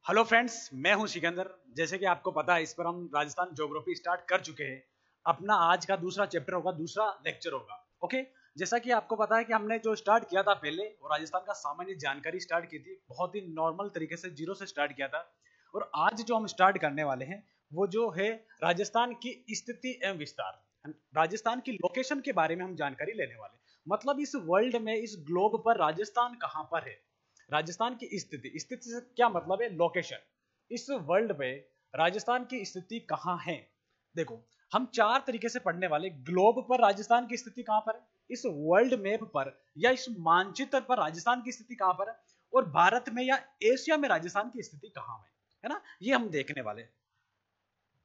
Hello friends, मैं हूं सिकंदर। जैसे कि आपको पता है, इस पर हम राजस्थान ज्योग्राफी स्टार्ट कर चुके हैं। अपना आज का दूसरा चैप्टर होगा, दूसरा लेक्चर होगा। ओके, जैसा कि आपको पता है कि हमने जो स्टार्ट किया था पहले, वो राजस्थान का सामान्य जानकारी स्टार्ट की थी। बहुत ही नॉर्मल तरीके से जीरो से स्टार्ट किया था। और आज जो हम स्टार्ट करने वाले हैं वो जो है राजस्थान की स्थिति एवं विस्तार। राजस्थान की लोकेशन के बारे में हम जानकारी लेने वाले, मतलब इस वर्ल्ड में, इस ग्लोब पर राजस्थान कहां पर है। राजस्थान की स्थिति, स्थिति से क्या मतलब है? लोकेशन। इस वर्ल्ड पे राजस्थान की स्थिति कहां है? देखो, हम चार तरीके से पढ़ने वाले। ग्लोब पर राजस्थान की स्थिति कहां पर है, इस वर्ल्ड मैप पर या इस मानचित्र पर राजस्थान की स्थिति कहां पर है, और भारत में या एशिया में राजस्थान की स्थिति कहां है ना, ये हम देखने वाले।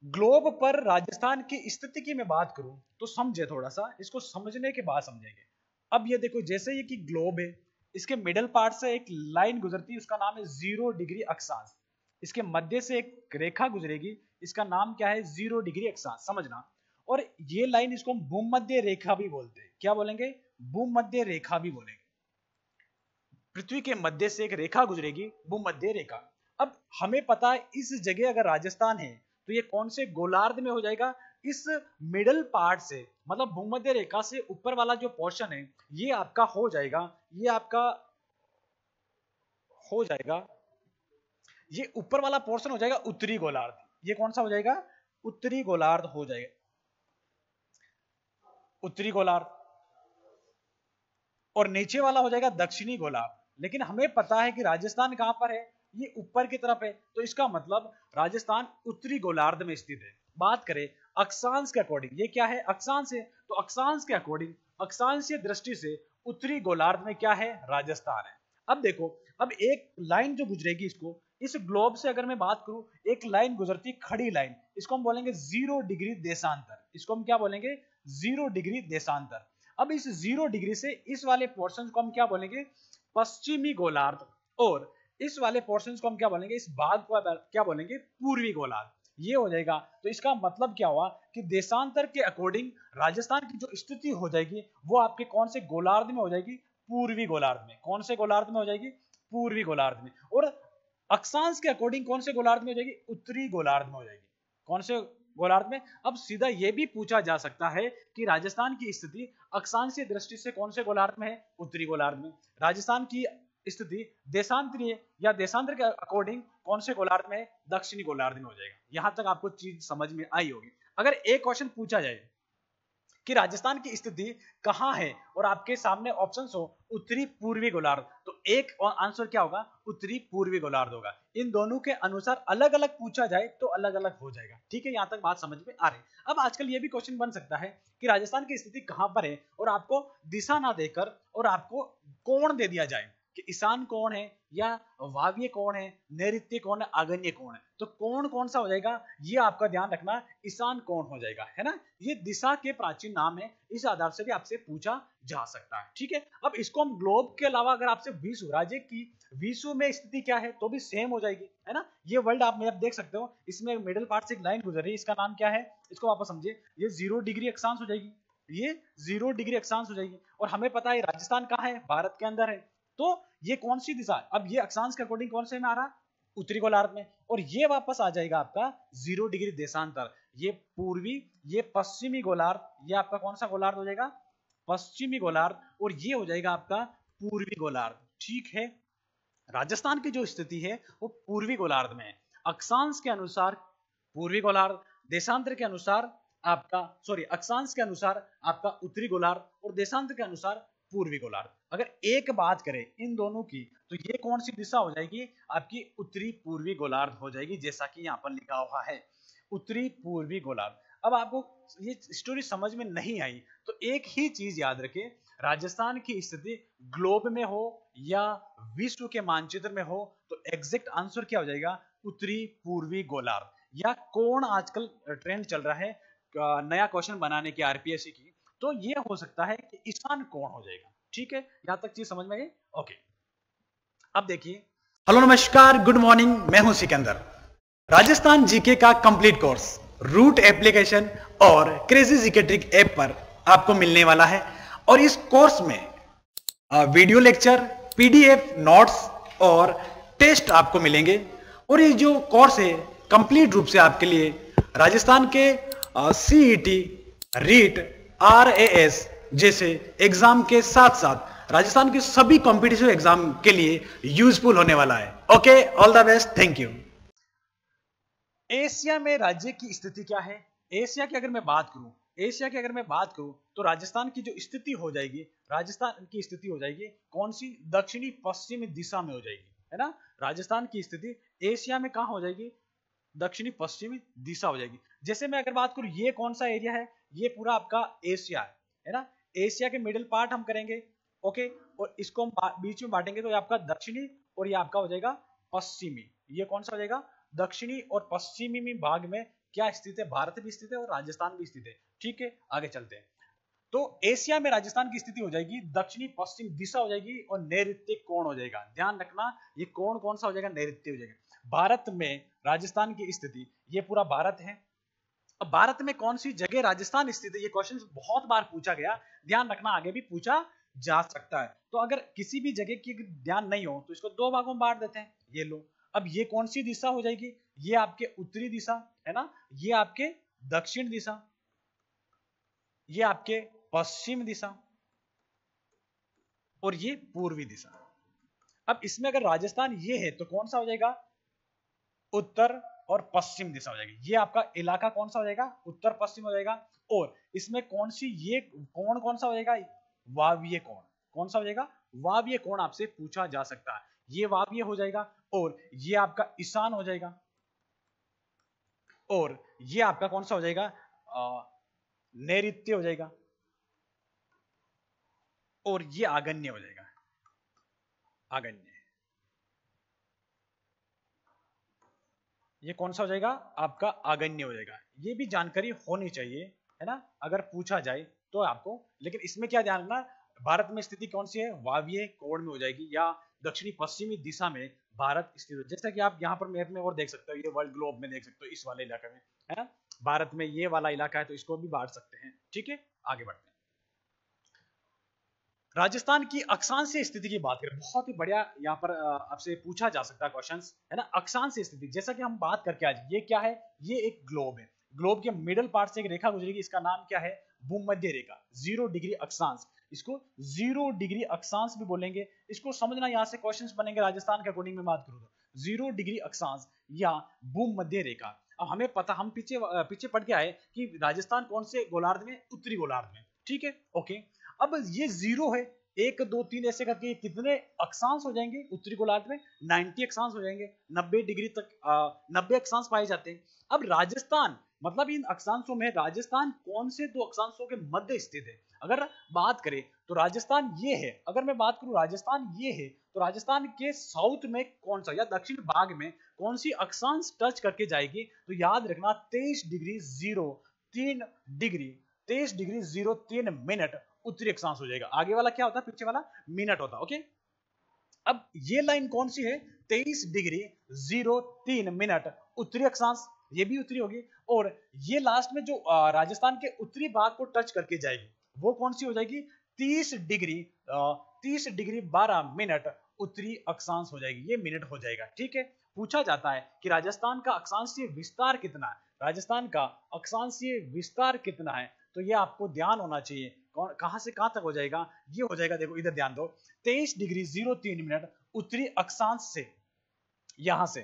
ग्लोब पर राजस्थान की स्थिति की मैं बात करूं तो समझे, थोड़ा सा इसको समझने के बाद समझेंगे। अब ये देखो, जैसे ये कि ग्लोब है, इसके मिडल पार्ट से एक लाइन गुजरती है, उसका नाम है 0 डिग्री अक्षांश। इसके मध्य से एक रेखा गुजरेगी, इसका नाम क्या है? 0 डिग्री अक्षांश, समझना। और ये लाइन, इसको हम भूमध्य रेखा भी बोलते हैं। क्या बोलेंगे? भूमध्य रेखा भी बोलेंगे। पृथ्वी के मध्य से एक रेखा गुजरेगी, भूमध्य रेखा। अब हमें पता है इस जगह अगर राजस्थान है तो ये कौन से गोलार्ध में हो जाएगा? इस मिडल पार्ट से, मतलब भूमध्य रेखा से ऊपर वाला जो पोर्शन है, ये आपका हो जाएगा, ये आपका हो जाएगा, ये ऊपर वाला पोर्शन हो जाएगा उत्तरी गोलार्ध। ये कौन सा हो जाएगा? उत्तरी गोलार्ध हो जाएगा, उत्तरी गोलार्ध। और नीचे वाला हो जाएगा दक्षिणी गोलार्ध। लेकिन हमें पता है कि राजस्थान कहां पर है? ये ऊपर की तरफ है, तो इसका मतलब राजस्थान उत्तरी गोलार्ध में स्थित है। बात करें अक्षांश के अकॉर्डिंग, ये क्या है? अक्षांश है, तो अक्षांश के अकॉर्डिंग, अक्षांशीय दृष्टि से उत्तरी गोलार्ध में क्या है? राजस्थान है। अब देखो, अब एक लाइन जो गुजरेगी, इसको, इस ग्लोब से अगर मैं बात करूं, एक लाइन गुजरती, खड़ी लाइन, इसको हम बोलेंगे 0 डिग्री देशांतर। इसको हम क्या बोलेंगे? 0 डिग्री देशांतर। अब इस 0 डिग्री से इस वाले पोर्शन को हम क्या बोलेंगे? पश्चिमी गोलार्ध। और इस वाले पोर्शन को हम क्या बोलेंगे? इस भाग को क्या बोलेंगे? पूर्वी गोलार्ध। ये हो जाएगा। तो इसका मतलब क्या हुआ कि देशांतर के अकॉर्डिंग राजस्थान की जो स्थिति हो जाएगी वो आपके कौन से गोलार्ध में हो जाएगी? पूर्वी गोलार्ध में। कौन से गोलार्ध में हो जाएगी? पूर्वी गोलार्ध में। और अक्षांश के अकॉर्डिंग कौन से गोलार्ध में हो जाएगी? उत्तरी गोलार्ध में हो जाएगी। कौन से गोलार्ध में? अब सीधा यह भी पूछा जा सकता है कि राजस्थान की स्थिति अक्षांशीय दृष्टि से कौन से गोलार्ध में है? उत्तरी गोलार्ध में। राजस्थान की स्थिति देशांतरीय या देशांतर के अकॉर्डिंग कौन से गोलार्ध में है? दक्षिणी गोलार्ध में हो जाएगा। यहां तक आपको चीज समझ में आई होगी। अगर एक क्वेश्चन पूछा जाए कि राजस्थान की स्थिति कहां है और आपके सामने ऑप्शंस हो उत्तरी पूर्वी गोलार्ध, तो एक आंसर क्या होगा? उत्तरी पूर्वी गोलार्ध होगा। इन दोनों के अनुसार अलग अलग पूछा जाए तो अलग अलग हो जाएगा। ठीक है, यहां तक बात समझ में आ रही है। अब आजकल ये भी क्वेश्चन बन सकता है कि राजस्थान की स्थिति कहां पर है और आपको दिशा ना देकर और आपको कोण दे दिया जाए कि ईशान कोण है या वायव्य कोण है, नैऋत्य कोण है, आग्नेय कोण है। तो कोण कौन सा हो जाएगा? ये आपका ध्यान रखना, ईशान कोण हो जाएगा, है ना। ये दिशा के प्राचीन नाम है, इस आधार से भी आपसे पूछा जा सकता है। ठीक है, अब इसको हम ग्लोब के अलावा अगर आपसे विश्व, राज्य की विश्व में स्थिति क्या है, तो भी सेम हो जाएगी, है ना। ये वर्ल्ड आप मैप देख सकते हो, इसमें मिडिल पार्ट से एक लाइन गुजर रही है, इसका नाम क्या है? इसको वापस समझिए, ये 0 डिग्री अक्षांश हो जाएगी, ये 0 डिग्री अक्षांश हो जाएगी। और हमें पता है राजस्थान कहाँ है? भारत के अंदर है। तो ये कौन सी दिशा? अब ये अक्षांश के अकॉर्डिंग कौन से में आ रहा? उत्तरी गोलार्ध में। और ये वापस आ जाएगा आपका 0 डिग्री देशांतर, ये पूर्वी, ये पश्चिमी गोलार्ध, ये आपका कौन सा गोलार्ध हो जाएगा? पश्चिमी गोलार्ध। और ये हो जाएगा आपका पूर्वी गोलार्ध। ठीक है, राजस्थान की जो स्थिति है वो पूर्वी गोलार्ध में है। अक्षांश के अनुसार पूर्वी गोलार्ध, देशांतर के अनुसार आपका, सॉरी, अक्षांश के अनुसार आपका उत्तरी गोलार्ध और देशांतर के अनुसार पूर्वी गोलार्ध। अगर एक बात करें इन दोनों की, तो ये कौन सी दिशा हो जाएगी? आपकी उत्तरी पूर्वी गोलार्ध हो जाएगी, जैसा कि यहाँ पर लिखा हुआ है, उत्तरी पूर्वी गोलार्ध। अब आपको ये स्टोरी समझ में नहीं आई तो एक ही चीज याद रखें, राजस्थान की स्थिति ग्लोब में हो या विश्व के मानचित्र में हो तो एग्जैक्ट आंसर क्या हो जाएगा? उत्तरी पूर्वी गोलार्ध। या कोण आजकल ट्रेंड चल रहा है नया क्वेश्चन बनाने की आरपीएससी की, तो ये हो सकता है कि ईशान कोण हो जाएगा। ठीक है, यहां तक चीज समझ में आई? ओके, अब देखिए। हेलो, नमस्कार, गुड मॉर्निंग, मैं हूं सिकंदर। राजस्थान जीके का कंप्लीट कोर्स रूट एप्लीकेशन और क्रेजी जीके ट्रिक ऐप पर आपको मिलने वाला है। और इस कोर्स में वीडियो लेक्चर, पीडीएफ नोट्स और टेस्ट आपको मिलेंगे। और ये जो कोर्स है कंप्लीट रूप से आपके लिए राजस्थान के सीईटी, रीट, आरएएस जैसे एग्जाम के साथ साथ राजस्थान के सभी कॉम्पिटिटिव एग्जाम के लिए यूजफुल होने वाला है। Okay, all the best, thank you. Asia में राज्य की स्थिति क्या है? एशिया की अगर मैं बात करूं तो राजस्थान की जो स्थिति हो जाएगी, राजस्थान की स्थिति हो जाएगी कौन सी? दक्षिणी पश्चिमी दिशा में हो जाएगी, है ना। राजस्थान की स्थिति एशिया में कहां हो जाएगी? दक्षिणी पश्चिमी दिशा हो जाएगी। जैसे मैं अगर बात करूं, ये कौन सा एरिया है? ये पूरा आपका एशिया है ना। एशिया के मिडिल पार्ट हम करेंगे, ओके, और इसको हम बीच में बांटेंगे तो ये आपका दक्षिणी और ये आपका हो जाएगा पश्चिमी। ये कौन सा हो जाएगा? दक्षिणी और पश्चिमी भाग में क्या स्थित है? भारत भी स्थित है और राजस्थान भी स्थित है। ठीक है, आगे चलते हैं। तो एशिया में राजस्थान की स्थिति हो जाएगी दक्षिणी पश्चिम दिशा हो जाएगी और नैऋत्य कोण हो जाएगा। ध्यान रखना, ये कोण कौन सा हो जाएगा? नैऋत्य हो जाएगा। भारत में राजस्थान की स्थिति, ये पूरा भारत है। अब भारत में कौन सी जगह राजस्थान स्थित है? ये क्वेश्चन बहुत बार पूछा गया, ध्यान रखना, आगे भी पूछा जा सकता है। तो अगर किसी भी जगह की ध्यान नहीं हो तो इसको दो भागों में बांट देते हैं। ये लो, अब ये कौन सी दिशा हो जाएगी? ये आपके उत्तरी दिशा है ना, ये आपके दक्षिण दिशा, ये आपके पश्चिम दिशा और ये पूर्वी दिशा। अब इसमें अगर राजस्थान ये है तो कौन सा हो जाएगा? उत्तर और पश्चिम दिशा हो जाएगी। ये आपका इलाका कौन सा हो जाएगा? उत्तर पश्चिम हो जाएगा। और इसमें कौन सी, ये कोण कौन सा हो जाएगा? वायव्य कोण। कौन सा हो जाएगा? वायव्य कोण आपसे पूछा जा सकता है। ये वायव्य हो जाएगा और ये आपका ईशान हो जाएगा और ये आपका कौन सा हो जाएगा? नैऋत्य हो जाएगा और ये आग्नेय हो जाएगा। आग्नेय, ये कौन सा हो जाएगा? आपका आग्नेय हो जाएगा। ये भी जानकारी होनी चाहिए, है ना, अगर पूछा जाए तो आपको। लेकिन इसमें क्या ध्यान रखना, भारत में स्थिति कौन सी है? वायव्य कोण में हो जाएगी या दक्षिणी पश्चिमी दिशा में भारत स्थित है। जैसा कि आप यहाँ पर मैप में और देख सकते हो, ये वर्ल्ड ग्लोब में देख सकते हो, इस वाले इलाके में, है ना, भारत में ये वाला इलाका है तो इसको भी बांट सकते हैं। ठीक है, आगे बढ़ते हैं। राजस्थान की अक्षांशीय स्थिति की बात करें, बहुत ही बढ़िया यहाँ पर आपसे पूछा जा सकता है क्वेश्चन, है ना। अक्षांशीय स्थिति, जैसा कि हम बात करके आज, ये क्या है? ये एक ग्लोब है। ग्लोब के मिडल पार्ट से एक रेखा गुजरेगी, इसका नाम क्या है? भूमध्य रेखा। 0 डिग्री अक्षांश, इसको 0 डिग्री अक्षांश भी बोलेंगे। इसको समझना, यहाँ से क्वेश्चंस बनेंगे राजस्थान के अकॉर्डिंग में बात करूँ तो 0 डिग्री अक्षांश या भूमध्य रेखा। अब हमें पता, हम पीछे पढ़ के आए कि राजस्थान कौन से गोलार्ध में? उत्तरी गोलार्ध में। ठीक है, ओके। अब ये 0 है, 1 2 3 ऐसे करके कितने अक्षांश हो जाएंगे उत्तरी गोलार्ध में? 90 अक्षांश हो जाएंगे। 90 डिग्री तक 90 अक्षांश पाए जाते हैं। अब राजस्थान, मतलब इन अक्षांशों में राजस्थान कौन से दो अक्षांशों के मध्य स्थित है? अगर बात करें तो राजस्थान ये है। अगर मैं बात करूं राजस्थान ये है तो राजस्थान के साउथ में कौन सा या दक्षिण भाग में कौन सी अक्षांश टच करके जाएगी? तो याद रखना 23 डिग्री 03 डिग्री 23 डिग्री 03 मिनट उत्तरी अक्षांश हो जाएगा। आगे वाला क्या होता है? पीछे वाला मिनट होता है। ओके, अब ये लाइन कौन सी है? 23 डिग्री 03 मिनट उत्तरी अक्षांश, ये भी उत्तरी होगी। और ये लास्ट में जो राजस्थान के उत्तरी भाग को टच करके जाएगी वो कौन सी हो जाएगी? 30 डिग्री 12 मिनट उत्तरी अक्षांश हो जाएगी। ये मिनट हो जाएगा। ठीक है, पूछा जाता है कि राजस्थान का अक्षांशीय विस्तार कितना है? राजस्थान का अक्षांशीय विस्तार कितना है? तो ये आपको ध्यान होना चाहिए, कहां से कहां तक हो जाएगा? ये हो जाएगा, देखो इधर ध्यान दो, 23 डिग्री 03 मिनट उत्तरी अक्षांश से यहां से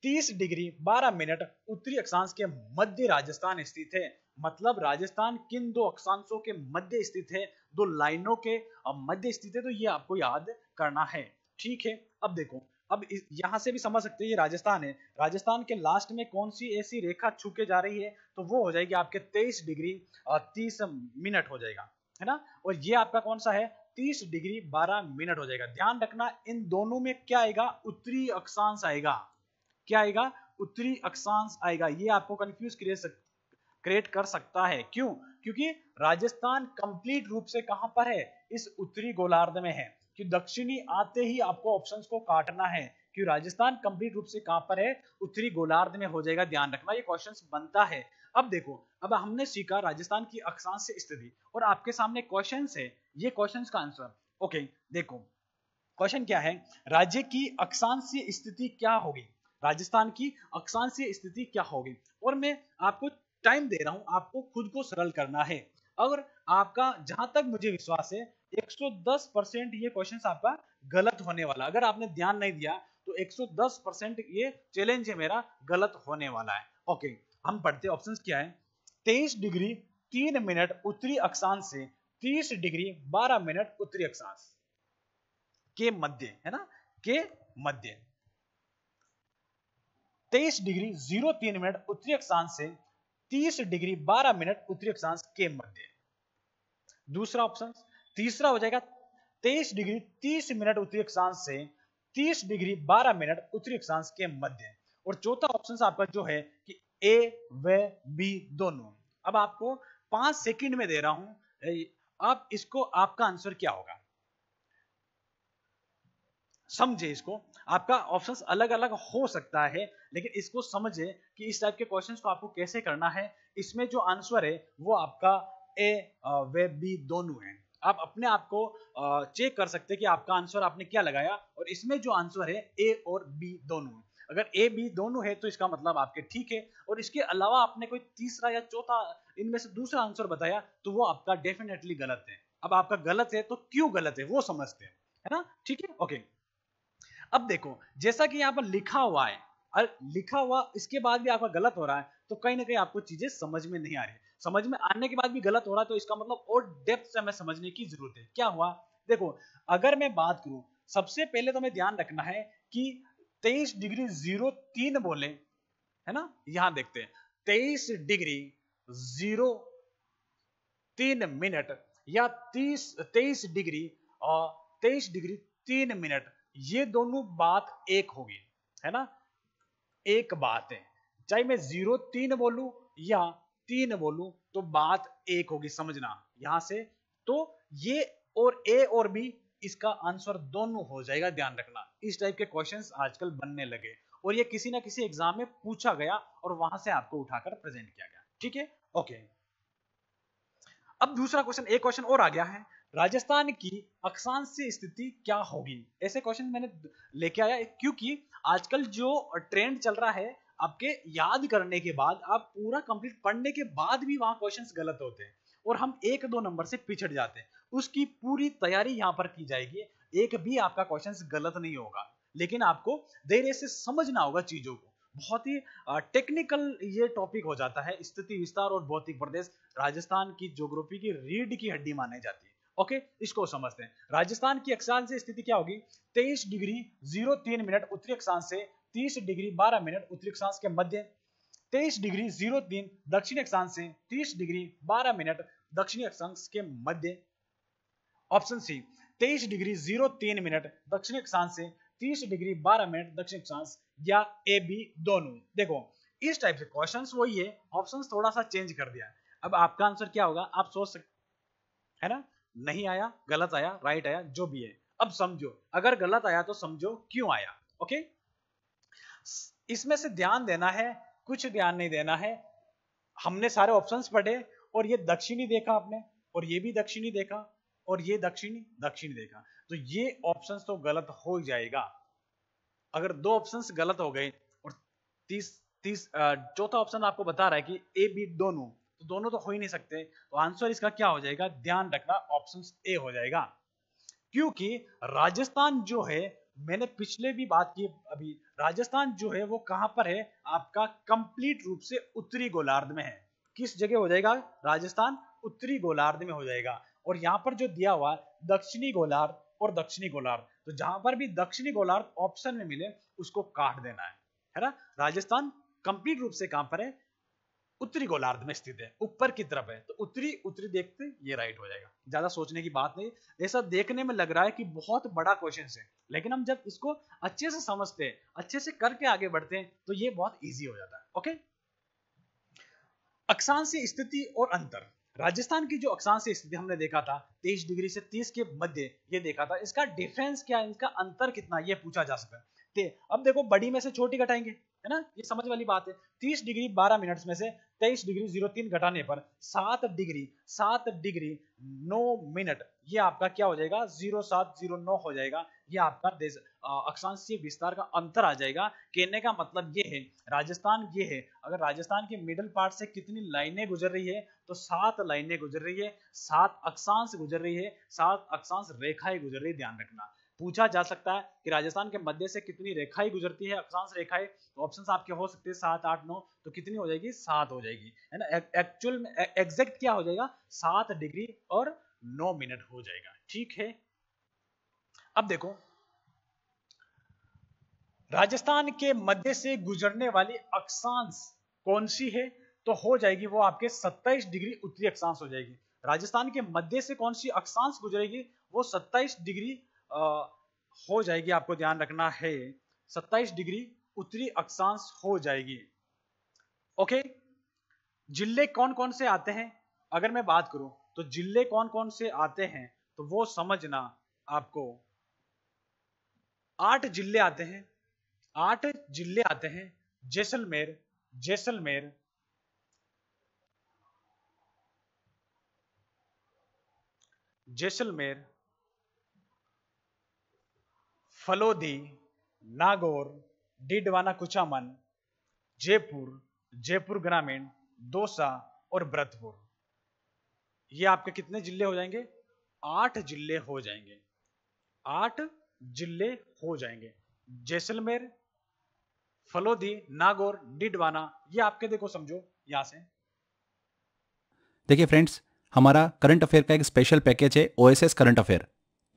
30 डिग्री 12 मिनट उत्तरी अक्षांश के मध्य राजस्थान स्थित है। मतलब राजस्थान किन दो अक्षांशों के मध्य स्थित है? दो लाइनों के मध्य स्थित है। तो ये आपको याद करना है। ठीक है, अब देखो, अब यहां से भी समझ सकते हैं ये राजस्थान है। राजस्थान के लास्ट में कौन सी ऐसी रेखा छू के जा रही है? तो वो हो जाएगी आपके 23 डिग्री 30 मिनट हो जाएगा, है ना। और ये आपका कौन सा है? 30 डिग्री 12 मिनट हो जाएगा। ध्यान रखना, इन दोनों में क्या आएगा? उत्तरी अक्षांश आएगा। क्या आएगा? उत्तरी अक्षांश आएगा। ये आपको कंफ्यूज क्रिएट कर सकता है। क्यों? क्योंकि राजस्थान कंप्लीट रूप से कहां पर है? इस उत्तरी गोलार्ध में है। कि दक्षिणी आते ही आपको ऑप्शंस को काटना है कि राजस्थान कंप्लीट रूप से कहां पर है? उत्तरी गोलार्ध में हो जाएगा। ध्यान रखना, ये क्वेश्चंस बनता है। अब देखो, अब हमने सीखा राजस्थान की अक्षांशीय स्थिति और आपके सामने क्वेश्चंस है, ये क्वेश्चंस का आंसर। ओके, देखो क्वेश्चन क्या है? राज्य की अक्षांशीय स्थिति क्या होगी? राजस्थान की अक्षांशीय स्थिति क्या होगी। और मैं आपको टाइम दे रहा हूं, आपको खुद को सरल करना है। अगर आपका, जहां तक मुझे विश्वास है, 110% ये क्वेश्चन आपका गलत होने वाला। अगर आपने ध्यान नहीं दिया तो 110% ये चैलेंज है मेरा, गलत होने वाला है। ओके, हम पढ़ते ऑप्शंस क्या है। 23 डिग्री 3 मिनट उत्तरी अक्षांश से 30 डिग्री 12 मिनट उत्तरी अक्षांश के मध्य, है ना, के मध्य। 23 डिग्री 03 मिनट उत्तरी अक्षांश से 30 डिग्री 12 मिनट उत्तरी अक्षांश के मध्य। दूसरा ऑप्शन, तीसरा हो जाएगा 23 डिग्री 30 मिनट उत्तरी अक्षांश से 30 डिग्री 12 मिनट उत्तरी अक्षांश के मध्य। और चौथा ऑप्शन आपका जो है कि ए व बी दोनों। अब आपको 5 सेकंड में दे रहा हूं, अब इसको आपका आंसर क्या होगा समझे। इसको आपका ऑप्शंस अलग अलग हो सकता है, लेकिन इसको समझे कि इस टाइप के क्वेश्चंस को आपको कैसे करना है। इसमें जो आंसर है वो आपका ए व बी दोनों है। आप अपने आप को चेक कर सकते हैं कि आपका आंसर आपने क्या लगाया, और इसमें जो आंसर है ए और बी दोनों है। अगर ए बी दोनों है तो इसका मतलब आपके ठीक है, और इसके अलावा आपने कोई तीसरा या चौथा इनमें से दूसरा आंसर बताया तो वो आपका डेफिनेटली गलत है। अब आपका गलत है तो क्यों गलत है वो समझते हैं, है ना, ठीक है। ओके, अब देखो जैसा कि यहाँ पर लिखा हुआ है, और लिखा हुआ इसके बाद भी आपका गलत हो रहा है, तो कहीं ना कहीं आपको चीजें समझ में नहीं आ रही। समझ में आने के बाद भी गलत हो रहा है, तो इसका मतलब और डेप्थ से हमें समझने की जरूरत है। क्या हुआ, देखो अगर मैं बात करूं, सबसे पहले तो हमें ध्यान रखना है कि 23 डिग्री 03 बोले, है ना, यहां देखते हैं 23 डिग्री 03 मिनट या 23 डिग्री और 23 डिग्री 3 मिनट, ये दोनों बात एक होगी, है ना, एक बात है। चाहे मैं 03 बोलूं या 3 बोलूं तो बात एक होगी, समझना यहां से। तो ये और ए और बी, इसका आंसर दोनों हो जाएगा, ध्यान रखना। इस टाइप के क्वेश्चंस आजकल बनने लगे, और ये किसी ना किसी एग्जाम में पूछा गया और वहां से आपको उठाकर प्रेजेंट किया गया, ठीक है। ओके, अब दूसरा क्वेश्चन, एक क्वेश्चन और आ गया है, राजस्थान की अक्षांशीय स्थिति क्या होगी। ऐसे क्वेश्चन मैंने लेके आया क्योंकि आजकल जो ट्रेंड चल रहा है, आपके याद करने के बाद, आप पूरा कंप्लीट पढ़ने के बाद भी वहां क्वेश्चंस गलत होते हैं और हम 1-2 नंबर से पिछड़ जाते हैं। उसकी पूरी तैयारी यहां पर की जाएगी, एक भी आपका क्वेश्चन गलत नहीं होगा, लेकिन आपको धैर्य से समझना होगा चीजों को। बहुत ही टेक्निकल ये टॉपिक हो जाता है, स्थिति विस्तार और भौतिक प्रदेश राजस्थान की ज्योग्राफी की रीढ़ की हड्डी मानी जाती है। ओके, इसको समझते हैं। राजस्थान की अक्षांशीय स्थिति क्या होगी, 23 डिग्री 03 मिनट उत्तरी अक्षांश से 30 डिग्री 12 मिनट उत्तरी अक्षांश के मध्य। 23 डिग्री 03 दक्षिणी अक्षांश से 30 डिग्री 12 मिनट दक्षिणी अक्षांश के मध्य। ऑप्शन सी, 23 डिग्री 03 मिनट दक्षिणी अक्षांश से 30 डिग्री 12 मिनट दक्षिणी अक्षांश, या ए बी दोनों। देखो इस टाइप से क्वेश्चंस वही है, ऑप्शंस थोड़ा सा चेंज कर दिया। अब आपका आंसर क्या होगा आप सोच सकते, है ना, नहीं आया, गलत आया, राइट आया, जो भी है। अब समझो, अगर गलत आया तो समझो क्यों आया। ओके, इसमें से ध्यान देना है, कुछ ध्यान नहीं देना है। हमने सारे ऑप्शंस पढ़े और ये दक्षिणी देखा आपने, और ये भी दक्षिणी देखा, और ये दक्षिणी दक्षिणी देखा, तो ये ऑप्शंस तो गलत हो जाएगा। अगर 2 ऑप्शंस गलत हो गए और चौथा ऑप्शन आपको बता रहा है कि ए बी दोनों, तो दोनों तो हो ही नहीं सकते, तो आंसर इसका क्या हो जाएगा, ध्यान रखना, ऑप्शन ए हो जाएगा। क्योंकि राजस्थान जो है, मैंने पिछले भी बात की, अभी राजस्थान जो है वो कहां पर है, आपका कंप्लीट रूप से उत्तरी गोलार्ध में है। किस जगह हो जाएगा, राजस्थान उत्तरी गोलार्ध में हो जाएगा। और यहां पर जो दिया हुआ दक्षिणी गोलार्ध और दक्षिणी गोलार्ध, तो जहां पर भी दक्षिणी गोलार्ध ऑप्शन में मिले उसको काट देना है ना। राजस्थान कंप्लीट रूप से कहां पर है, उत्तरी गोलार्ध में स्थित है, ऊपर की तरफ है, तो उत्तरी उत्तरी देखते ये राइट हो जाएगा। ज्यादा सोचने की बात नहीं। ऐसा देखने में लग रहा है कि बहुत बड़ा क्वेश्चन है, लेकिन हम जब इसको अच्छे से समझते हैं, अच्छे से करके आगे बढ़ते हैं, तो ये बहुत इजी हो जाता है। ओके, अक्षांशीय स्थिति और अंतर। राजस्थान की जो अक्षांशीय स्थिति हमने देखा था 23 डिग्री से 30 के मध्य, ये देखा था, इसका डिफरेंस क्या है, इसका अंतर कितना, ये पूछा जा सकता है। अब देखो बड़ी में से छोटी घटाएंगे, है ना, ये समझ वाली बात है। 30 डिग्री 12 मिनट में से 23 डिग्री 03 घटाने पर 7 डिग्री 9 मिनट, ये आपका क्या हो जाएगा 0709 हो जाएगा। ये आपका देश अक्षांशीय विस्तार का अंतर आ जाएगा। कहने का मतलब ये है राजस्थान ये है, अगर राजस्थान के मिडिल पार्ट से कितनी लाइनें गुजर रही है तो 7 लाइनें गुजर रही है, 7 अक्षांश गुजर रही है, 7 अक्षांश रेखाएं गुजर रही है। ध्यान रखना, पूछा जा सकता है कि राजस्थान के मध्य से कितनी रेखाएं गुजरती है, अक्षांश रेखाएं, तो ऑप्शंस आपके हो सकते हैं 7 8 9, तो कितनी हो जाएगी 7 हो जाएगी, है ना। एक्चुअल में एग्जैक्ट क्या हो जाएगा 7 डिग्री और 9 मिनट हो जाएगा। ठीक है, अब देखो राजस्थान के मध्य से गुजरने वाली अक्षांश कौन सी है, तो हो जाएगी वो आपके 27 डिग्री उत्तरी अक्षांश हो जाएगी। राजस्थान के मध्य से कौन सी अक्षांश गुजरेगी, वो 27 डिग्री हो जाएगी। आपको ध्यान रखना है 27 डिग्री उत्तरी अक्षांश हो जाएगी। ओके, जिले कौन कौन से आते हैं, अगर मैं बात करूं तो जिले कौन कौन से आते हैं तो वो समझना, आपको 8 जिले आते हैं, 8 जिले आते हैं। जैसलमेर, जैसलमेर, जैसलमेर, फलोदी, नागौर, डिडवाना कुचामन, जयपुर, जयपुर ग्रामीण, दौसा और भरतपुर। ये आपके कितने जिले हो जाएंगे 8 जिले हो जाएंगे, 8 जिले हो जाएंगे। जैसलमेर, फलोदी, नागौर, डिडवाना, ये आपके देखो समझो यहां से। देखिए फ्रेंड्स, हमारा करंट अफेयर का एक स्पेशल पैकेज है ओएसएस करंट अफेयर।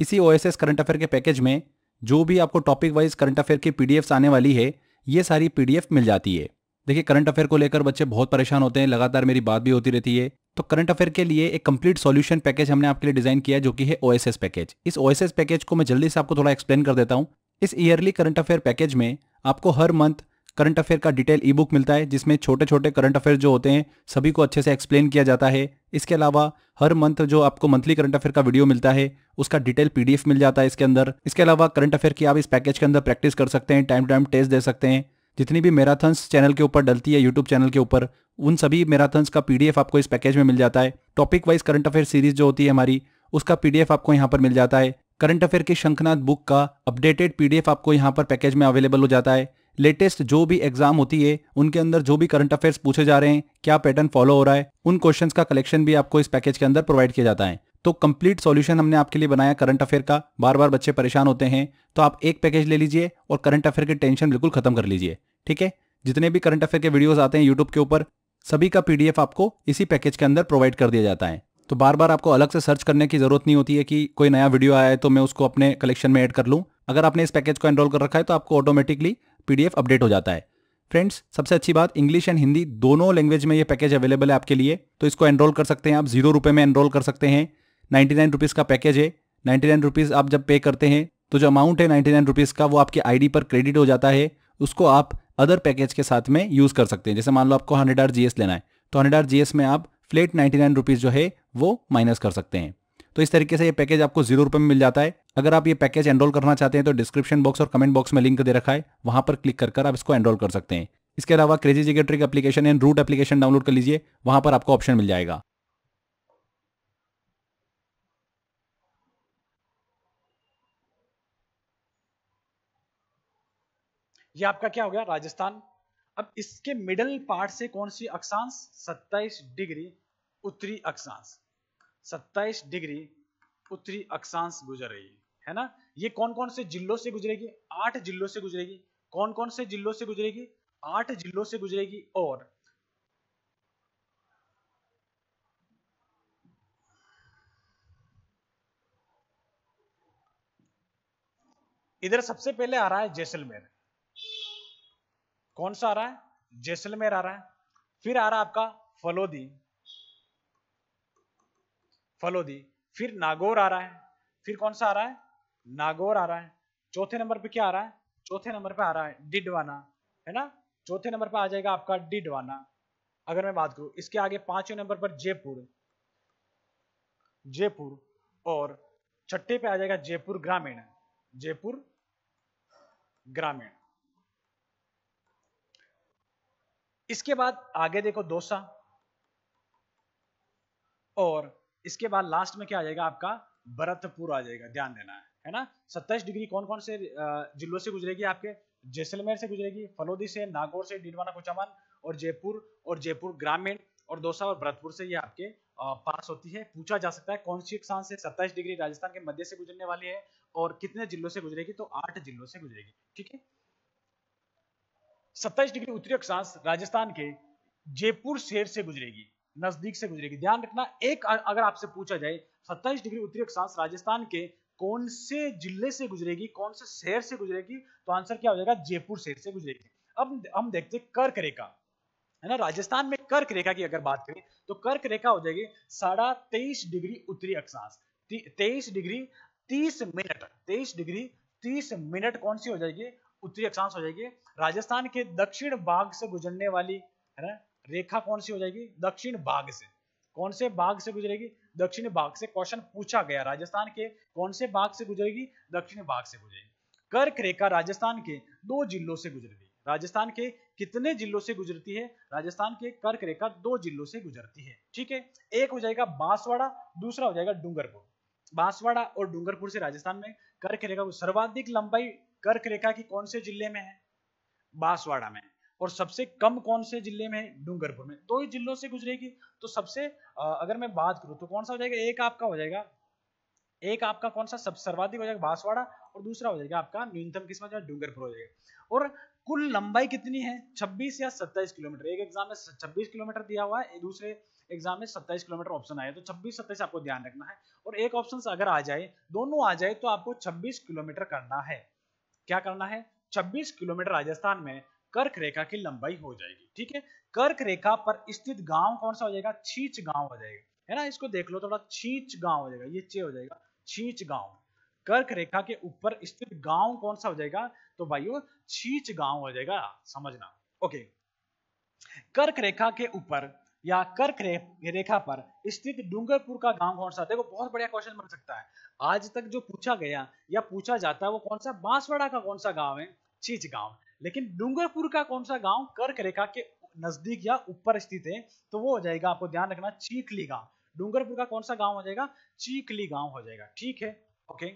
इसी ओएसएस करंट अफेयर के पैकेज में जो भी आपको टॉपिक वाइज करंट अफेयर की पीडीएफ्स आने वाली है, ये सारी पीडीएफ मिल जाती है। देखिए करंट अफेयर को लेकर बच्चे बहुत परेशान होते हैं, लगातार मेरी बात भी होती रहती है। तो करंट अफेयर के लिए एक कंप्लीट सॉल्यूशन पैकेज हमने आपके लिए डिजाइन किया है, जो कि है ओएसएस पैकेज। इस ओएसएस पैकेज को मैं जल्दी से आपको थोड़ा एक्सप्लेन कर देता हूं। इस ईयरली करंट अफेयर पैकेज में आपको हर मंथ करंट अफेयर का डिटेल ई बुक मिलता है, जिसमें छोटे छोटे करंट अफेयर जो होते हैं सभी को अच्छे से एक्सप्लेन किया जाता है। इसके अलावा हर मंथ जो आपको मंथली करंट अफेयर का वीडियो मिलता है, उसका डिटेल पीडीएफ मिल जाता है इसके अंदर। इसके अलावा करंट अफेयर की आप इस पैकेज के अंदर प्रैक्टिस कर सकते हैं, टाइम टू टाइम टेस्ट दे सकते हैं। जितनी भी मैराथन्स चैनल के ऊपर डलती है यूट्यूब चैनल के ऊपर, उन सभी मैराथन्स का पीडीएफ आपको इस पैकेज में मिल जाता है। Topic wise current affair series जो होती है हमारी, उसका पीडीएफ आपको यहाँ पर मिल जाता है। करंट अफेयर की शंखनाद बुक का अपडेटेड पीडीएफ आपको यहाँ पर पैकेज में अवेलेबल हो जाता है। लेटेस्ट जो भी एग्जाम होती है उनके अंदर जो भी करंट अफेयर्स पूछे जा रहे हैं, क्या पैटर्न फॉलो हो रहा है, उन क्वेश्चंस का कलेक्शन भी आपको इस पैकेज के अंदर प्रोवाइड किया जाता है। तो कंप्लीट सॉल्यूशन हमने आपके लिए बनाया करंट अफेयर का। बार बार बच्चे परेशान होते हैं, तो आप एक पैकेज ले लीजिए और करंट अफेयर की टेंशन बिल्कुल खत्म कर लीजिए। ठीक है, जितने भी करंट अफेयर के वीडियोस आते हैं यूट्यूब के ऊपर, सभी का पीडीएफ आपको इसी पैकेज के अंदर प्रोवाइड कर दिया जाता है। तो बार बार आपको अलग से सर्च करने की जरूरत नहीं होती है कि कोई नया वीडियो आया है तो मैं उसको अपने कलेक्शन में ऐड कर लूं। अगर आपने इस पैकेज को एनरोल कर रखा है तो आपको ऑटोमेटिकली पीडीएफ अपडेट हो जाता है। फ्रेंड्स, सबसे अच्छी बात, इंग्लिश एंड हिंदी दोनों लैंग्वेज में ये पैकेज अवेलेबल है आपके लिए। तो इसको एनरोल कर सकते हैं आप, 0 रुपये में एनरोल कर सकते हैं। 99 रुपीज़ का पैकेज है। 99 रुपीज़ आप जब पे करते हैं तो जो अमाउंट है 99 रुपीज़ का, वो आपके आईडी पर क्रेडिट हो जाता है। उसको आप अदर पैकेज के साथ में यूज़ कर सकते हैं। जैसे मान लो आपको 100 आर जीएस लेना है, तो 100 आर जीएस में आप फ्लेट 99 रुपीज़ जो है वो माइनस कर सकते हैं। तो इस तरीके से ये पैकेज आपको 0 रुपये में मिल जाता है। अगर आप ये पैकेज एनरोल करना चाहते हैं तो डिस्क्रिप्शन बॉक्स और कमेंट बॉक्स में लिंक दे रखा है, वहां पर क्लिक कर आप इसको एनरोल कर सकते हैं। इसके अलावा crazy GK trick application and root application download कर लीजिए, वहां पर आपको ऑप्शन मिल जाएगा। ये आपका क्या हो गया राजस्थान। अब इसके मिडल पार्ट से कौन सी अक्षांश 27 डिग्री उत्तरी अक्षांश, 27 डिग्री उत्तरी अक्षांश गुजर रही है ना। ये कौन कौन से जिलों से गुजरेगी, 8 जिलों से गुजरेगी। कौन कौन से जिलों से गुजरेगी, 8 जिलों से गुजरेगी। और इधर सबसे पहले आ रहा है जैसलमेर। कौन सा आ रहा है, जैसलमेर आ रहा है। फिर आ रहा है आपका फलोदी, फलोदी। फिर नागौर आ रहा है। फिर कौन सा आ रहा है, नागौर आ रहा है। चौथे नंबर पे क्या आ रहा है, चौथे नंबर पे आ रहा है डिडवाना, है ना। चौथे नंबर पे आ जाएगा आपका डिडवाना। अगर मैं बात करूं इसके आगे 5वें नंबर पर जयपुर, जयपुर। और छठे पे आ जाएगा जयपुर ग्रामीण, जयपुर ग्रामीण। इसके बाद आगे देखो दौसा, और इसके बाद लास्ट में क्या आ जाएगा आपका भरतपुर आ जाएगा, ध्यान देना है ना। 27 डिग्री कौन कौन से जिलों से गुजरेगी, आपके जैसलमेर से गुजरेगी, फलोदी से, नागौर से, डीडवाना कुचामन और जयपुर ग्रामीण, और दौसा और भरतपुर से ये आपके पास होती है। पूछा जा सकता है कौन सी अक्षांश से 27 डिग्री राजस्थान के मध्य से गुजरने वाली है और कितने जिलों से गुजरेगी, तो 8 जिलों से गुजरेगी, ठीक है। 27 डिग्री उत्तरी अक्षांश राजस्थान के जयपुर शहर से गुजरेगी, नजदीक से गुजरेगी। ध्यान रखना, एक अगर आपसे पूछा जाए 27 डिग्री उत्तरी अक्षांश राजस्थान के कौन से जिले से गुजरेगी, कौन से शहर से गुजरेगी, तो आंसर क्या हो जाएगा, जयपुर शहर से गुजरेगी। अब हम देखते हैं कर्क रेखा, है ना। राजस्थान में कर्क रेखा की अगर बात करें तो कर्क रेखा हो जाएगी 23.5 डिग्री उत्तरी अक्षांश, 23 डिग्री 30 मिनट, 23 डिग्री 30 मिनट कौन सी हो जाएगी, उत्तरी अक्षांश हो जाएगी। राजस्थान के दक्षिण भाग से गुजरने वाली, है ना, रेखा कौन सी हो जाएगी, दक्षिण भाग से। कौन से भाग से गुजरेगी, दक्षिण भाग से। क्वेश्चन पूछा गया राजस्थान के कौन से भाग से गुजरेगी, दक्षिण भाग से गुजरेगी। कर्क रेखा राजस्थान के 2 जिलों से गुजरेगी। राजस्थान के कितने जिलों से गुजरती है, राजस्थान के कर्क रेखा 2 जिलों से गुजरती है, ठीक है। एक हो जाएगा बांसवाड़ा, दूसरा हो जाएगा डूंगरपुर। बांसवाड़ा और डूंगरपुर से राजस्थान में कर्क रेखा को सर्वाधिक लंबाई कर्क रेखा की कौन से जिले में है, बांसवाड़ा में, और सबसे कम कौन से जिले में है, डूंगरपुर में। 2 ही जिलों से गुजरेगी। तो सबसे अगर मैं बात करूं तो कौन सा हो जाएगा, एक आपका हो जाएगा, एक आपका कौन सा सब सर्वाधिक हो जाएगा बांसवाड़ा, और दूसरा हो जाएगा आपका न्यूनतम किस्म जो डूंगरपुर हो जाएगा। और कुल लंबाई कितनी है, 26 या 27 किलोमीटर। एक एग्जाम में 26 किलोमीटर दिया हुआ है, दूसरे एग्जाम में 27 किलोमीटर ऑप्शन आया, तो 26-27 आपको ध्यान रखना है। और एक ऑप्शन अगर आ जाए, दोनों आ जाए, तो आपको 26 किलोमीटर करना है। क्या करना है, 26 किलोमीटर राजस्थान में कर्क रेखा की लंबाई हो जाएगी, ठीक है। कर्क रेखा पर स्थित गांव कौन सा हो जाएगा, छींच गांव हो जाएगा, है ना। इसको देख लो थोड़ा, छींच गांव हो जाएगा, ये चे हो जाएगा, छींच गांव। कर्क रेखा के ऊपर स्थित गांव कौन सा हो जाएगा, तो भाइयों छींच गांव हो जाएगा, समझना, ओके। कर्क रेखा के ऊपर या कर्क रेखा पर स्थित डूंगरपुर का गांव कौन सा, देखो बहुत बढ़िया क्वेश्चन बन सकता है। आज तक जो पूछा गया या पूछा जाता है वो कौन सा, बांसवाड़ा का कौन सा गांव है, छींच गांव। लेकिन डूंगरपुर का कौन सा गांव कर्क रेखा के नजदीक या ऊपर स्थित है, तो वो हो जाएगा, आपको ध्यान रखना, चीखली गांव। डूंगरपुर का कौन सा गांव हो जाएगा, चीखली गांव हो जाएगा, ठीक है, ओके।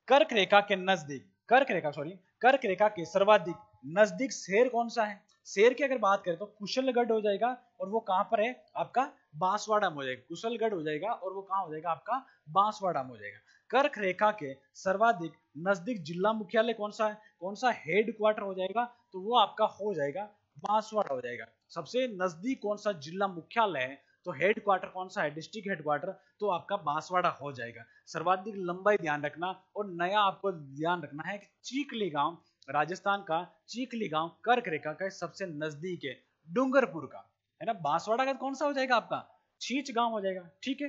कर्क रेखा के नजदीक, कर्क रेखा के सर्वाधिक नजदीक शहर कौन सा है, शहर की अगर बात करें तो कुशलगढ़ हो जाएगा, और वो कहां पर है, आपका बांसवाड़ा में हो जाएगा। कुशलगढ़ हो जाएगा और वो कहां हो जाएगा, आपका बांसवाड़ा में हो जाएगा। कर्क रेखा के सर्वाधिक नजदीक जिला मुख्यालय कौन सा है, कौन सा हेड क्वार्टर हो जाएगा, तो वो आपका हो जाएगा बांसवाड़ा हो जाएगा। सबसे नजदीक कौन सा जिला मुख्यालय है, तो हेड क्वार्टर कौन सा है, डिस्ट्रिक्ट हेड क्वार्टर, तो आपका बांसवाड़ा हो जाएगा। सर्वाधिक लंबाई ध्यान रखना, और नया आपको ध्यान रखना है कि चीखली गांव, राजस्थान का चीखली गांव कर्क रेखा का सबसे नजदीक है डूंगरपुर का, है ना। बांसवाड़ा का कौन सा हो जाएगा, आपका छींच गांव हो जाएगा, ठीक है।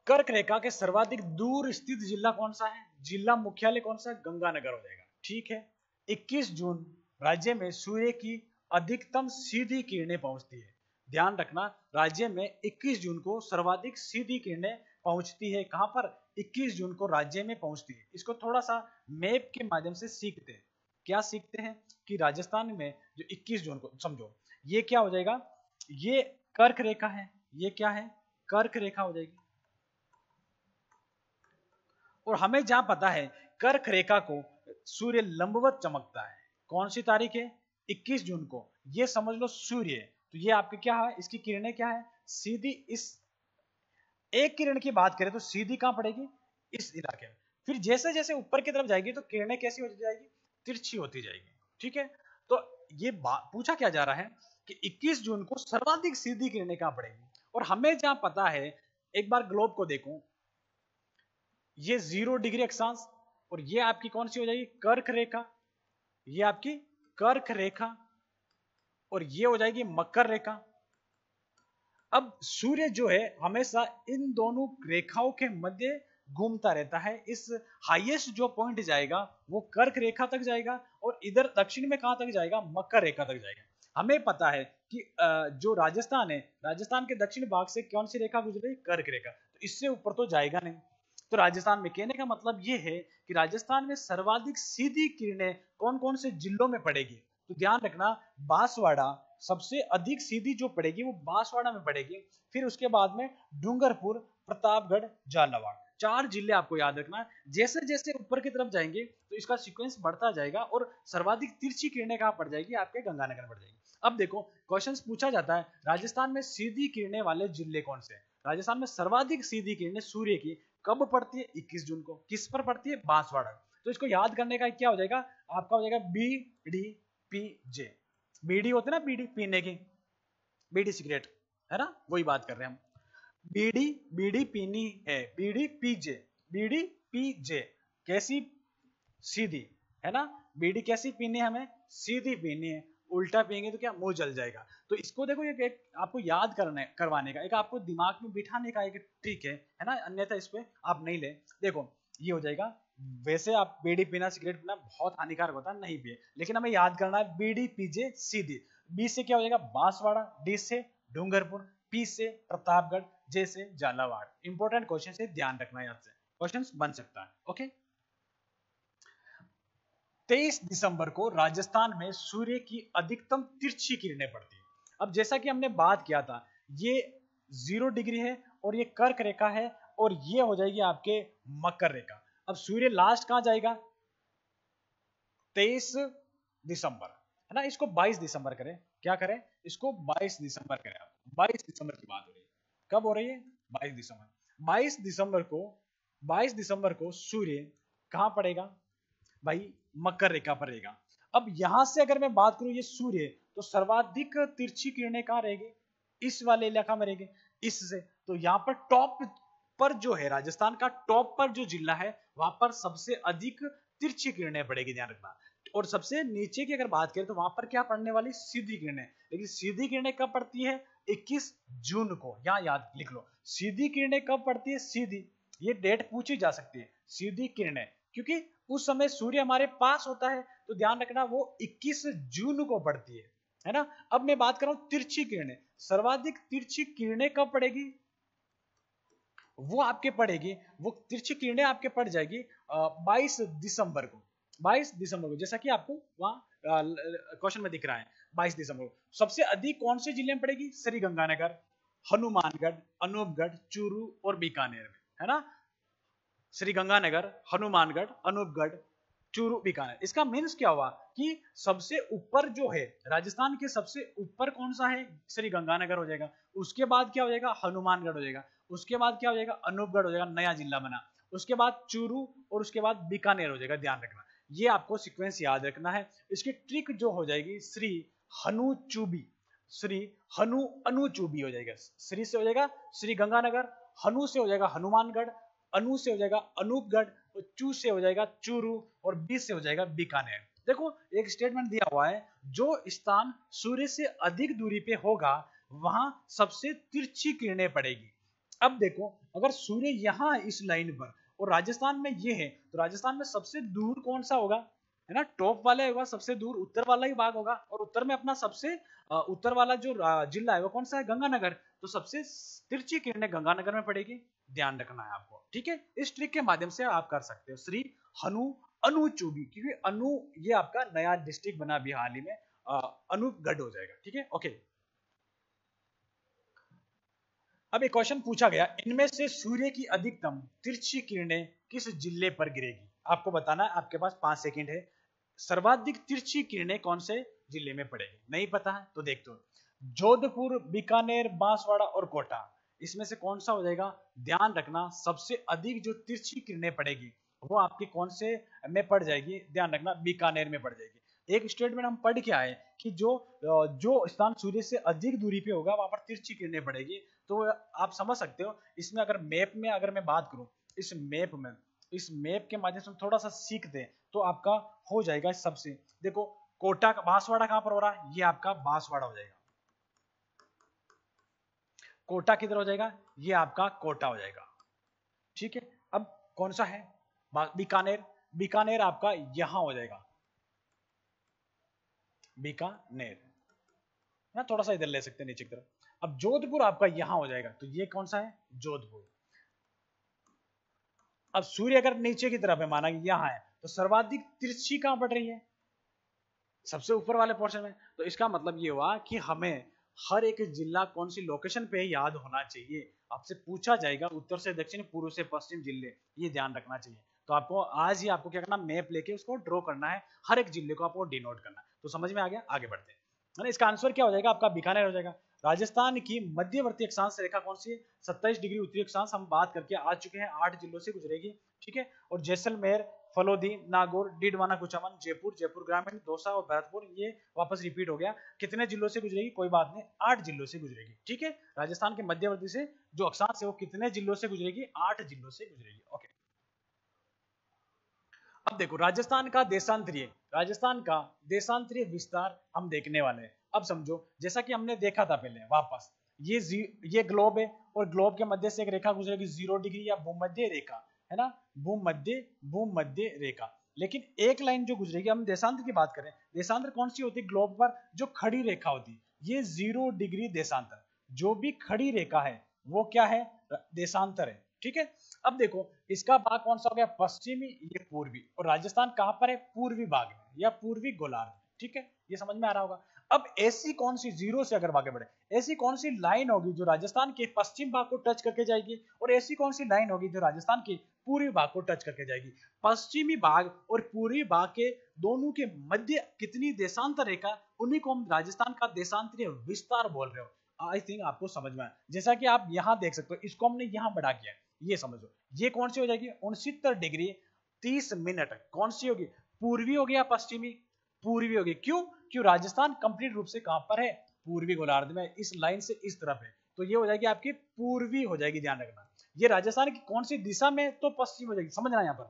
कर्क रेखा के सर्वाधिक दूर स्थित जिला कौन सा है, जिला मुख्यालय कौन सा है, गंगानगर हो जाएगा, ठीक है। 21 जून राज्य में सूर्य की अधिकतम सीधी किरणें पहुंचती है। ध्यान रखना, राज्य में 21 जून को सर्वाधिक सीधी किरणें पहुंचती है। कहां पर, 21 जून को राज्य में पहुंचती है। इसको थोड़ा सा मैप के माध्यम से सीखते हैं। क्या सीखते हैं कि राजस्थान में जो 21 जून को, समझो ये क्या हो जाएगा, ये कर्क रेखा है, ये क्या है, कर्क रेखा हो जाएगी। और हमें जहां पता है कर्क रेखा को सूर्य लंबवत चमकता है, कौन सी तारीख है, 21 जून को, ये समझ लो सूर्य, तो ये आपके क्या है, इसकी किरणें क्या है, सीधी, इस एक किरण की बात करें तो सीधी कहां पड़ेगी, इस इलाके में। फिर जैसे जैसे ऊपर की तरफ जाएगी तो किरणें कैसी होती जाएगी, तिरछी होती जाएगी, ठीक है। तो ये पूछा क्या जा रहा है कि 21 जून को सर्वाधिक सीधी किरणें कहां पड़ेगी, और हमें जहां पता है, एक बार ग्लोब को देखो, ये 0 डिग्री अक्षांश, और ये आपकी कौन सी हो जाएगी, कर्क रेखा, ये आपकी कर्क रेखा, और ये हो जाएगी मकर रेखा। अब सूर्य जो है हमेशा इन दोनों रेखाओं के मध्य घूमता रहता है। इस हाईएस्ट जो पॉइंट जाएगा वो कर्क रेखा तक जाएगा, और इधर दक्षिण में कहां तक जाएगा, मकर रेखा तक जाएगा। हमें पता है कि जो राजस्थान है, राजस्थान के दक्षिण भाग से कौन सी रेखा गुजरे, कर्क रेखा, तो इससे ऊपर तो जाएगा नहीं। तो राजस्थान में, कहने का मतलब ये है कि राजस्थान में सर्वाधिक सीधी किरणें कौन कौन से जिलों में पड़ेगी, तो ध्यान रखना बांसवाड़ा सबसे अधिक सीधी जो पड़ेगी वो बांसवाड़ा में पड़ेगी, फिर उसके बाद में डूंगरपुर, प्रतापगढ़, झालावाड़, 4 जिले आपको याद रखना है। जैसे जैसे ऊपर की तरफ जाएंगे तो इसका सीक्वेंस बढ़ता जाएगा और सर्वाधिक तिरछी किरणें कहां पड़ जाएगी, आपके गंगानगर पड़ जाएगी। अब देखो क्वेश्चंस पूछा जाता है राजस्थान में सीधी किरणें वाले जिले कौन से हैं। राजस्थान में सर्वाधिक सीधी किरणें सूर्य की कब पड़ती है, 21 जून को। किस पर पड़ती है, बांसवाड़ा। तो इसको याद करने का क्या हो जाएगा आपका, हो जाएगा B D P J. BD होते ना, बीडी पीने की, बीडी सिगरेट है ना, वही बात कर रहे हैं हम। बीडी बीडी पीनी है, बीडी पीजे, बीडी पीजे कैसी, सीधी है ना। बीड़ी कैसी पीनी है, हमें सीधी पीनी है, उल्टा पिएंगे तो क्या मुंह जल जाएगा। तो इसको देखो एक आपको याद करवाने का, एक आपको दिमाग में बिठाने का एक ट्रिक है ना, अन्यथा इस पे आप नहीं ले। देखो ये हो जाएगा, वैसे आप बीड़ी पीना, सिगरेट पीना बहुत हानिकारक होता है, नहीं पिए, लेकिन हमें याद करना है बीड़ी पीजे सीधी। बी से क्या हो जाएगा, बांसवाड़ा, डी से डूंगरपुर, पी से प्रतापगढ़, जे से झालावाड़। इंपॉर्टेंट क्वेश्चन से ध्यान रखना, याद से क्वेश्चन बन सकता है। ओके, 23 दिसंबर को राजस्थान में सूर्य की अधिकतम तिरछी किरणें पड़ती है। अब जैसा कि हमने बात किया था, ये 0 डिग्री है और ये कर्क रेखा है और ये हो जाएगी आपके मकर रेखा। अब सूर्य लास्ट कहां जाएगा, 23 दिसंबर है ना। इसको 22 दिसंबर करें, क्या करें, इसको 22 दिसंबर करें। 22 दिसंबर की बात हो रही है, कब हो रही है, 22 दिसंबर। 22 दिसंबर को सूर्य कहां पड़ेगा भाई, मकर रेखा पर रहेगा। अब यहां से अगर मैं बात करूं ये सूर्य, तो सर्वाधिक तिरछी किरणें कहां रहेगी, इस वाले इलाका में रहेगी, इससे। तो यहां पर टॉप पर जो है, राजस्थान का टॉप पर जो जिला है, वहां पर सबसे अधिक तिरछी किरणें पड़ेगी, ध्यान रखना। और सबसे नीचे की अगर बात करें तो वहां पर क्या पड़ने वाली, सीधी किरणें। लेकिन सीधी किरणें कब पड़ती है, 21 जून को। यहां याद लिख लो, सीधी किरणें कब पड़ती है, सीधी, ये डेट पूछी जा सकती है, सीधी किरणें, क्योंकि उस समय सूर्य हमारे पास होता है। तो ध्यान रखना वो 21 जून को पड़ती है ना। अब मैं बात कर रहा हूं तिरछी किरणें, सर्वाधिक तिरछी किरणें कब पड़ेगी, वो आपके पड़ेगी, वो तिरछी किरणें आपके पड़ जाएगी 22 दिसंबर को। 22 दिसंबर को, जैसा कि आपको वहां क्वेश्चन में दिख रहा है, 22 दिसंबर को सबसे अधिक कौन से जिले में पड़ेगी, श्रीगंगानगर, हनुमानगढ़, अनूपगढ़, चूरू और बीकानेर में, है ना। श्रीगंगानगर, हनुमानगढ़, अनूपगढ़, चूरू, बीकानेर। इसका मीन्स क्या हुआ कि सबसे ऊपर जो है, राजस्थान के सबसे ऊपर कौन सा है, श्रीगंगानगर हो जाएगा। उसके बाद क्या हो जाएगा, हनुमानगढ़ हो जाएगा। उसके बाद क्या हो जाएगा, अनूपगढ़ हो जाएगा, नया जिला बना। उसके बाद चूरू और उसके बाद बीकानेर हो जाएगा। ध्यान रखना, ये आपको सीक्वेंस याद रखना है। इसकी ट्रिक जो हो जाएगी, श्री हनुचूबी, श्री हनु अनुचूबी हो जाएगा। श्री से हो जाएगा श्री गंगानगर, हनु से हो जाएगा हनुमानगढ़, अनु से हो जाएगा अनूपगढ़, और चू से हो जाएगा चूरू, और बी से हो जाएगा बीकानेर। देखो एक स्टेटमेंट दिया हुआ है, जो स्थान सूर्य से अधिक दूरी पे होगा वहां सबसे तिरछी किरणें पड़ेगी। अब देखो अगर सूर्य यहां इस लाइन पर और राजस्थान में ये है, तो राजस्थान में सबसे दूर कौन सा होगा, है ना, टॉप वाला होगा, सबसे दूर उत्तर वाला ही भाग होगा। और उत्तर में अपना सबसे उत्तर वाला जो जिला है वो कौन सा है, गंगानगर। तो सबसे तिरछी किरणें गंगानगर में पड़ेगी, ध्यान रखना है आपको, ठीक है। इस ट्रिक के माध्यम से आप कर सकते हो, श्री हनु अनुचूबी, क्योंकि अनु ये आपका नया डिस्ट्रिक्ट बना अभी हाल ही में, अनूपगढ़ हो जाएगा, ठीक है। ओके, अब एक क्वेश्चन पूछा गया, इनमें से सूर्य की अधिकतम तिरछी किरणें किस जिले पर गिरेगी। आपको बताना है, आपके पास 5 सेकंड है। सर्वाधिक तिरछी किरणें कौन से जिले में पड़ेगी, नहीं पता है तो देख दो, जोधपुर, बीकानेर, बांसवाड़ा और कोटा, इसमें से कौन सा हो जाएगा। ध्यान रखना सबसे अधिक जो तिरछी किरणें पड़ेगी वो आपके कौन से में पड़ जाएगी, ध्यान रखना बीकानेर में पड़ जाएगी। एक स्टेटमेंट हम पढ़ के आए कि जो स्थान सूर्य से अधिक दूरी पे होगा वहां पर तिरछी किरणें पड़ेगी। तो आप समझ सकते हो, इसमें अगर मैप में अगर मैं बात करूं, इस मैप के माध्यम से थोड़ा सा सीखते हैं तो आपका हो जाएगा। सबसे देखो कोटा का बांसवाड़ा कहां पर हो रहा है, ये आपका बांसवाड़ा हो जाएगा। कोटा किधर हो जाएगा, ये आपका कोटा हो जाएगा, ठीक है। अब कौन सा है, बीकानेर, बीकानेर आपका यहां हो जाएगा, बीकानेर ना, थोड़ा सा इधर ले सकते हैं नीचे की तरफ। अब जोधपुर आपका यहां हो जाएगा, तो ये कौन सा है, जोधपुर। अब सूर्य अगर नीचे की तरफ है, माना कि यहां है, तो सर्वाधिक तिरछी कहां पड़ रही है, सबसे ऊपर वाले पोर्शन में। तो इसका मतलब ये हुआ कि हमें हर एक जिला कौन सी लोकेशन पे याद होना चाहिए। आपसे पूछा जाएगा उत्तर से दक्षिण, पूर्व से पश्चिम जिले, ये ध्यान रखना चाहिए। तो आपको आज ही आपको क्या करना, मैप लेके उसको ड्रॉ करना है, हर एक जिले को आपको डिनोट करना है। तो समझ में आ गया, आगे बढ़ते हैं। है ना, इसका आंसर क्या हो जाएगा आपका, बीकानेर हो जाएगा। राजस्थान की मध्यवर्ती अक्षांश रेखा कौन सी है, 27 डिग्री उत्तरी अक्षांश, हम बात करके आ चुके हैं, 8 जिलों से गुजरेगी, ठीक है। और जैसलमेर, फलोदी, नागौर, डीडवाना, कुचामन, जयपुर, जयपुर ग्रामीण, दौसा और भरतपुर, ये वापस रिपीट हो गया। कितने जिलों से गुजरेगी, कोई बात नहीं, 8 जिलों से गुजरेगी, ठीक है। राजस्थान के मध्यवर्ती से जो अक्षांश है वो कितने जिलों से गुजरेगी, 8 जिलों से गुजरेगी, ओके। अब देखो राजस्थान का देशांतरीय विस्तार हम देखने वाले हैं। अब समझो, जैसा कि हमने देखा था पहले, वापस ये ग्लोब है और ग्लोब के मध्य से एक रेखा गुजरेगी 0 डिग्री या भूमध्य रेखा, है ना, भूमध्य रेखा। लेकिन एक लाइन जो गुजरेगी, हम देशांतर की बात करें, देशांतर कौन सी होती है, ग्लोब पर जो खड़ी रेखा होती है, ये 0 डिग्री देशांतर, जो भी खड़ी रेखा है वो क्या है, देशांतर है, ठीक है। अब देखो इसका भाग कौन सा हो गया, पश्चिमी, ये पूर्वी, और राजस्थान कहां पर है, पूर्वी भाग में या पूर्वी गोलार्ध, ठीक है, ये समझ में आ रहा होगा। अब ऐसी कौन सी, जीरो से अगर आगे बढ़े, ऐसी कौन सी लाइन होगी जो राजस्थान के पश्चिम भाग को टच करके जाएगी, और ऐसी कौन सी लाइन होगी जो राजस्थान के पूर्वी भाग को टच करके जाएगी। पश्चिमी भाग और पूर्वी भाग के दोनों के मध्य कितनी देशांतर रेखा, उन्हीं को हम राजस्थान का देशांतरीय विस्तार बोल रहे हो। आई थिंक आपको समझ में आया। जैसा कि आप यहां देख सकते हो, इसको हमने यहां बढ़ा किया, ये समझो, ये कौन सी हो जाएगी, 69 डिग्री 30 मिनट, कौन सी होगी, पूर्वी होगी या पश्चिमी, पूर्वी होगी। क्यों राजस्थान कंप्लीट रूप से कहां पर है, पूर्वी गोलार्ध में, इस लाइन से इस तरफ है, तो ये हो जाएगी आपकी पूर्वी हो जाएगी, ध्यान रखना। ये राजस्थान की कौन सी दिशा में, तो पश्चिम हो जाएगी, समझना यहां पर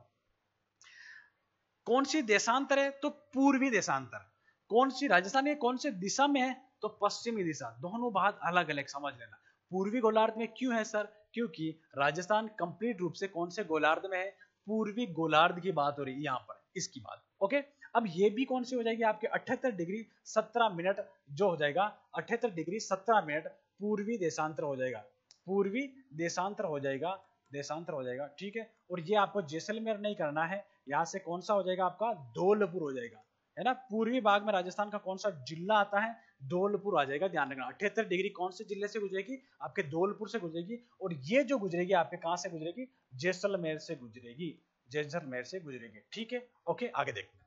कौन सी देशांतर है, तो पूर्वी देशांतर। कौन सी राजस्थान की कौन सी दिशा में है, तो पश्चिमी दिशा। दोनों बात अलग अलग समझ लेना। पूर्वी गोलार्ध में क्यों है सर, क्योंकि राजस्थान कंप्लीट रूप से कौन से गोलार्ध में है, पूर्वी गोलार्ध की बात हो रही है यहां पर, इसकी बात, ओके। अब ये भी कौन सी हो जाएगी आपके 78 डिग्री 17 मिनट, जो हो जाएगा 78 डिग्री 17 मिनट पूर्वी देशांतर हो जाएगा, पूर्वी देशांतर हो जाएगा, देशांतर हो जाएगा, ठीक है। और ये आपको जैसलमेर नहीं करना है, यहाँ से कौन सा हो जाएगा आपका, धौलपुर हो जाएगा, है ना। पूर्वी भाग में राजस्थान का कौन सा जिला आता है, धौलपुर आ जाएगा, ध्यान रखना। 78 डिग्री कौन से जिले से गुजरेगी, आपके धौलपुर से गुजरेगी, और ये जो गुजरेगी आपके कहां से गुजरेगी, जैसलमेर से गुजरेगी, जैसलमेर से गुजरेगी, ठीक है, ओके। आगे देखते हैं,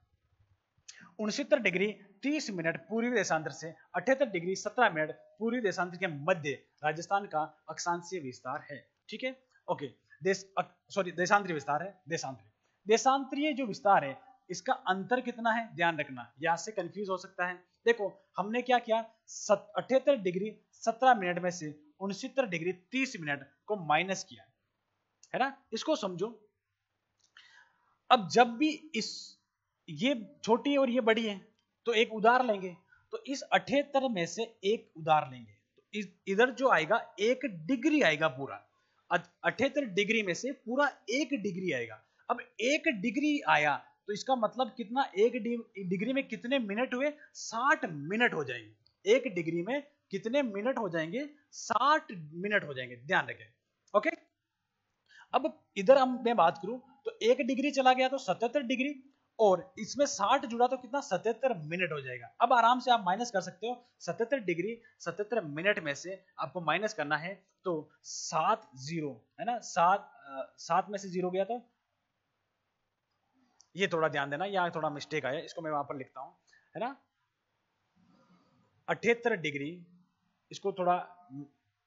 69 डिग्री 30 मिनट पूर्वी देशांतर से 78 डिग्री 17 मिनट पूर्वी देशांतर के मध्य राजस्थान का अक्षांशीय विस्तार है, ठीक है, ओके। देशांतरीय विस्तार है, देशांतरीय जो विस्तार है, इसका अंतर कितना है, ध्यान रखना, यहां से कंफ्यूज हो सकता है। देखो हमने क्या किया, 78 डिग्री 17 मिनट में से 69 डिग्री 30 मिनट को माइनस किया, है ना, इसको समझो। अब जब भी ये छोटी और ये बड़ी है, तो एक उधार लेंगे, तो इस 78 में से एक उधार लेंगे, तो इधर जो आएगा 1 डिग्री आएगा पूरा, 78 डिग्री में से पूरा 1 डिग्री आएगा। अब 1 डिग्री आया तो इसका मतलब कितना, 1 डिग्री में कितने मिनट हुए, 60 मिनट हो जाएंगे। 1 डिग्री में कितने मिनट हो जाएंगे, 60 मिनट हो जाएंगे, ध्यान रखें, ओके। अब इधर हम मैं बात करूं तो 1 डिग्री चला गया तो 77 डिग्री, और इसमें 60 जुड़ा तो कितना, 77 मिनट हो जाएगा। अब आराम से आप माइनस कर सकते हो, 77 डिग्री 77 मिनट में से आपको माइनस करना है, तो 7 जीरो, है ना, 7 में से 0 गया, तो ये थोड़ा ध्यान देना, यहाँ थोड़ा मिस्टेक आया, इसको मैं वहां पर लिखता हूं, है ना, 78 डिग्री, इसको थोड़ा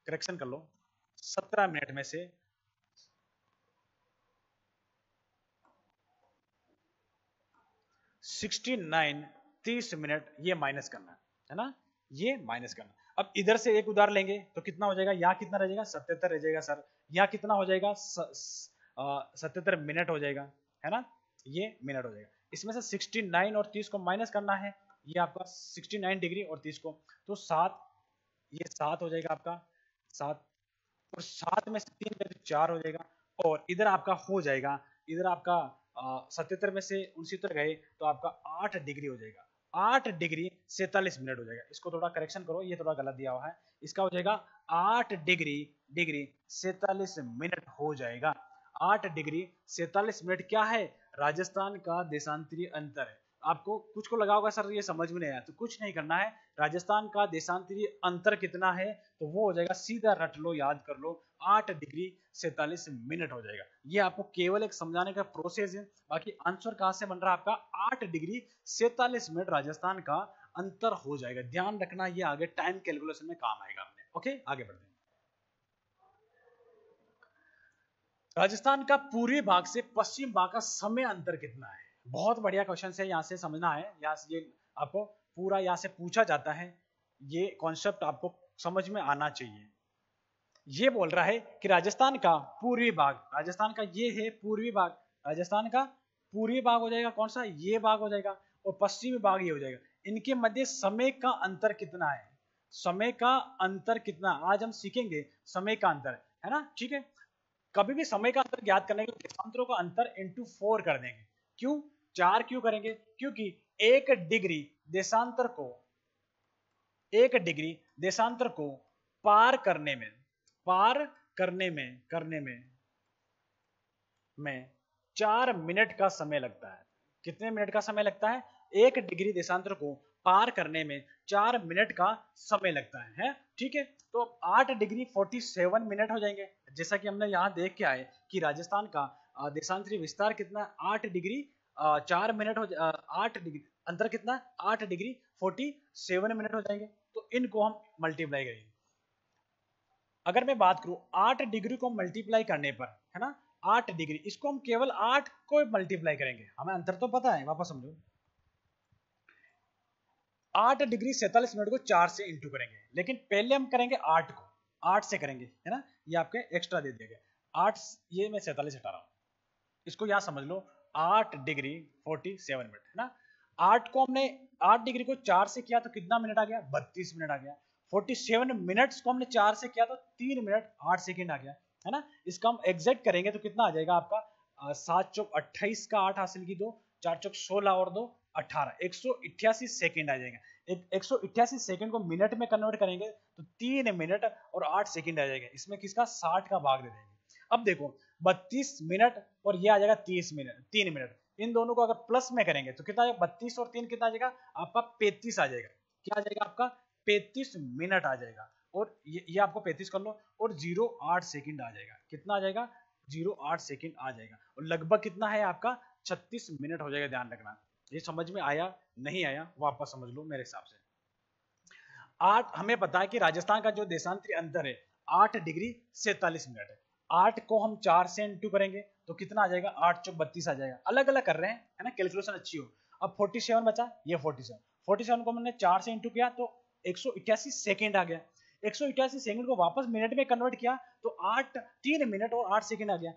करेक्शन कर लो, 17 मिनट में से 69 30 मिनट, ये माइनस करना है ना, ये माइनस करना। अब इधर से एक उधार लेंगे तो कितना हो जाएगा, यहाँ कितना रह जाएगा, 77 रह जाएगा सर, यहाँ कितना हो जाएगा, 77 मिनट हो जाएगा, है ना, ये मिनट हो जाएगा। इसमें से 69 और 30 को माइनस करना है, ये आपका 69 डिग्री और 30 को, तो 7, ये 7 हो जाएगा आपका, 7, और 7 में से 3 में 4 हो जाएगा, और इधर आपका हो जाएगा, इधर आपका 77 में से 69 गए तो आपका 8 डिग्री हो जाएगा, 8 डिग्री 47 मिनट हो जाएगा। इसको थोड़ा करेक्शन करो, ये थोड़ा गलत दिया हुआ है, इसका हो जाएगा 8 डिग्री 47 मिनट हो जाएगा। 8 डिग्री 47 मिनट क्या है, राजस्थान का देशांतरीय अंतर है। आपको कुछ को लगा होगा सर ये समझ में नहीं आया, तो कुछ नहीं करना है, राजस्थान का देशांतरीय अंतर कितना है तो वो हो जाएगा, सीधा रट लो, याद कर लो, 8 डिग्री 47 मिनट हो जाएगा। ये आपको केवल एक समझाने का प्रोसेस है, बाकी आंसर कहां से बन रहा है आपका 8 डिग्री 47 मिनट राजस्थान का अंतर हो जाएगा। ध्यान रखना ये आगे टाइम कैलकुलेशन में काम आएगा अपने। ओके, आगे बढ़ते हैं। राजस्थान का पूर्वी भाग से पश्चिम भाग का समय अंतर कितना है? बहुत बढ़िया क्वेश्चन है, यहां से समझना है, यहाँ से ये आपको पूरा यहाँ से पूछा जाता है, ये कॉन्सेप्ट आपको समझ में आना चाहिए। ये बोल रहा है कि राजस्थान का पूर्वी भाग, राजस्थान का ये है पूर्वी भाग, राजस्थान का पूर्वी भाग हो जाएगा कौन सा, ये भाग हो जाएगा, और पश्चिमी भाग ये हो जाएगा। इनके मध्य समय का अंतर कितना है? समय का अंतर कितना, आज हम सीखेंगे समय का अंतर, है ना, ठीक है। कभी भी समय का अंतर ज्ञात करने के लिए देशांतरों का अंतर इंटू 4 कर देंगे। क्यों 4 क्यों करेंगे? क्योंकि 1 डिग्री देशांतर को, 1 डिग्री देशांतर को पार करने में 4 मिनट का समय लगता है। कितने मिनट का समय लगता है? 1 डिग्री देशांतर को पार करने में 4 मिनट का समय लगता है, ठीक है। तो 8 डिग्री 47 मिनट हो जाएंगे, जैसा कि हमने यहाँ देख के आए कि राजस्थान का देशांतरी विस्तार कितना है, 8 डिग्री 4 मिनट हो 8 डिग्री अंतर कितना, 8 डिग्री 47 मिनट हो जाएंगे। तो इनको हम मल्टीप्लाई करेंगे। अगर मैं बात करूं 8 डिग्री को मल्टीप्लाई करने पर, है ना, 8 डिग्री, इसको हम केवल 8 को मल्टीप्लाई करेंगे, हमें अंतर तो पता है, वापस समझो, 8 डिग्री 47 मिनट को 4 से इंटू करेंगे, लेकिन पहले हम करेंगे 8 को, 8 से करेंगे, है ना, ये आपके एक्स्ट्रा दे दिया गया 8, ये मैं 47 हटा रहा हूं, इसको यहां समझ लो 8 डिग्री 47 मिनट, है ना। 8 को हमने 8 डिग्री को 4 से किया तो कितना मिनट आ गया, 32 मिनट आ गया। 47 मिनट्स को हमने 4 से किया तो 3 मिनट 8 सेकंड आ गया, है ना। इसका हम एग्जैक्ट करेंगे तो कितना आ जाएगा आपका 7 चौक 28 का 8 हासिल की 2, 4 चौक 16 और 2 18, 188 सेकंड आ जाएगा। 188 सेकंड को मिनट में कन्वर्ट करेंगे तो 3 मिनट और 8 सेकंड आ जाएगा। इसमें किसका 60 का भाग दे देंगे। अब देखो 32 मिनट और ये आ जाएगा 30 मिनट, 3 मिनट, इन दोनों को अगर प्लस में करेंगे तो कितना, 32 और 3 कितना आ जाएगा आपका 35 आ जाएगा। क्या आ जाएगा आपका 35 मिनट आ जाएगा, और ये आपको 35 कर लो, और 0.8 सेकंड आ जाएगा। कितना आ जाएगा 0.8 सेकंड आ जाएगा, और लगभग कितना है आपका 36 मिनट हो जाएगा। ध्यान रखना, ये समझ में आया नहीं आया वापस समझ लो मेरे हिसाब से। 8 हमें पता है कि राजस्थान का जो देशांतरी अंतर है 8 डिग्री 47 मिनट है। 8 को हम 4 से इंटू करेंगे तो कितना आ जाएगा, 8 चौक 32 आ जाएगा। अलग अलग कर रहे हैं, है ना, कैलकुलेशन अच्छी हो। अब 47 बचा, ये 47 को हमने 4 से इंटू किया तो 188 सेकंड आ गया। 188 सेकंड को वापस मिनट में कन्वर्ट किया तो 3 मिनट और 8 सेकंड आ गया।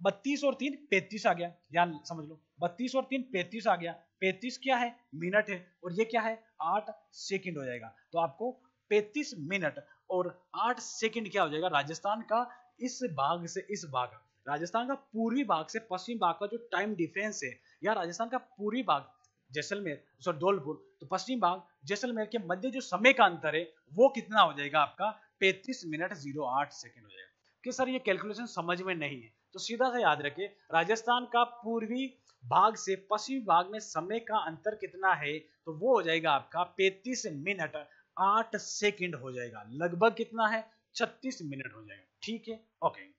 32 और 3 35 आ गया, ध्यान समझ लो, 32 और 3 35 आ गया। 35 क्या है, मिनट है, और ये क्या है 8 सेकंड हो जाएगा। तो आपको 35 मिनट और 8 सेकंड क्या हो जाएगा, राजस्थान का इस भाग से इस भाग, राजस्थान का पूर्वी भाग से पश्चिम भाग का जो टाइम डिफरेंस है, या राजस्थान का पूर्वी भाग जैसलमेर सॉरी धौलपुर तो पश्चिम भाग जैसलमेर के मध्य जो समय का अंतर है वो कितना हो जाएगा आपका 35 मिनट 08 सेकंड हो जाएगा। कि सर ये कैलकुलेशन समझ में नहीं है, तो सीधा सा याद रखिए राजस्थान का पूर्वी भाग से पश्चिमी भाग में समय का अंतर कितना है, तो वो हो जाएगा आपका 35 मिनट 8 सेकंड हो जाएगा। लगभग कितना है 36 मिनट हो जाएगा, ठीक है, ओके।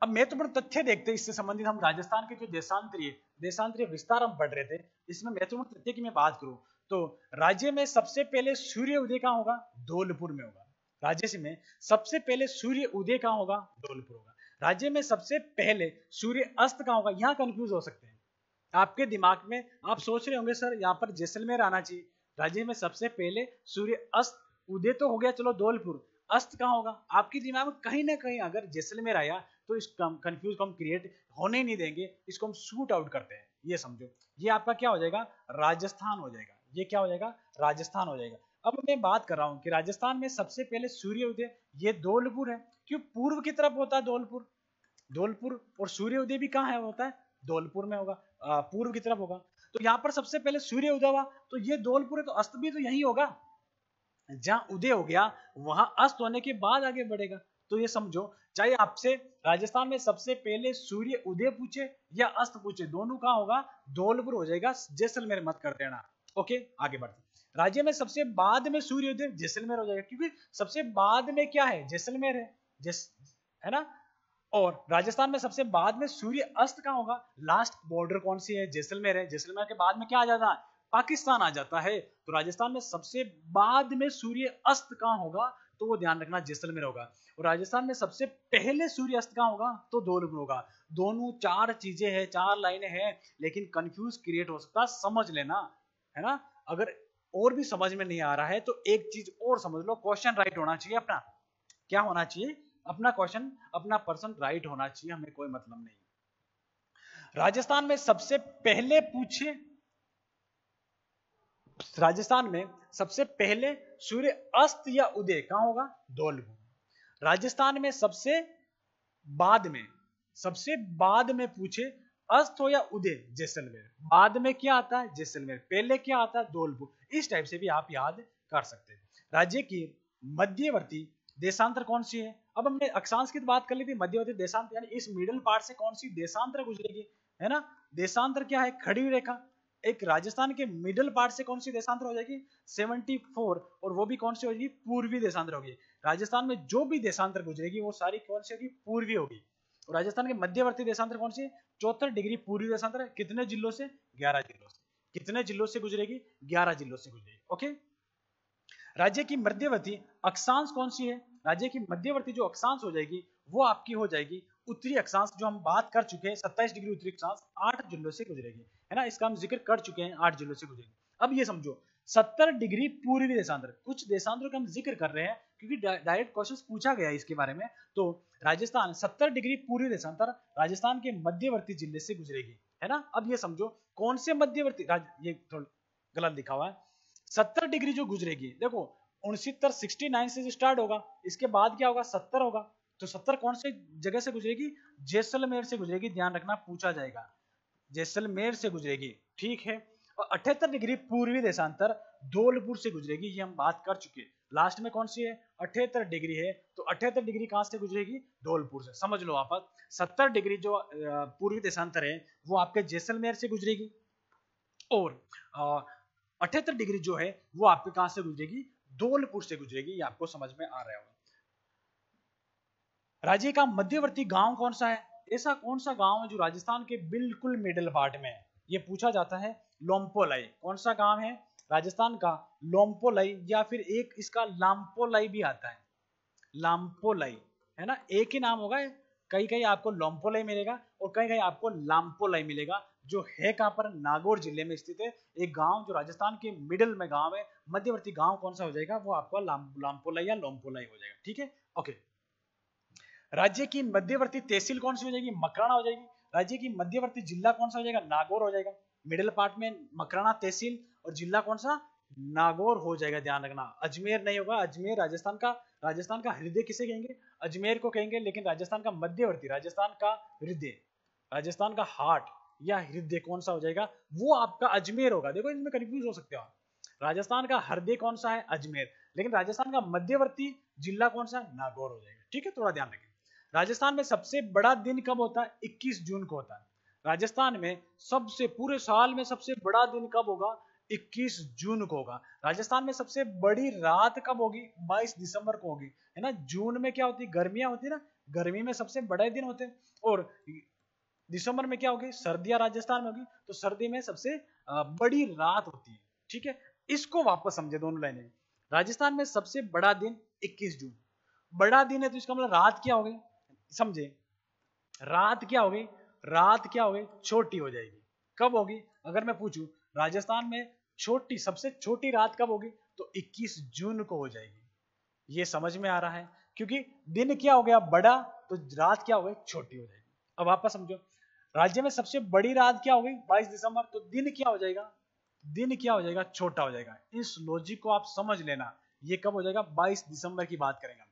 अब महत्वपूर्ण तथ्य देखते हैं इससे संबंधित, हम राजस्थान के जो देशांतरीय विस्तार हम पढ़ रहे थे, इसमें महत्वपूर्ण तथ्य की मैं बात करूं तो राज्य में सबसे पहले सूर्य उदय कहां होगा, धौलपुर में होगा। राज्य में सबसे पहले सूर्य उदय कहां होगा, धौलपुर होगा। राज्य में सबसे पहले सूर्य अस्त कहां होगा, यहां कंफ्यूज हो सकते हैं आपके दिमाग में, आप सोच रहे होंगे सर यहाँ पर जैसलमेर आना चाहिए। राज्य में सबसे पहले सूर्य अस्त, उदय तो हो गया चलो धौलपुर, अस्त कहां होगा, आपके दिमाग में कहीं ना कहीं अगर जैसलमेर आया तो इस कंफ्यूज को हम क्रिएट होने नहीं देंगे, इसको हम शूट आउट करते हैं। ये समझो, ये आपका क्या हो जाएगा, राजस्थान हो जाएगा। ये क्या हो जाएगा, राजस्थान हो जाएगा। अब मैं बात कर रहा हूं कि राजस्थान में सबसे पहले सूर्य उदय, ये धौलपुर है। क्यों, पूर्व की तरफ होता है धौलपुर, और सूर्य उदय भी कहां है, होता है धौलपुर में होगा, पूर्व की तरफ होगा। तो यहां पर सबसे पहले सूर्य उदय हुआ तो ये धौलपुर है, तो अस्त भी तो यही होगा। जहां उदय हो गया वहां अस्त होने के बाद आगे बढ़ेगा, तो ये समझो, चाहे आपसे राजस्थान में सबसे पहले सूर्य उदय पूछे या अस्त पूछे, दोनों कहाँ होगा, धौलपुर हो जाएगा, जैसलमेर मत कर देना। ओके, आगे बढ़ते। राज्य में सबसे बाद में सूर्योदय जैसलमेर हो जाएगा, क्योंकि सबसे बाद में क्या है, जैसलमेर है, है ना। और राजस्थान में सबसे बाद में सूर्य अस्त कहाँ होगा, लास्ट बॉर्डर कौन सी है, जैसलमेर है। जैसलमेर के बाद में क्या आ जाता है, पाकिस्तान आ जाता है। तो राजस्थान में सबसे बाद में सूर्य अस्त कहाँ होगा, तो वो ध्यान रखना जैसलमेर होगा। और राजस्थान में सबसे पहले सूर्य अस्त कहाँ होगा, तो धौलपुर होगा। दोनों चार चीजें हैं, चार लाइनें हैं, लेकिन कंफ्यूज क्रिएट हो सकता है, समझ लेना, है ना। अगर और भी समझ में नहीं आ रहा है तो एक चीज और समझ लो, क्वेश्चन राइट होना चाहिए अपना। क्या होना चाहिए, अपना क्वेश्चन, अपना पर्सन राइट होना चाहिए, हमें कोई मतलब नहीं। राजस्थान में सबसे पहले पूछे, राजस्थान में सबसे पहले सूर्य अस्त या उदय कहां होगा, धौलपुर। राजस्थान में सबसे बाद में पूछे अस्त हो या उदय, जैसलमेर। बाद में क्या आता है, जैसलमेर। पहले क्या आता है, धौलपुर। इस टाइप से भी आप याद कर सकते हैं। राज्य की मध्यवर्ती देशांतर कौन सी है। अब हमने अक्षांश की बात कर ली थी, मध्यवर्ती देशांतर यानी इस मिडिल पार्ट से कौन सी देशांतर गुजरेगी, है ना। देशांतर क्या है, खड़ी रेखा। एक राजस्थान के मिडिल पार्ट से कौन सी देशांतर हो जाएगी, 74, और वो भी कौन सी होगी, पूर्वी देशांतर होगी। राजस्थान में जो भी देशांतर गुजरेगी वो सारी कौन सी होगी, पूर्वी होगी। और राजस्थान के मध्यवर्ती देशांतर कौन सी है, 74 डिग्री पूर्वी देशांतर है। कितने जिलों से, 11 जिलों से। कितने जिलों से गुजरेगी, 11 जिलों से गुजरेगी। ओके। राज्य की मध्यवर्ती अक्षांश कौन सी है, राज्य की मध्यवर्ती जो अक्षांश हो जाएगी वो आपकी हो जाएगी उत्तरी अक्षांश, जो हम बात कर चुके हैं, 27 डिग्री उत्तरी अक्षांश 8 जिलों से गुजरेगी, है ना। इसका हम जिक्र कर चुके हैं, 8 जिलों से गुजरेगी। अब ये समझो 70 डिग्री पूर्वी देशांतर, कुछ देशांतरों का हम जिक्र कर रहे हैं क्योंकि डायरेक्ट क्वेश्चन पूछा गया है इसके बारे में। तो राजस्थान 70 डिग्री पूर्वी देशांतर राजस्थान के मध्यवर्ती जिले से गुजरेगी, है ना। अब ये समझो कौन से मध्यवर्ती, ये थोड़ा गलत लिखा हुआ है, 70 डिग्री जो गुजरेगी, देखो 69 से स्टार्ट होगा, इसके बाद क्या होगा, 70 होगा। तो 70 कौन से जगह से गुजरेगी, जैसलमेर से गुजरेगी, ध्यान रखना, पूछा जाएगा, जैसलमेर से गुजरेगी, ठीक है। और 78 डिग्री पूर्वी देशांतर धौलपुर से गुजरेगी, ये हम बात कर चुके हैं। लास्ट में कौन सी है, 78 डिग्री है, तो 78 डिग्री कहां से गुजरेगी, धौलपुर से। समझ लो आप, 70 डिग्री जो पूर्वी देशांतर है वो आपके जैसलमेर से गुजरेगी, और 78 डिग्री जो है वो आपके कहां से गुजरेगी, धौलपुर से गुजरेगी। ये आपको समझ में आ रहा होगा। राज्य का मध्यवर्ती गांव कौन सा है, ऐसा कौन सा गांव है जो राजस्थान के बिल्कुल मिडिल पार्ट में है, ये पूछा जाता है। लोम्पोलाई कौन सा गांव है राजस्थान का, लोम्पोलाई, या फिर एक इसका लाम्पोलाई भी आता है, लाम्पोलाई, है ना। एक ही नाम होगा, कहीं कहीं आपको लोम्पोलाई मिलेगा और कहीं कहीं आपको लाम्पोलाई मिलेगा, जो है कहां पर, नागौर जिले में स्थित है। एक गांव जो राजस्थान के मिडिल में गांव है, मध्यवर्ती गांव कौन सा हो जाएगा, वो आपका लाम्पोलाई या लोम्पोलाई हो जाएगा, ठीक है। ओके। राज्य की मध्यवर्ती तहसील कौन सी हो जाएगी, मकराना हो जाएगी। राज्य की मध्यवर्ती जिला कौन सा हो जाएगा, नागौर हो जाएगा। मिडिल पार्ट में मकराना तहसील और जिला कौन सा, नागौर हो जाएगा, ध्यान रखना। अजमेर नहीं होगा, अजमेर राजस्थान का हृदय किसे कहेंगे, अजमेर को कहेंगे, लेकिन राजस्थान का मध्यवर्ती, राजस्थान का हृदय, राजस्थान का हार्ट या हृदय कौन सा हो जाएगा, वो आपका अजमेर होगा। देखो इसमें कंफ्यूज हो सकते हो आप, राजस्थान का हृदय कौन सा है, अजमेर, लेकिन राजस्थान का मध्यवर्ती जिला कौन सा है, नागौर हो जाएगा, ठीक है। थोड़ा ध्यान रखें। राजस्थान में सबसे बड़ा दिन कब होता है, 21 जून को होता है। राजस्थान में सबसे, पूरे साल में सबसे बड़ा दिन कब होगा, 21 जून को होगा। राजस्थान में सबसे बड़ी रात कब होगी, 22 दिसंबर को होगी, है ना। जून में क्या होती है, गर्मियां होती है ना, गर्मी में सबसे बड़े दिन होते हैं, और दिसंबर में क्या होगी, सर्दियां राजस्थान में होगी, तो सर्दी में सबसे बड़ी रात होती है, ठीक है। इसको वापस समझे दोनों लाइनें। राजस्थान में सबसे बड़ा दिन 21 जून, बड़ा दिन है तो इसका मतलब रात क्या हो गई, समझे, रात क्या हो गई, रात क्या हो गई, छोटी हो जाएगी। कब होगी, अगर मैं पूछूं राजस्थान में छोटी, सबसे छोटी रात कब होगी, तो 21 जून को हो जाएगी। ये समझ में आ रहा है, क्योंकि दिन क्या हो गया बड़ा, तो रात क्या हो गई, छोटी हो जाएगी। अब वापस समझो, राज्य में सबसे बड़ी रात क्या हो गई, 22 दिसंबर, तो दिन क्या हो जाएगा, दिन क्या हो जाएगा, छोटा हो जाएगा। इस लॉजिक को आप समझ लेना। ये कब हो जाएगा, 22 दिसंबर की बात करेंगे हम।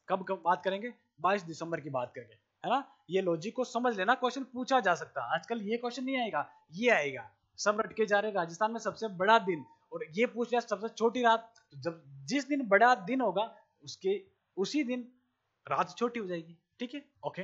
कब बात करेंगे, 22 दिसंबर की बात करेंगे, है ना। ये लॉजिक को समझ लेना, क्वेश्चन पूछा जा सकता है। आजकल ये क्वेश्चन नहीं आएगा, ये आएगा। सब रटके जा रहे, राजस्थान में सबसे बड़ा दिन, और ये पूछ रहा है सबसे छोटी रात। तो जब जिस दिन बड़ा दिन होगा उसके उसी दिन रात छोटी हो जाएगी। ठीक है, ओके।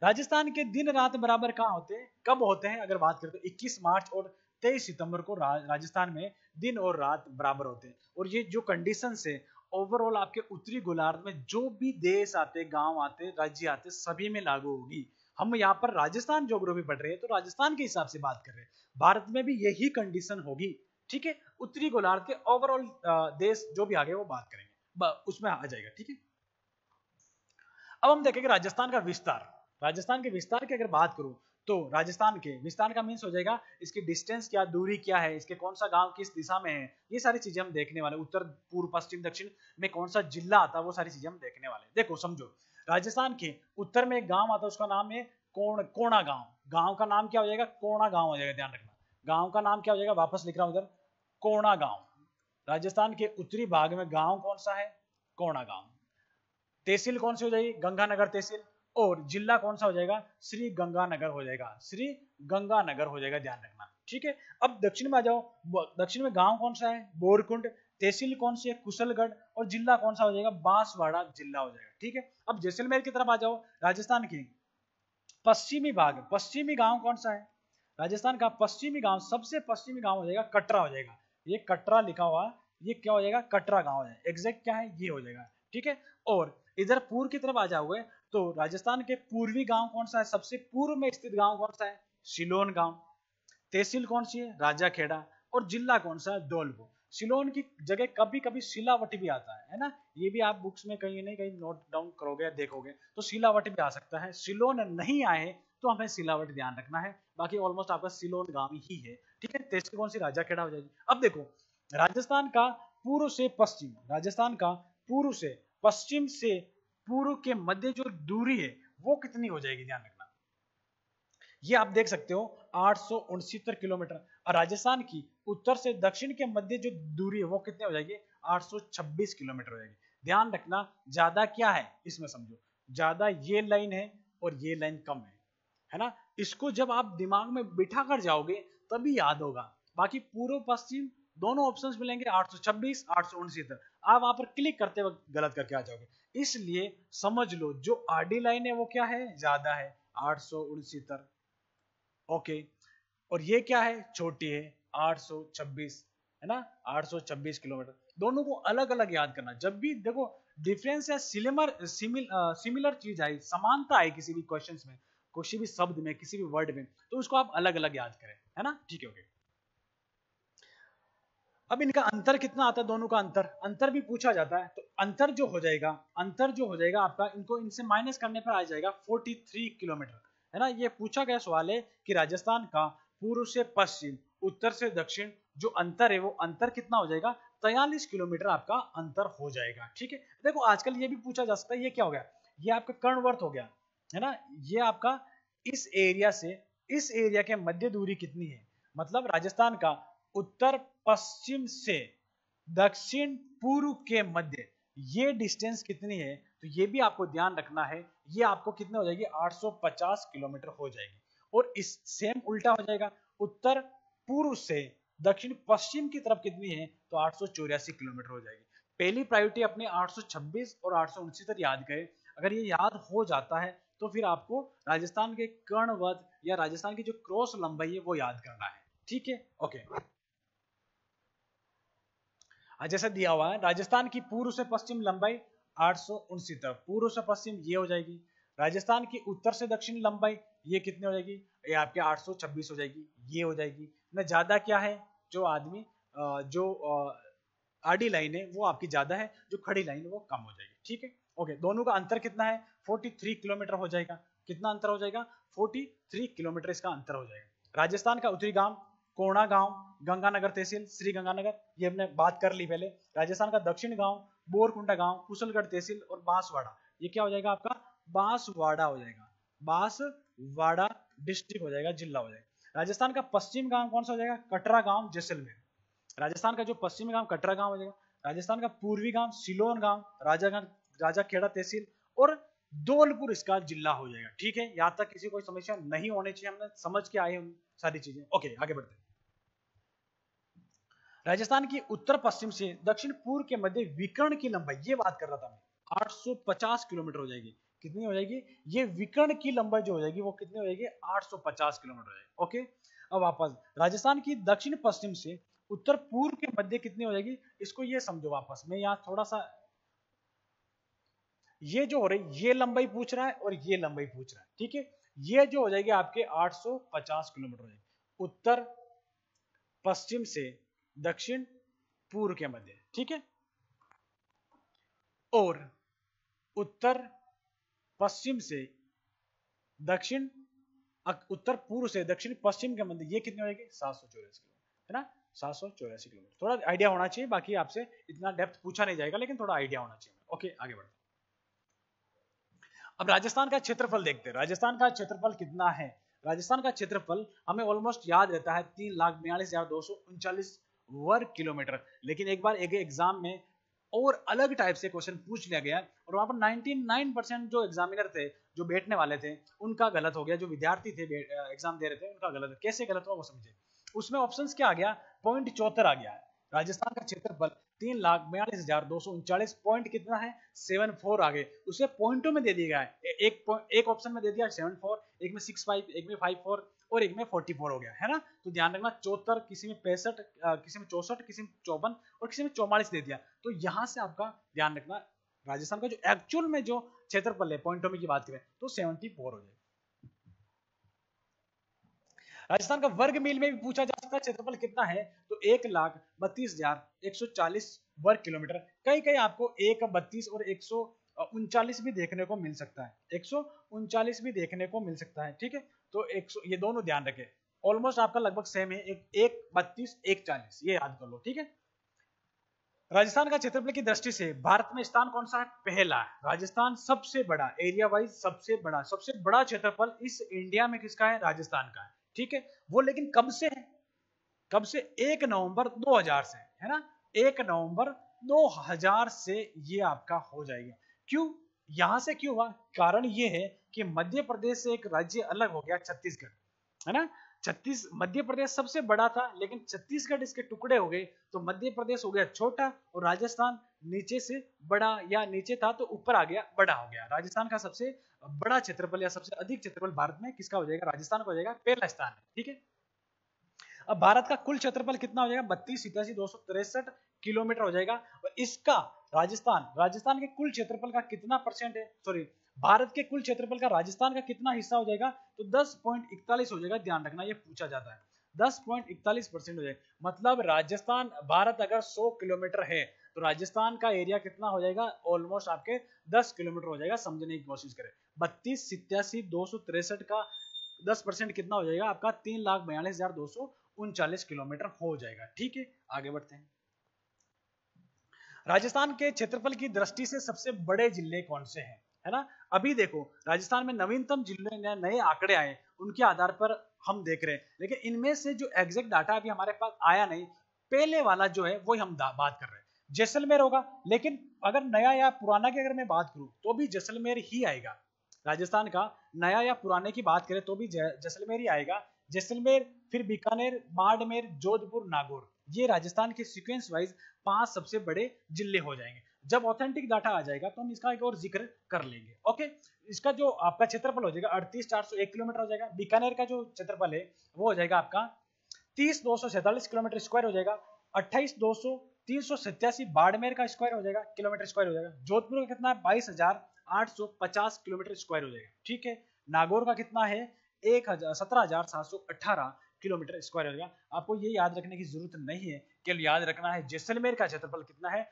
राजस्थान के दिन रात बराबर कहाँ होते हैं, कब होते हैं? अगर बात करें तो 21 मार्च और 23 सितंबर को राजस्थान में दिन और रात बराबर होते हैं। और ये जो कंडीशन है ओवरऑल आपके उत्तरी गोलार्ध में जो भी देश आते, गांव आते, राज्य आते, सभी में लागू होगी। हम यहाँ पर राजस्थान ज्योग्राफी पढ़ रहे हैं तो राजस्थान के हिसाब से बात कर रहे हैं। भारत में भी यही कंडीशन होगी। ठीक है, उत्तरी गोलार्ध के ओवरऑल देश जो भी आगे वो बात करेंगे, उसमें आ जाएगा। ठीक है, अब हम देखेंगे राजस्थान का विस्तार। राजस्थान के विस्तार की अगर बात करूं तो राजस्थान के विस्तार का मीन्स हो जाएगा इसकी डिस्टेंस क्या, दूरी क्या है, इसके कौन सा गांव किस दिशा में है, ये सारी चीजें हम देखने वाले। उत्तर, पूर्व, पश्चिम, दक्षिण में कौन सा जिला आता है, वो सारी चीजें हम देखने वाले। देखो समझो, राजस्थान के उत्तर में एक गांव आता है, उसका नाम है कोणा गांव। गांव का नाम क्या हो जाएगा? कोणा गांव हो जाएगा, ध्यान रखना। गांव का नाम क्या हो जाएगा? वापस लिख रहा हूं इधर, कोणा गांव। राजस्थान के उत्तरी भाग में गांव कौन सा है? कोणा गांव। तहसील कौन सी हो जाएगी? गंगानगर तहसील। और जिला कौन सा हो जाएगा? श्री गंगानगर हो जाएगा, श्री गंगानगर हो जाएगा, ध्यान रखना। ठीक है, अब दक्षिण में आ जाओ। दक्षिण में गांव कौन सा है? बोरकुंड। तहसील कौन सी है? कुशलगढ़। और जिला कौन सा हो जाएगा? बांसवाड़ा जिला हो जाएगा। ठीक है, अब जैसलमेर की तरफ आ जाओ। राजस्थान की पश्चिमी भाग, पश्चिमी गांव कौन सा है? राजस्थान का पश्चिमी गांव, सबसे पश्चिमी गांव हो जाएगा कटरा हो जाएगा। ये कटरा लिखा हुआ, ये क्या हो जाएगा? कटरा गांव हो जाएगा। एग्जैक्ट क्या है? ये हो जाएगा। ठीक है, और इधर पूर्व की तरफ आ जाओगे तो राजस्थान के पूर्वी गांव कौन सा है? सबसे पूर्व में स्थित गांव कौन सा है? सिलोन गांव। तहसील कौन सी है? राजाखेड़ा। और जिला कौन सा है? धौलपुर। सिलोन की जगह कभी कभी सिलावटी भी आता है ना, ये भी आप बुक्स में कहीं नहीं कहीं नोट डाउन करोगे, देखोगे तो सिलावटी भी आ सकता है। सिलोन नहीं आए तो हमें सिलावटी ध्यान रखना है, बाकी ऑलमोस्ट आपका सिलोन गांव ही है। ठीक है, तहसील कौन सी? राजाखेड़ा हो जाएगी। अब देखो, राजस्थान का पूर्व से पश्चिम, राजस्था का पूर्व से पश्चिम से पूर्व के मध्य जो दूरी है वो कितनी हो जाएगी, ध्यान रखना। ये आप देख सकते हो 869 किलोमीटर। और राजस्थान की उत्तर से दक्षिण के मध्य जो दूरी है वो कितनी हो जाएगी? 826 किलोमीटर हो जाएगी। ध्यान रखना, ज्यादा क्या है इसमें समझो, ज्यादा ये लाइन है और ये लाइन कम है ना। इसको जब आप दिमाग में बिठा कर जाओगे तभी याद होगा। बाकी पूर्व पश्चिम दोनों ऑप्शंस मिलेंगे, 826, 869। आप वहां पर क्लिक करते वक्त गलत करके आ जाओगे, इसलिए समझ लो जो आडी लाइन है वो क्या है? ज्यादा है, 869। ओके, और ये क्या है? छोटी है, 826, है ना, 826 किलोमीटर। दोनों को अलग अलग याद करना। जब भी देखो डिफरेंस या सिमिलर चीज आई, समानता आई किसी भी क्वेश्चन में, किसी भी शब्द में, किसी भी वर्ड में, तो उसको आप अलग अलग याद करें, है ना। ठीक है, ओके। अब इनका अंतर कितना आता है? दोनों का अंतर भी पूछा जाता है। तो अंतर जो हो जाएगा आपका, इनको इनसे माइनस करने पर आ जाएगा 43 किलोमीटर, है ना। ये पूछा गया सवाल है कि राजस्थान का पूर्व से पश्चिम, उत्तर से दक्षिण जो अंतर है वो अंतर कितना हो जाएगा? 43 किलोमीटर आपका अंतर हो जाएगा। ठीक है, देखो आजकल ये भी पूछा जा सकता है, ये क्या हो गया? ये आपका कर्णवर्त हो गया, है ना। ये आपका इस एरिया से इस एरिया के मध्य दूरी कितनी है? मतलब राजस्थान का उत्तर पश्चिम से दक्षिण पूर्व के मध्य ये डिस्टेंस कितनी है? तो ये भी आपको ध्यान रखना है। ये आपको कितने हो जाएगी? 850 किलोमीटर हो जाएगी। और इस सेम उल्टा हो जाएगा, उत्तर पूर्व से दक्षिण पश्चिम की तरफ कितनी है? तो 884 किलोमीटर हो जाएगी। पहली प्रायोरिटी अपने 826 और 869 याद करें। अगर ये याद हो जाता है तो फिर आपको राजस्थान के कर्णवत या राजस्थान की जो क्रॉस लंबाई है वो याद करना है। ठीक है, ओके। जैसा दिया हुआ है, राजस्थान की पूर्व से पश्चिम लंबाई 869, पूर्व से पश्चिम ये हो जाएगी। राजस्थान की उत्तर से दक्षिण लंबाई ये कितनी हो जाएगी? ये आपके 826 हो जाएगी, ये हो जाएगी ना। ज्यादा क्या है? जो आदमी जो आडी लाइन है वो आपकी ज्यादा है, जो खड़ी लाइन है वो कम हो जाएगी। ठीक है, ओके। दोनों का अंतर कितना है? 43 किलोमीटर हो जाएगा। कितना अंतर हो जाएगा? 43 किलोमीटर इसका अंतर हो जाएगा। राजस्थान का उत्तरी गांव कोणा गांव, गंगानगर तहसील, श्री गंगानगर, ये हमने बात कर ली पहले। राजस्थान का दक्षिण गांव बोरकुंडा गांव, कुशलगढ़ तहसील और बांसवाड़ा, ये क्या हो जाएगा आपका? बांसवाड़ा हो जाएगा, बांसवाड़ा डिस्ट्रिक्ट हो जाएगा, जिला हो जाएगा। राजस्थान का पश्चिम गांव कौन सा हो जाएगा? कटरा गांव, जैसलमेर। राजस्थान का जो पश्चिमी गांव कटरा गांव हो जाएगा। राजस्थान का पूर्वी गांव सिलोन गांव, राजाखेड़ा तहसील और धौलपुर इसका जिला हो जाएगा। ठीक है, यहां तक किसी कोई समस्या नहीं होनी चाहिए, हमने समझ के आए हम सारी चीजें। ओके, आगे बढ़ते हैं। राजस्थान की उत्तर पश्चिम से दक्षिण पूर्व के मध्य विकर्ण की लंबाई, ये बात कर रहा था मैं, 850 किलोमीटर हो जाएगी। कितनी हो जाएगी? ये विकर्ण की लंबाई जो हो जाएगी वो कितनी हो जाएगी? 850 किलोमीटर हो जाएगी। ओके, अब वापस राजस्थान की दक्षिण पश्चिम से उत्तर पूर्व के मध्य कितनी हो जाएगी? इसको ये समझो, वापस मैं यहाँ थोड़ा सा, ये जो हो रही ये लंबाई पूछ रहा है और ये लंबाई पूछ रहा है, ठीक है। ये जो हो जाएगी आपके 850 किलोमीटर हो जाएगी उत्तर पश्चिम से दक्षिण पूर्व के मध्य, ठीक है। और उत्तर पश्चिम से दक्षिण, उत्तर पूर्व से दक्षिण पश्चिम के मध्य ये कितने हो जाएगी? 784 किलोमीटर, है ना, 784 किलोमीटर। थोड़ा आइडिया होना चाहिए, बाकी आपसे इतना डेप्थ पूछा नहीं जाएगा, लेकिन थोड़ा आइडिया होना चाहिए। ओके, आगे बढ़ते। अब राजस्थान का क्षेत्रफल देखते हैं। राजस्थान का क्षेत्रफल कितना है? राजस्थान का क्षेत्रफल हमें ऑलमोस्ट याद रहता है 3,42,239 वर्ग किलोमीटर। लेकिन एक बार एक एग्जाम में और अलग टाइप से क्वेश्चन पूछ लिया गया और वहां पर 99% जो एग्जामिनर थे, जो बैठने वाले थे, उनका गलत हो गया। जो विद्यार्थी थे एग्जाम दे रहे थे उनका गलत। कैसे गलत हुआ वो समझे। उसमें ऑप्शंस क्या आ गया? पॉइंट 74 आ गया है। राजस्थान का क्षेत्रफल 3,42,239 पॉइंट कितना है? 74 आ गए। उसे पॉइंटों में दे दिया गया है। एक ऑप्शन में दे दिया 74, एक में 65, एक में 54 और एक में 44 हो गया, है ना। तो ध्यान रखना, 74, किसी में 65, किसी में 64, किसी में 54 और किसी में 44 दे दिया। तो यहां से आपका ध्यान रखना, राजस्थान का जो एक्चुअल में जो क्षेत्रफल है पॉइंटों में की बात करें तो 74 हो जाए। राजस्थान का वर्ग मील में भी पूछा जा सकता है क्षेत्रफल कितना है, तो 1,32,140 वर्ग किलोमीटर। कई कई आपको 1,32 और 139 भी देखने को मिल सकता है, 139 भी देखने को मिल सकता है, ठीक है। तो 100, ये दोनों ध्यान रखें, ऑलमोस्ट आपका लगभग सेम है, 1,32, 1,40, ये याद कर लो, ठीक है। राजस्थान का क्षेत्रफल की दृष्टि से भारत में स्थान कौन सा है? पहला है। राजस्थान सबसे बड़ा, एरिया वाइज सबसे बड़ा क्षेत्रफल इस इंडिया में किसका है? राजस्थान का है, ठीक है। वो लेकिन कब से है? कब से? 1 नवंबर 2000 से, है ना। 1 नवंबर 2000 से ये आपका हो जाएगा। क्यों? यहां से क्यों हुआ? कारण ये है कि मध्य प्रदेश से एक राज्य अलग हो गया, छत्तीसगढ़, है ना। मध्य प्रदेश सबसे बड़ा था, लेकिन छत्तीसगढ़ इसके टुकड़े हो गए, तो मध्य प्रदेश हो गया छोटा और राजस्थान नीचे से बड़ा, या नीचे था तो ऊपर आ गया, बड़ा हो गया। राजस्थान का सबसे बड़ा क्षेत्रफल या सबसे अधिक क्षेत्रफल भारत में किसका हो जाएगा? राजस्थान का हो जाएगा, पहला स्थान है, ठीक है। अब भारत का कुल क्षेत्रफल कितना हो जाएगा? 32,87,263 किलोमीटर हो जाएगा। और इसका राजस्थान के कुल क्षेत्रफल का कितना परसेंट है? सॉरी, भारत के कुल क्षेत्रफल का राजस्थान का कितना हिस्सा हो जाएगा? तो 10.41 हो जाएगा। ध्यान रखना, ये पूछा जाता है, 10.41% हो जाएगा। मतलब राजस्थान, भारत अगर 100 किलोमीटर है तो राजस्थान का एरिया कितना हो जाएगा? ऑलमोस्ट आपके 10 किलोमीटर हो जाएगा। समझने की कोशिश करें, 32,87,263 का 10% कितना हो जाएगा? आपका 3,42,239 किलोमीटर हो जाएगा, ठीक है। आगे बढ़ते हैं। राजस्थान के क्षेत्रफल की दृष्टि से सबसे बड़े जिले कौन से हैं, है ना। अभी देखो, राजस्थान में नवीनतम जिले नए आंकड़े आए, उनके आधार पर हम देख रहे हैं, लेकिन इनमें से जो एग्जैक्ट डाटा अभी हमारे पास आया नहीं, पहले वाला जो है वही हम बात कर रहे हैं। जैसलमेर होगा, लेकिन अगर नया या पुराना की अगर मैं बात करूं तो भी जैसलमेर ही आएगा। राजस्थान का नया या पुराने की बात करें तो भी जैसलमेर ही आएगा। जैसलमेर, फिर बीकानेर, बाड़मेर, जोधपुर, नागौर, ये राजस्थान के सीक्वेंस वाइज 5 सबसे बड़े जिले हो जाएंगे। जब ऑथेंटिक डाटा आ जाएगा तो हम इसका एक और जिक्र कर लेंगे, ओके। इसका जो आपका क्षेत्रफल हो जाएगा 38,401 किलोमीटर हो जाएगा। बीकानेर का जो क्षेत्रफल है वो हो जाएगा आपका 30,247 किलोमीटर स्क्वायर हो जाएगा। 28,387 बाड़मेर का स्क्वायर हो जाएगा, किलोमीटर स्क्वायर हो जाएगा। जोधपुर का कितना है? 22,850 किलोमीटर स्क्वायर हो जाएगा, ठीक है। नागौर का कितना है? 17,718 किलोमीटर स्क्वायर हो जाएगा। आपको ये याद रखने की जरूरत नहीं है, केवल याद रखना है जैसलमेर का क्षेत्रफल कितना है?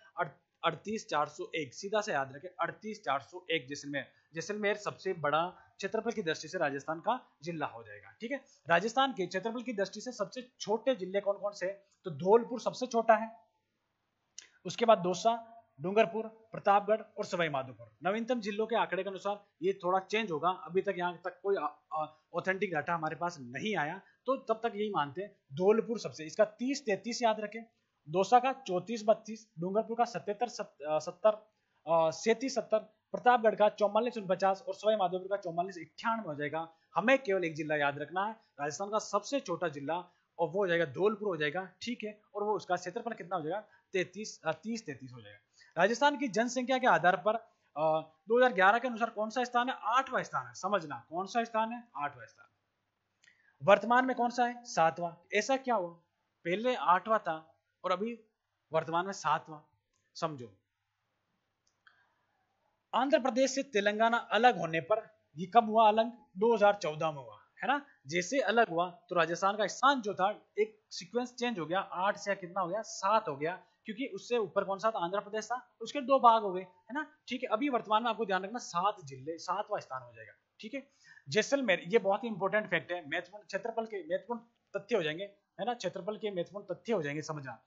38,401, सीधा से याद रखें, 38,401 जैसलमेर। जैसलमेर सबसे बड़ा क्षेत्रफल की दृष्टि से राजस्थान का जिला हो जाएगा, ठीक है। राजस्थान के क्षेत्रफल की दृष्टि से सबसे छोटे जिले कौन कौन से? तो धौलपुर सबसे छोटा है, उसके बाद दौसा, डूंगरपुर, प्रतापगढ़ और सवाई माधोपुर। नवीनतम जिलों के आंकड़े के अनुसार ये थोड़ा चेंज होगा, अभी तक यहाँ तक कोई ऑथेंटिक डाटा हमारे पास नहीं आया, तो तब तक यही मानते हैं। धौलपुर सबसे, इसका 30-33 याद रखें। दौसा का 34-32, डूंगरपुर का 77-70, 37-70, प्रतापगढ़ का 44-49 और सवाई माधोपुर का 44-98 हो जाएगा। हमें केवल एक जिला याद रखना है, राजस्थान का सबसे छोटा जिला, और वो हो जाएगा धौलपुर हो जाएगा, ठीक है। और वो उसका क्षेत्रफल कितना हो जाएगा? 30-33 हो जाएगा। राजस्थान की जनसंख्या के आधार पर 2011 के अनुसार कौन सा स्थान है? 8वां स्थान है। समझना कौन सा स्थान है? 8वां स्थान। वर्तमान में कौन सा है? 7वां। ऐसा क्या हुआ? पहले 8वां था और अभी वर्तमान में 7वां। समझो, आंध्र प्रदेश से तेलंगाना अलग होने पर, ये कब हुआ अलग? 2014 में हुआ, है ना। जैसे अलग हुआ तो राजस्थान का स्थान जो था एक सीक्वेंस चेंज हो गया, 8 से कितना हो गया? 7 हो गया, क्योंकि उससे ऊपर कौन सा था? आंध्र प्रदेश था, उसके 2 भाग हो गए, है ना। ठीक है, अभी वर्तमान में आपको ध्यान रखना 7 जिले, 7वां स्थान हो जाएगा। ठीक है, जैसलमेर, ये बहुत ही इंपॉर्टेंट फैक्ट है, महत्वपूर्ण क्षेत्रफल के महत्वपूर्ण तथ्य हो जाएंगे, है ना, क्षेत्रफल के महत्वपूर्ण तथ्य हो जाएंगे, समझना।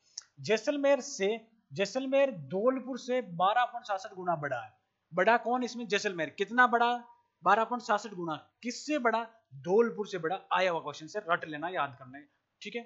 जैसलमेर धौलपुर से 12.66 गुना बड़ा है। बड़ा कौन इसमें? जैसलमेर। कितना बड़ा? 12.66 गुना। किससे बड़ा? धौलपुर से बड़ा। आया हुआ क्वेश्चन से रट लेना, याद करना है। ठीक है,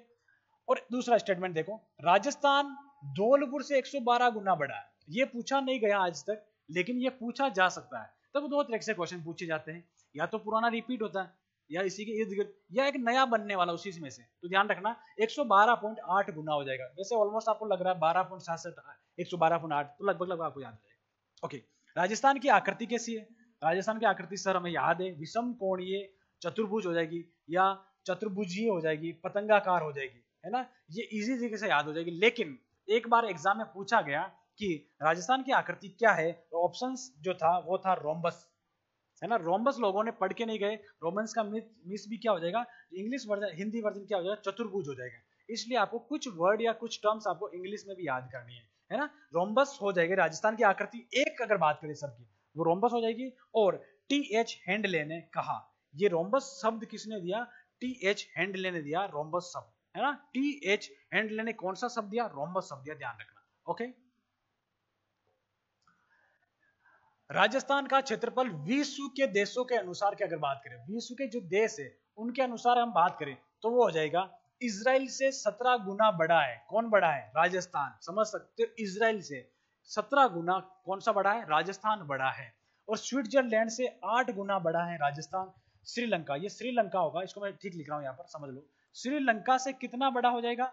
और दूसरा स्टेटमेंट देखो, राजस्थान धौलपुर से 112 गुना बड़ा है। ये पूछा नहीं गया आज तक, लेकिन ये पूछा जा सकता है। तब 2 तरह से क्वेश्चन पूछे जाते हैं, या तो पुराना रिपीट होता है, या इसी के इर्द गिर्द, या एक नया बनने वाला उसी में से। तो ध्यान रखना 112.8 गुना हो जाएगा। वैसे ऑलमोस्ट आपको लग रहा है 12.66, 112.8, तो लगभग आपको याद हो जाएगा। ओके, राजस्थान की आकृति कैसी है? राजस्थान की आकृति सर हमें याद है, विषम कोणीय चतुर्भुज हो जाएगी, या चतुर्भुजीय हो जाएगी, पतंगाकार हो जाएगी, है ना। ये इजी तरीके से याद हो जाएगी। लेकिन एक बार एग्जाम में पूछा गया कि राजस्थान की आकृति क्या है, तो ऑप्शंस जो था वो था रोम्बस, है ना। रोम्बस लोगों ने पढ़ के नहीं गए, रोमन्स का मिस भी क्या हो जाएगा, इंग्लिश वर्जन, हिंदी वर्जन क्या हो जाएगा? चतुर्भुज हो जाएगा। इसलिए आपको कुछ वर्ड या कुछ टर्म्स आपको इंग्लिश में भी याद करनी है ना। रोम्बस हो जाएगी राजस्थान की आकृति। एक अगर बात करें सर की, वो रोम्बस हो जाएगी। और टी.एच. हेंडले ने कहा, ये रोम्बस शब्द किसने दिया? टी.एच. हेंडले ने दिया रोम्बस शब्द, है ना। टी.एच. हेंडले ने कौन सा शब्द दिया? रोम्बस शब्द दिया, ध्यान रखना। ओके, राजस्थान का क्षेत्रफल विश्व के देशों के अनुसार की अगर बात करें, विश्व के जो देश है उनके अनुसार हम बात करें, तो वो हो जाएगा इजराइल से 17 गुना बड़ा है। कौन बड़ा है? राजस्थान। समझ सकते हो, इजराइल से 17 गुना कौन सा बड़ा है? राजस्थान बड़ा है। और स्विट्जरलैंड से 8 गुना बड़ा है राजस्थान। श्रीलंका, ये श्रीलंका होगा, इसको मैं ठीक लिख रहा हूं यहाँ पर, समझ लो। श्रीलंका से कितना बड़ा हो जाएगा?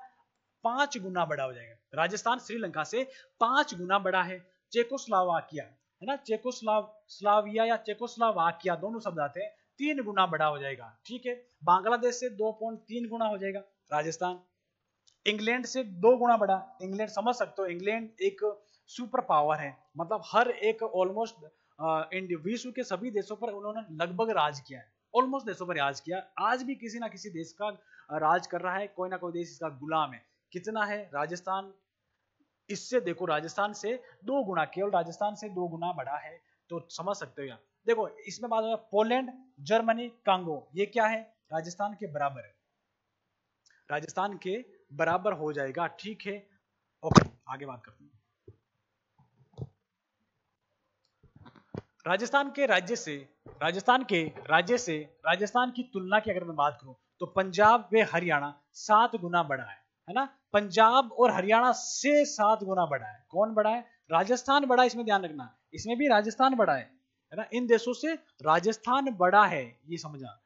5 गुना बड़ा हो जाएगा। राजस्थान श्रीलंका से 5 गुना बड़ा है। चेकोस्लोवाकिया, है ना, चेकोस्लाविया या चेकोस्लोवाकिया दोनों शब्द आते हैं, 3 गुना बड़ा हो जाएगा। ठीक है, बांग्लादेश से 2.3 गुना हो जाएगा राजस्थान। इंग्लैंड से 2 गुना बड़ा। इंग्लैंड, समझ सकते हो, इंग्लैंड एक सुपर पावर है, मतलब हर एक ऑलमोस्ट विश्व के सभी देशों पर उन्होंने लगभग राज किया है, ऑलमोस्ट देशों पर राज किया। आज भी किसी ना किसी देश का राज कर रहा है, कोई ना कोई देश इसका गुलाम है। कितना है राजस्थान? इससे देखो, राजस्थान से 2 गुना, केवल राजस्थान से 2 गुना बड़ा है। तो समझ सकते हो यहाँ। देखो इसमें बात हो, पोलैंड, जर्मनी, कांगो, ये क्या है? राजस्थान के बराबर है, राजस्थान के बराबर हो जाएगा। ठीक है, ओके, आगे बात करते हैं। राजस्थान की तुलना की अगर मैं बात करूं, तो पंजाब व हरियाणा 7 गुना बड़ा है ना। पंजाब और हरियाणा से 7 गुना बड़ा है। कौन बड़ा है? राजस्थान बड़ा है, इसमें ध्यान रखना, इसमें भी राजस्थान बड़ा है ना। इन देशों से राजस्थान बड़ा है, ये समझा।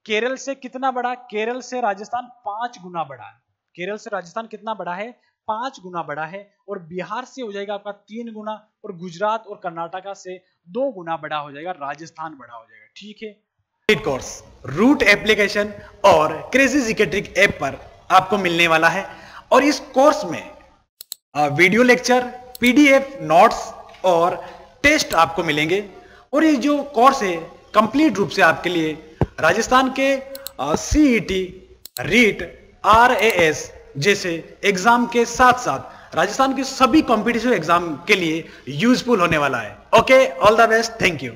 केरल से कितना बड़ा? केरल से राजस्थान 5 गुना बड़ा है। केरल से राजस्थान कितना बड़ा है? 5 गुना बड़ा है। और बिहार से हो जाएगा आपका 3 गुना, और गुजरात और कर्नाटका से 2 गुना बड़ा हो जाएगा, राजस्थान बड़ा हो जाएगा। ठीक है, कोर्स रूट एप्लीकेशन और क्रेजी जीके ट्रिक ऐप पर आपको मिलने वाला है। और इस कोर्स में वीडियो लेक्चर, पीडीएफ नोट्स और टेस्ट आपको मिलेंगे। और ये जो कोर्स है कंप्लीट रूप से आपके लिए राजस्थान के सीईटी, रीट, आरएएस जैसे एग्जाम के साथ साथ राजस्थान के सभी कॉम्पिटिटिव एग्जाम के लिए यूजफुल होने वाला है। Okay, all the best, thank you.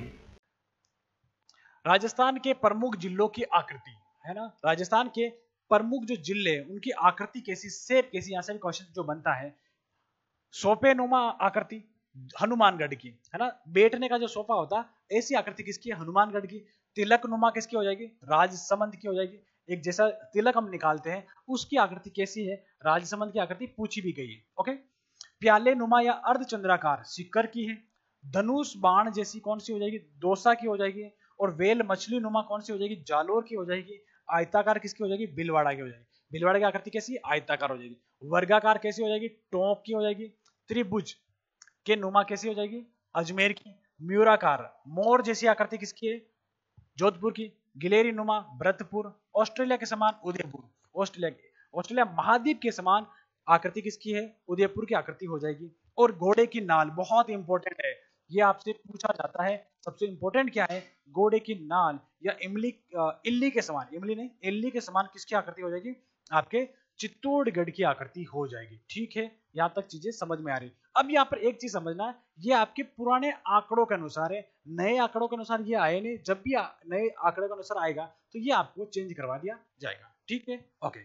Rajasthan के प्रमुख जिलों की आकृति, है ना, राजस्थान के प्रमुख जो जिले उनकी आकृति कैसी, शेप कैसी, यहां से भी क्वेश्चन जो बनता है। सोफेनुमा आकृति हनुमानगढ़ की, है ना, बैठने का जो सोफा होता है, ऐसी आकृति किसकी है? हनुमानगढ़ की। तिलकनुमा किसकी हो जाएगी? राजसमंद की हो जाएगी। एक जैसा तिलक हम निकालते हैं, उसकी आकृति कैसी है? राजसमंद की आकृति पूछी भी गई है। ओके, प्याले नुमा या अर्धचंद्राकार सिक्कर की है। धनुष बाण जैसी कौन सी हो जाएगी? दोसा की हो जाएगी। और वेल मछली नुमा कौन सी हो जाएगी? जालोर की हो जाएगी। आयताकार किसकी हो जाएगी? भीलवाड़ा की हो जाएगी। भीलवाड़ा की आकृति कैसी? आयताकार हो जाएगी। वर्गाकार कैसी हो जाएगी? टोंक की हो जाएगी। त्रिभुज के नुमा कैसी हो जाएगी? अजमेर की। म्यूराकार, मोर जैसी आकृति किसकी है? जोधपुर की। गिलेरी नुमा, भरतपुर। ऑस्ट्रेलिया के समान, उदयपुर। ऑस्ट्रेलिया महाद्वीप के समान आकृति किसकी है? उदयपुर की आकृति हो जाएगी। और घोड़े की नाल बहुत इंपॉर्टेंट है, ये आपसे पूछा जाता है। सबसे इंपॉर्टेंट क्या है? घोड़े की नाल या इमली, इल्ली के समान, इमली नहीं, इल्ली के समान किसकी आकृति हो जाएगी? आपके चित्तौड़गढ़ की आकृति हो जाएगी। ठीक है, यहां तक चीजें समझ में आ रही। अब यहाँ पर एक चीज समझना है, ये आपके पुराने आंकड़ों के अनुसार है, नए आंकड़ों के अनुसार ये आए नहीं। जब भी नए आंकड़ों के अनुसार आएगा तो ये आपको चेंज करवा दिया जाएगा। ठीक है, ओके।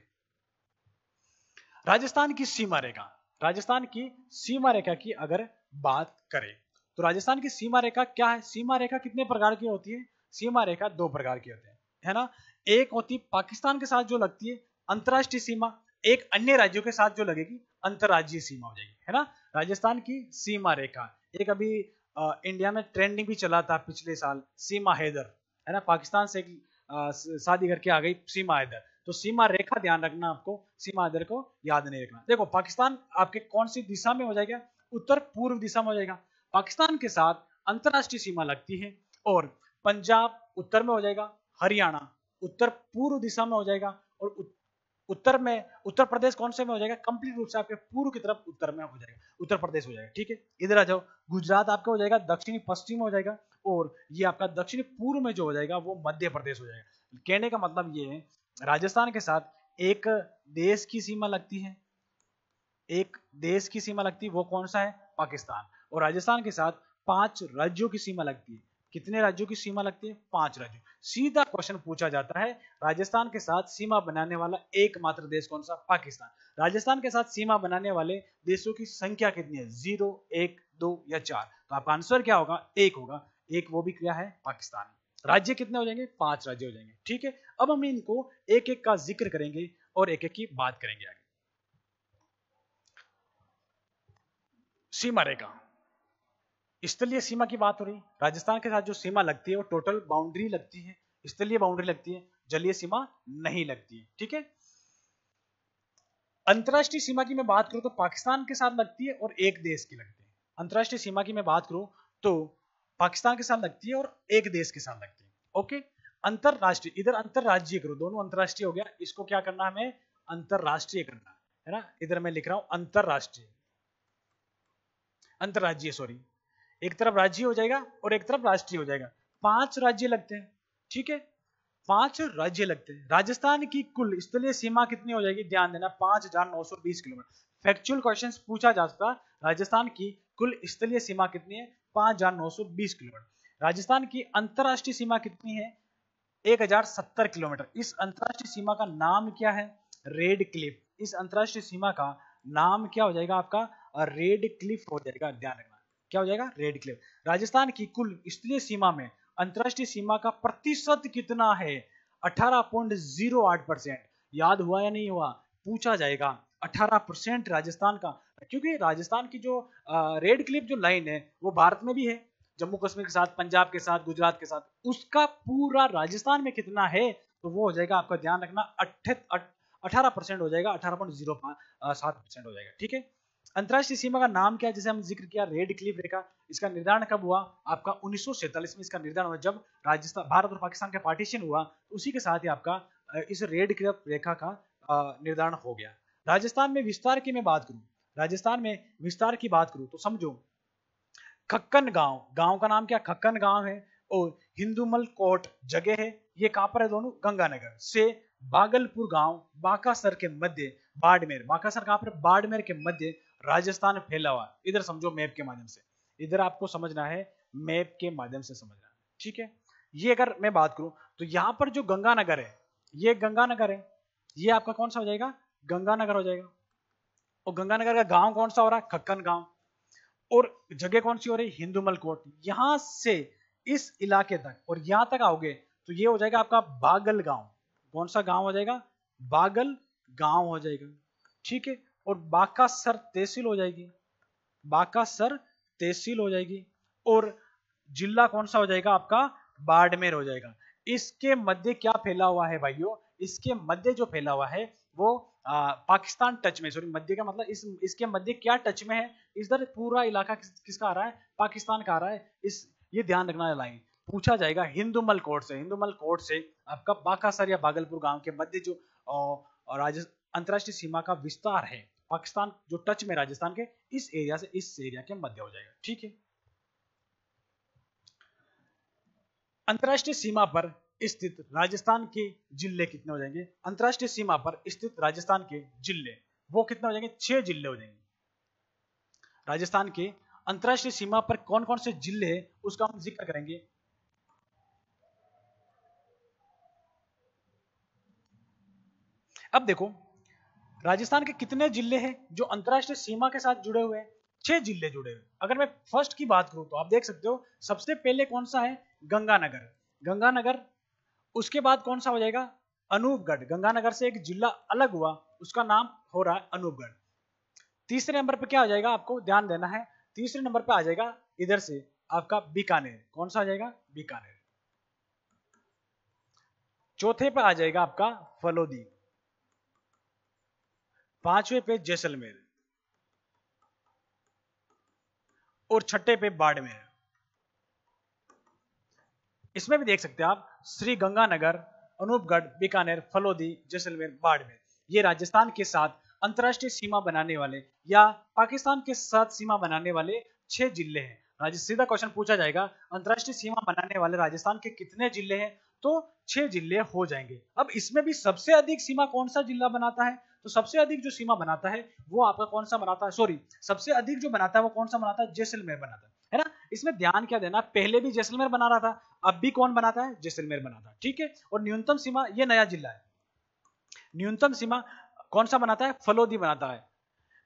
राजस्थान की सीमा रेखा, राजस्थान की सीमा रेखा की अगर बात करें तो राजस्थान की सीमा रेखा क्या है? सीमा रेखा कितने प्रकार की होती है? सीमा रेखा दो प्रकार की होती है ना। एक होती पाकिस्तान के साथ जो लगती है अंतरराष्ट्रीय सीमा, एक अन्य राज्यों के साथ जो लगेगी अंतरराज्यीय सीमा हो जाएगी, है ना। राजस्थान की सीमा रेखा, एक अभी इंडिया में ट्रेंडिंग भी चला था पिछले साल, सीमा हैदर, है ना। पाकिस्तान से शादी करके आ गई सीमा हैदर, तो सीमा रेखा ध्यान रखना आपको, सीमा हैदर को याद नहीं रखना। देखो पाकिस्तान आपके कौन सी दिशा में हो जाएगा? उत्तर पूर्व दिशा में हो जाएगा। पाकिस्तान के साथ अंतरराष्ट्रीय सीमा लगती है और पंजाब उत्तर में हो जाएगा, हरियाणा उत्तर पूर्व दिशा में हो जाएगा, और उत्तर में उत्तर प्रदेश कौन से में हो जाएगा? कंप्लीट रूप से आपके पूर्व की तरफ उत्तर में हो जाएगा, उत्तर प्रदेश हो जाएगा। ठीक है, इधर आ जाओ, गुजरात आपका हो जाएगा दक्षिणी पश्चिम हो जाएगा, और ये आपका दक्षिणी पूर्व में जो हो जाएगा वो मध्य प्रदेश हो जाएगा। कहने का मतलब ये है, राजस्थान के साथ एक देश की सीमा लगती है, एक देश की सीमा लगती है, वो कौन सा है? पाकिस्तान। और राजस्थान के साथ 5 राज्यों की सीमा लगती है। कितने राज्यों की सीमा लगती है? 5 राज्यों। सीधा क्वेश्चन पूछा जाता है, राजस्थान के साथ सीमा बनाने वाला एकमात्र देश कौन सा? पाकिस्तान। राजस्थान के साथ सीमा बनाने वाले देशों की संख्या कितनी है? 0, 1, 2 या 4? तो आपका आंसर क्या होगा? 1 होगा। एक वो भी क्या है? पाकिस्तान। राज्य कितने हो जाएंगे? 5 राज्य हो जाएंगे। ठीक है, अब हम इनको एक एक का जिक्र करेंगे और एक एक की बात करेंगे आगे। सीमा रेखा, स्थलीय सीमा की बात हो रही। राजस्थान के साथ जो सीमा लगती है वो टोटल बाउंड्री लगती है, स्थलीय बाउंड्री लगती है, जलीय सीमा नहीं लगती है। ठीक है, अंतरराष्ट्रीय सीमा की मैं बात करूं तो पाकिस्तान के साथ लगती है और एक देश की लगती है। अंतरराष्ट्रीय सीमा की मैं बात करूं तो पाकिस्तान के साथ लगती है और एक देश के साथ लगती है। ओके, अंतरराष्ट्रीय, इधर अंतरराज्यीय करो, दोनों अंतरराष्ट्रीय हो गया, इसको क्या करना है? हमें अंतरराष्ट्रीय करना है ना। इधर मैं लिख रहा हूं अंतरराष्ट्रीय, अंतरराज्यीय सॉरी, एक तरफ राज्य हो जाएगा और एक तरफ राष्ट्रीय हो जाएगा। 5 राज्य लगते हैं। ठीक है, 5 राज्य लगते हैं। राजस्थान की कुल स्थलीय सीमा कितनी हो जाएगी? ध्यान देना, 5,920 किलोमीटर। फैक्चुअल क्वेश्चंस पूछा जा सकता है, राजस्थान की कुल स्थलीय सीमा कितनी है? 5,920 किलोमीटर। राजस्थान की अंतरराष्ट्रीय सीमा कितनी है? 1,070 किलोमीटर। इस अंतरराष्ट्रीय सीमा का नाम क्या है? Red Cliff. इस अंतरराष्ट्रीय सीमा का नाम क्या हो जाएगा? आपका रेड क्लिफ हो जाएगा। ध्यान रखना, क्या हो जाएगा? Red Cliff. राजस्थान की कुल स्थलीय सीमा में अंतरराष्ट्रीय सीमा का प्रतिशत कितना है? 18.08%। याद हुआ या नहीं हुआ? पूछा जाएगा। 18% राजस्थान का, क्योंकि राजस्थान की जो रेड क्लिफ जो लाइन है वो भारत में भी है, जम्मू कश्मीर के साथ, पंजाब के साथ, गुजरात के साथ, उसका पूरा राजस्थान में कितना है? तो वो हो जाएगा, आपका ध्यान रखना, 18% हो जाएगा, 18.07% हो जाएगा। ठीक है, अंतरराष्ट्रीय सीमा का नाम क्या है? जैसे हम जिक्र किया, रेड क्लिफ रेखा। इसका निर्धारण कब हुआ? आपका 1947 में इसका निर्धारण हुआ, जब राजस्थान, भारत और पाकिस्तान का पार्टीशन हुआ, तो उसी के साथ ही आपका इस रेड क्लिफ रेखा का निर्धारण हो गया। राजस्थान में विस्तार की मैं बात करूं, राजस्थान में विस्तार की बात करूं तो समझो, खक्कन गांव, गांव का नाम क्या? खक्कन गांव है। और हिंदूमल कोट जगह है, ये कहां पर है? दोनों गंगानगर से बागलपुर गांव, बाकासर के मध्य, बाड़मेर, बाकासर कहां पर? बाड़मेर के मध्य राजस्थान फैला हुआ। इधर समझो मैप के माध्यम से, इधर आपको समझना है, मैप के माध्यम से समझना है। ठीक है, ये अगर मैं बात करूं तो यहां पर जो गंगानगर है, ये गंगानगर है, ये आपका कौन सा हो जाएगा? गंगानगर हो जाएगा। और गंगानगर का गांव कौन सा हो रहा है? खक्कन गांव। और जगह कौन सी हो रही? हिंदूमल कोट। यहां से इस इलाके तक और यहां तक आओगे तो ये हो जाएगा आपका बागल गांव। कौन सा गांव हो जाएगा? बागल गांव हो जाएगा। ठीक है, और बाकासर तहसील हो जाएगी, बाकासर तहसील हो जाएगी। और जिला कौन सा हो जाएगा? आपका बाड़मेर हो जाएगा। इसके मध्य क्या फैला हुआ है भाइयों? इसके मध्य जो फैला हुआ है वो पाकिस्तान टच में, सॉरी मध्य का मतलब इसके मध्य क्या टच में है, इधर पूरा इलाका किसका आ रहा है, पाकिस्तान का आ रहा है। ये ध्यान रखना लाइन पूछा जाएगा हिंदुमल कोर्ट से। हिंदुमल कोर्ट से आपका बाकासर या भागलपुर गांव के मध्य जो अंतरराष्ट्रीय सीमा का विस्तार है, पाकिस्तान जो टच में राजस्थान के, इस एरिया से इस एरिया के मध्य हो जाएगा। ठीक है, अंतरराष्ट्रीय सीमा पर स्थित राजस्थान के जिले कितने हो जाएंगे, अंतरराष्ट्रीय सीमा पर स्थित राजस्थान के जिले वो कितने हो जाएंगे, 6 जिले हो जाएंगे। राजस्थान के अंतरराष्ट्रीय सीमा पर कौन कौन से जिले हैं उसका हम जिक्र करेंगे। अब देखो राजस्थान के कितने जिले हैं जो अंतरराष्ट्रीय सीमा के साथ जुड़े हुए हैं, 6 जिले जुड़े हुए। अगर मैं फर्स्ट की बात करूं तो आप देख सकते हो सबसे पहले कौन सा है, गंगानगर। गंगानगर, उसके बाद कौन सा हो जाएगा, अनूपगढ़। गंगानगर से एक जिला अलग हुआ, उसका नाम हो रहा है अनूपगढ़। तीसरे नंबर पे क्या हो जाएगा, आपको ध्यान देना है, तीसरे नंबर पे आ जाएगा इधर से आपका बीकानेर। कौन सा आ जाएगा, बीकानेर। चौथे पे आ जाएगा आपका फलोदी, पांचवे पे जैसलमेर और छठे पे बाड़मेर। इसमें भी देख सकते हैं आप श्री गंगानगर, अनूपगढ़, बीकानेर, फलोदी, जैसलमेर, बाड़मेर, ये राजस्थान के साथ अंतरराष्ट्रीय सीमा बनाने वाले या पाकिस्तान के साथ सीमा बनाने वाले 6 जिले हैं। सीधा क्वेश्चन पूछा जाएगा अंतरराष्ट्रीय सीमा बनाने वाले राजस्थान के कितने जिले हैं, तो 6 जिले हो जाएंगे। अब इसमें भी सबसे अधिक सीमा कौन सा जिला बनाता है, तो सबसे अधिक जो सीमा बनाता है वो आपका कौन सा बनाता है, सॉरी सबसे अधिक जो बनाता है वो कौन सा बनाता है, जैसलमेर बनाता है ना। इसमें ध्यान क्या देना, पहले भी जैसलमेर बना रहा था, अब भी कौन बनाता है, जैसलमेर बनाता है। ठीक है, और न्यूनतम सीमा, ये नया जिला है, न्यूनतम सीमा कौन सा बनाता है, फलोदी बनाता है।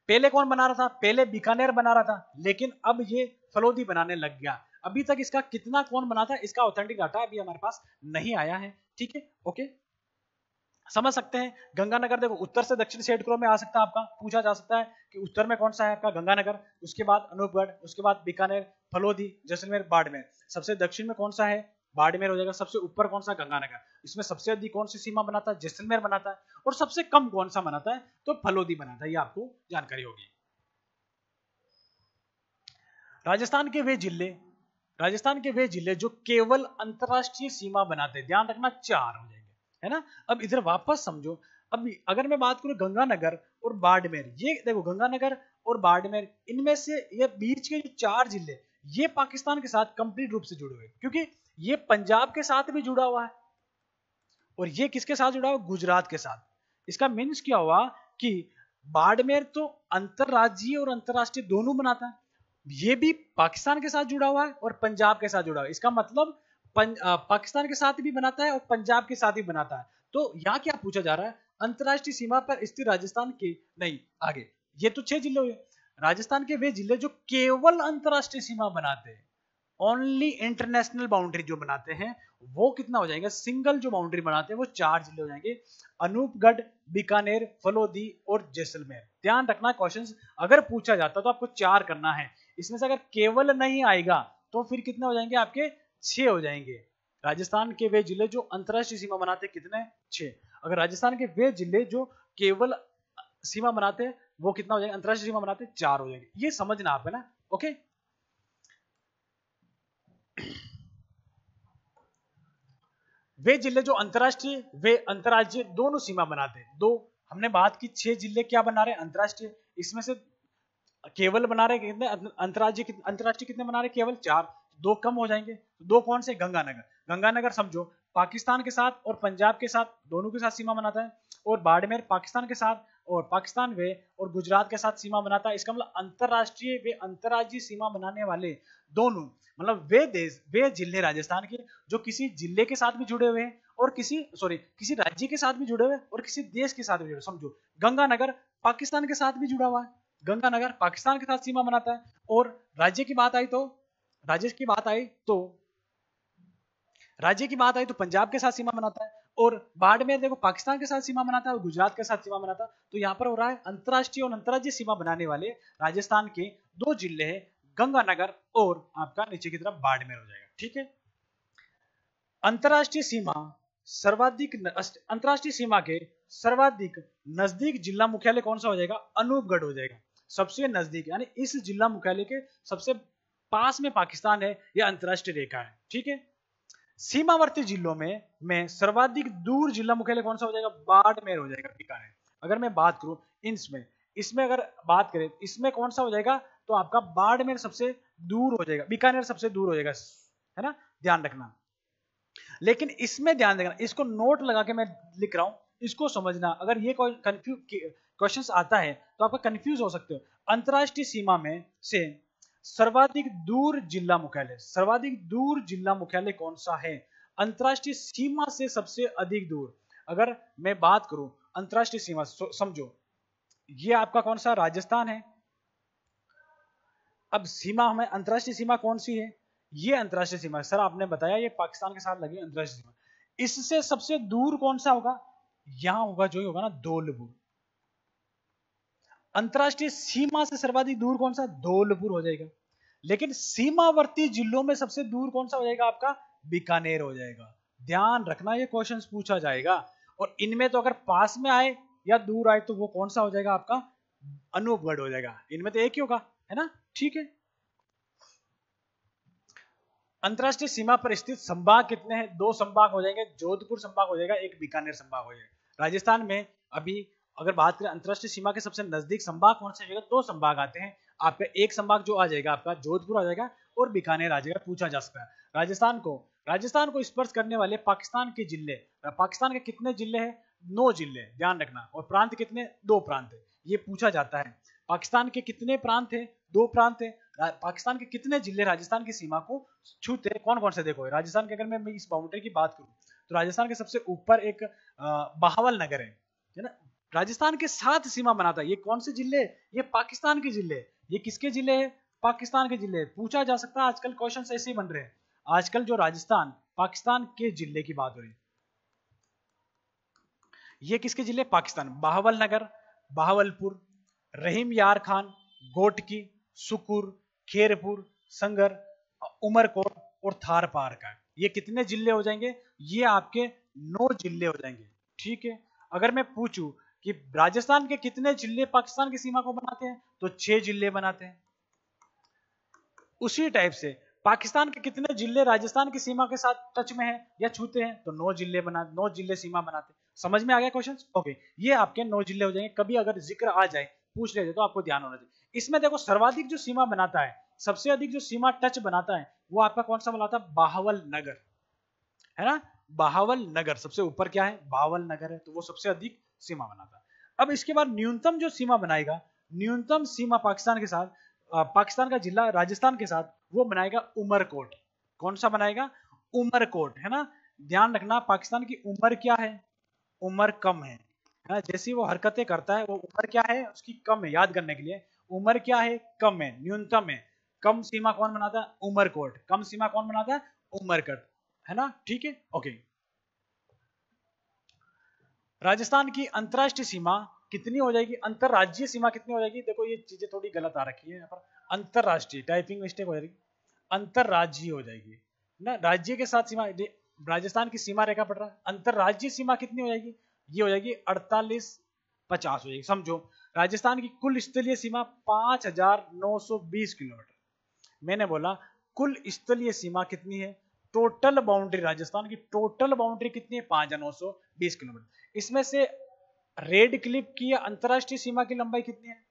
पहले कौन बना रहा था, पहले बीकानेर बना रहा था, लेकिन अब ये फलोदी बनाने लग गया। अभी तक इसका कितना कौन बनाता है, इसका ऑथेंटिक डाटा अभी हमारे पास नहीं आया है। ठीक है, ओके, समझ सकते हैं। गंगानगर देखो उत्तर से दक्षिण से हेड में आ सकता है, आपका पूछा जा सकता है कि उत्तर में कौन सा है आपका, गंगानगर, उसके बाद अनूपगढ़, उसके बाद बीकानेर, फलोदी, जैसलमेर, बाड़मेर। सबसे दक्षिण में कौन सा है, बाड़मेर हो जाएगा। सबसे ऊपर कौन सा, गंगानगर। इसमें सबसे अधिक कौन सी सीमा बनाता है, जैसलमेर बनाता है, और सबसे कम कौन सा बनाता है, तो फलोदी बनाता है। ये आपको जानकारी होगी। राजस्थान के वे जिले जो केवल अंतरराष्ट्रीय सीमा बनाते हैं, ध्यान रखना 4 हो जाएंगे, है ना। अब इधर वापस समझो, अब अगर मैं बात करूं गंगानगर और बाड़मेर, ये देखो गंगानगर और बाड़मेर, इनमें से ये बीच के जो 4 जिले, ये पाकिस्तान के साथ कंप्लीट रूप से जुड़े हुए, क्योंकि ये पंजाब के साथ भी जुड़ा हुआ है और ये किसके साथ जुड़ा हुआ, गुजरात के साथ। इसका मीन्स क्या हुआ कि बाड़मेर तो अंतरराज्यीय और अंतरराष्ट्रीय दोनों बनाता है, ये भी पाकिस्तान के साथ जुड़ा हुआ है और पंजाब के साथ जुड़ा हुआ है। इसका मतलब पाकिस्तान के साथ भी बनाता है और पंजाब के साथ भी बनाता है। तो यहाँ क्या पूछा जा रहा है, अंतरराष्ट्रीय सीमा पर स्थित राजस्थान के, नहीं आगे, ये तो 6 जिले हुए। राजस्थान के वे जिले जो केवल अंतरराष्ट्रीय सीमा बनाते हैं, ओनली इंटरनेशनल बाउंड्री जो बनाते हैं, वो कितना हो जाएगा, सिंगल जो बाउंड्री बनाते हैं वो 4 जिले हो जाएंगे, अनूपगढ़, बीकानेर, फलोदी और जैसलमेर। ध्यान रखना क्वेश्चंस अगर पूछा जाता तो आपको 4 करना है, इसमें से अगर केवल नहीं आएगा तो फिर कितने हो जाएंगे आपके, 6 हो जाएंगे। राजस्थान के वे जिले जो अंतरराष्ट्रीय सीमा बनाते कितने, 6। अगर राजस्थान के वे जिले जो केवल सीमा बनाते हैं वो कितना हो जाएगा, अंतरराष्ट्रीय सीमा बनाते 4 हो जाएंगे। ये समझना आप, है ना, ओके। वे जिले जो अंतरराष्ट्रीय वे अंतरराज्यीय दोनों सीमा बनाते हैं, दो हमने बात की, 6 जिले क्या बना रहे, अंतरराष्ट्रीय, इसमें से केवल बना रहे कितने, अंतरराष्ट्रीय कितने बना रहे, केवल 4, 2 कम हो जाएंगे। 2 कौन से, गंगानगर। गंगानगर समझो पाकिस्तान के साथ और पंजाब के साथ दोनों के साथ सीमा बनाता है, और बाड़मेर पाकिस्तान के साथ और पाकिस्तान वे और गुजरात के साथ सीमा बनाता है। इसका मतलब अंतरराष्ट्रीय वे अंतरराज्यीय सीमा बनाने वाले दोनों, मतलब वे जिले राजस्थान के जो किसी जिले के साथ भी जुड़े हुए हैं और किसी राज्य के साथ भी जुड़े हुए हैं और किसी देश के साथ भी जुड़े। समझो गंगानगर पाकिस्तान के साथ भी जुड़ा हुआ है, गंगानगर पाकिस्तान के साथ सीमा बनाता है, और राज्य की बात आई तो पंजाब के साथ सीमा बनाता है, और बाड़मेर देखो पाकिस्तान के साथ सीमा बनाता है और गुजरात के साथ सीमा बनाता है। तो यहाँ पर हो रहा है अंतरराष्ट्रीय और अंतरराज्यीय सीमा बनाने वाले राजस्थान के 2 जिले हैं, गंगानगर और आपका नीचे की तरफ बाड़मेर हो जाएगा। ठीक है, अंतरराष्ट्रीय सीमा के सर्वाधिक नजदीक जिला मुख्यालय कौन सा हो जाएगा? अनूपगढ़ हो जाएगा। सबसे नजदीक यानी इस जिला मुख्यालय के सबसे पास में पाकिस्तान है, यह अंतरराष्ट्रीय रेखा है। ठीक है। सीमावर्ती जिलों में सर्वाधिक दूर जिला मुख्यालय कौन सा हो जाएगा? बाड़मेर हो जाएगा, बीकानेर। अगर मैं बात करूं इसमें अगर बात करें इसमें कौन सा हो जाएगा? तो आपका बाड़मेर सबसे दूर हो जाएगा, बीकानेर सबसे दूर हो जाएगा, है ना, ध्यान रखना। लेकिन इसमें ध्यान देना, इसको नोट लगा के मैं लिख रहा हूं, इसको समझना। अगर ये क्वेश्चन आता है तो आपका कंफ्यूज हो सकते हो। अंतरराष्ट्रीय सीमा में से सर्वाधिक दूर जिला मुख्यालय, सर्वाधिक दूर जिला मुख्यालय कौन सा है? अंतरराष्ट्रीय सीमा से सबसे अधिक दूर अगर मैं बात करूं, अंतरराष्ट्रीय सीमा समझो, ये आपका कौन सा? राजस्थान है। अब सीमा हमें अंतरराष्ट्रीय सीमा कौन सी है? ये अंतरराष्ट्रीय सीमा सर आपने बताया ये पाकिस्तान के साथ लगी अंतरराष्ट्रीय सीमा। इससे सबसे दूर कौन सा होगा? यहां होगा, जो होगा ना, धौलपुर। अंतरराष्ट्रीय सीमा से सर्वाधिक दूर कौन सा? धौलपुर हो जाएगा। लेकिन सीमावर्ती जिलों में सबसे दूर कौन सा हो जाएगा? आपका बीकानेर हो जाएगा। ध्यान रखना, ये क्वेश्चन पूछा जाएगा। और इनमें तो अगर पास में आए या दूर आए तो वो कौन सा हो जाएगा? आपका अनूपगढ़ हो जाएगा। इनमें तो एक ही होगा, है ना। ठीक है। अंतरराष्ट्रीय सीमा पर स्थित संभाग कितने हैं? 2 संभाग हो जाएंगे, जोधपुर संभाग हो जाएगा, एक बीकानेर संभाग हो जाएगा। राजस्थान में अभी अगर बात करें अंतरराष्ट्रीय सीमा के सबसे नजदीक संभाग कौन से जाएगा? 2 संभाग आते हैं। आपका एक संभाग जो आ जाएगा आपका जोधपुर आ जाएगा और बीकानेर आ जाएगा। पूछा जा सकता है राजस्थान को स्पर्श करने वाले पाकिस्तान के जिले, पाकिस्तान के कितने जिले हैं? 9 जिले, ध्यान रखना। और प्रांत कितने? 2 प्रांत है, ये पूछा जाता है। पाकिस्तान के कितने प्रांत है? 2 प्रांत है। पाकिस्तान के कितने जिले राजस्थान की सीमा को छूते हैं? कौन कौन से? देखो राजस्थान के अगर मैं इस बाउंड्री की बात करूं तो राजस्थान के सबसे ऊपर एक बहावल नगर है ना, राजस्थान के साथ सीमा बनाता है। ये कौन से जिले? ये पाकिस्तान के जिले। ये किसके जिले हैं? पाकिस्तान के जिले। पूछा जा सकता है, आजकल क्वेश्चन ऐसे ही बन रहे हैं। आजकल जो राजस्थान पाकिस्तान के जिले की बात हो रही है, ये किसके जिले? पाकिस्तान। बहावल नगर, बहावलपुर, रहीम यार खान, गोटकी, सुकुर, खेरपुर, संगर, उमरकोट और थार पार का, ये कितने जिले हो जाएंगे? ये आपके 9 जिले हो जाएंगे। ठीक है। अगर मैं पूछूं कि राजस्थान के कितने जिले पाकिस्तान की सीमा को बनाते हैं, तो 6 जिले बनाते हैं। उसी टाइप से पाकिस्तान के कितने जिले राजस्थान की सीमा के साथ टच में है या छूते हैं, तो 9 जिले सीमा बनाते हैं। समझ में आ गया क्वेश्चन? ओके, ये आपके 9 जिले हो जाएंगे। कभी अगर जिक्र आ जाए पूछ रहे थे तो आपको ध्यान होना चाहिए। इसमें देखो सर्वाधिक जो सीमा बनाता है, सबसे अधिक जो सीमा टच बनाता है, वो आपका कौन सा बनाता है? बहावल नगर, है ना। बहावल नगर सबसे ऊपर क्या है? बहावल नगर है, तो वो सबसे अधिक सीमा बनाता है। अब इसके बाद न्यूनतम जो सीमा बनाएगा, न्यूनतम सीमा पाकिस्तान के साथ, पाकिस्तान का जिला राजस्थान के साथ, वो बनाएगा उमरकोट। कौन सा बनाएगा? उमरकोट, है ना। ध्यान रखना, पाकिस्तान की उम्र क्या है? उम्र कम है ना। जैसी वो हरकतें करता है, वो उम्र क्या है उसकी? कम है। याद करने के लिए, उम्र क्या है? कम है, न्यूनतम है। कम सीमा कौन बनाता है? उमरकोट। कम सीमा कौन बनाता है? उमरकोट, है ना। ठीक है। ओके, राजस्थान की अंतरराष्ट्रीय सीमा कितनी हो जाएगी? अंतरराज्यीय सीमा कितनी हो जाएगी? देखो ये चीजें थोड़ी गलत आ रखी है यहाँ पर। अंतरराष्ट्रीय टाइपिंग मिस्टेक हो जाएगी, अंतरराज्यीय हो जाएगी ना। राज्य के साथ सीमा, राजस्थान की सीमा रेखा पड़ रहा है। अंतरराज्यीय सीमा कितनी हो जाएगी? ये हो जाएगी 4850 हो जाएगी। समझो, राजस्थान की कुल स्थलीय सीमा 5920 किलोमीटर। मैंने बोला कुल स्थलीय सीमा कितनी है? टोटल बाउंड्री राजस्थान की टोटल बाउंड्री कितनी है? 5920 किलोमीटर। इसमें से रेड क्लिप की अंतरराष्ट्रीय सीमा की लंबाई कितनी है?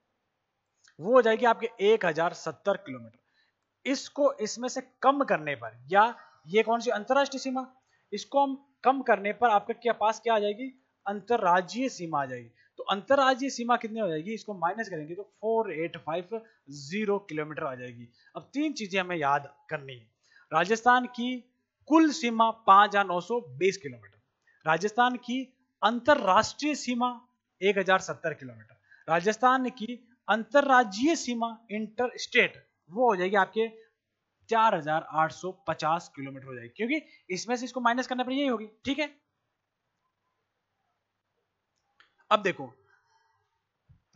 वो हो जाएगी आपके 1070 किलोमीटर। इसको इसमें से कम करने पर, या ये कौन सी अंतरराष्ट्रीय सीमा, इसको हम कम करने पर आपके क्या पास क्या आ जाएगी? अंतरराज्यीय सीमा आ जाएगी। तो अंतरराज्यीय सीमा कितनी हो जाएगी? इसको माइनस करेंगे तो 4850 किलोमीटर आ जाएगी। अब 3 चीजें हमें याद करनी है। राजस्थान की कुल सीमा 5920 किलोमीटर, राजस्थान की अंतरराष्ट्रीय सीमा 1070 किलोमीटर, राजस्थान की अंतरराज्यीय सीमा इंटर स्टेट वो हो जाएगी आपके 4850 किलोमीटर हो जाएगी, क्योंकि इसमें से इसको माइनस करने पर यही होगी। ठीक है। अब देखो,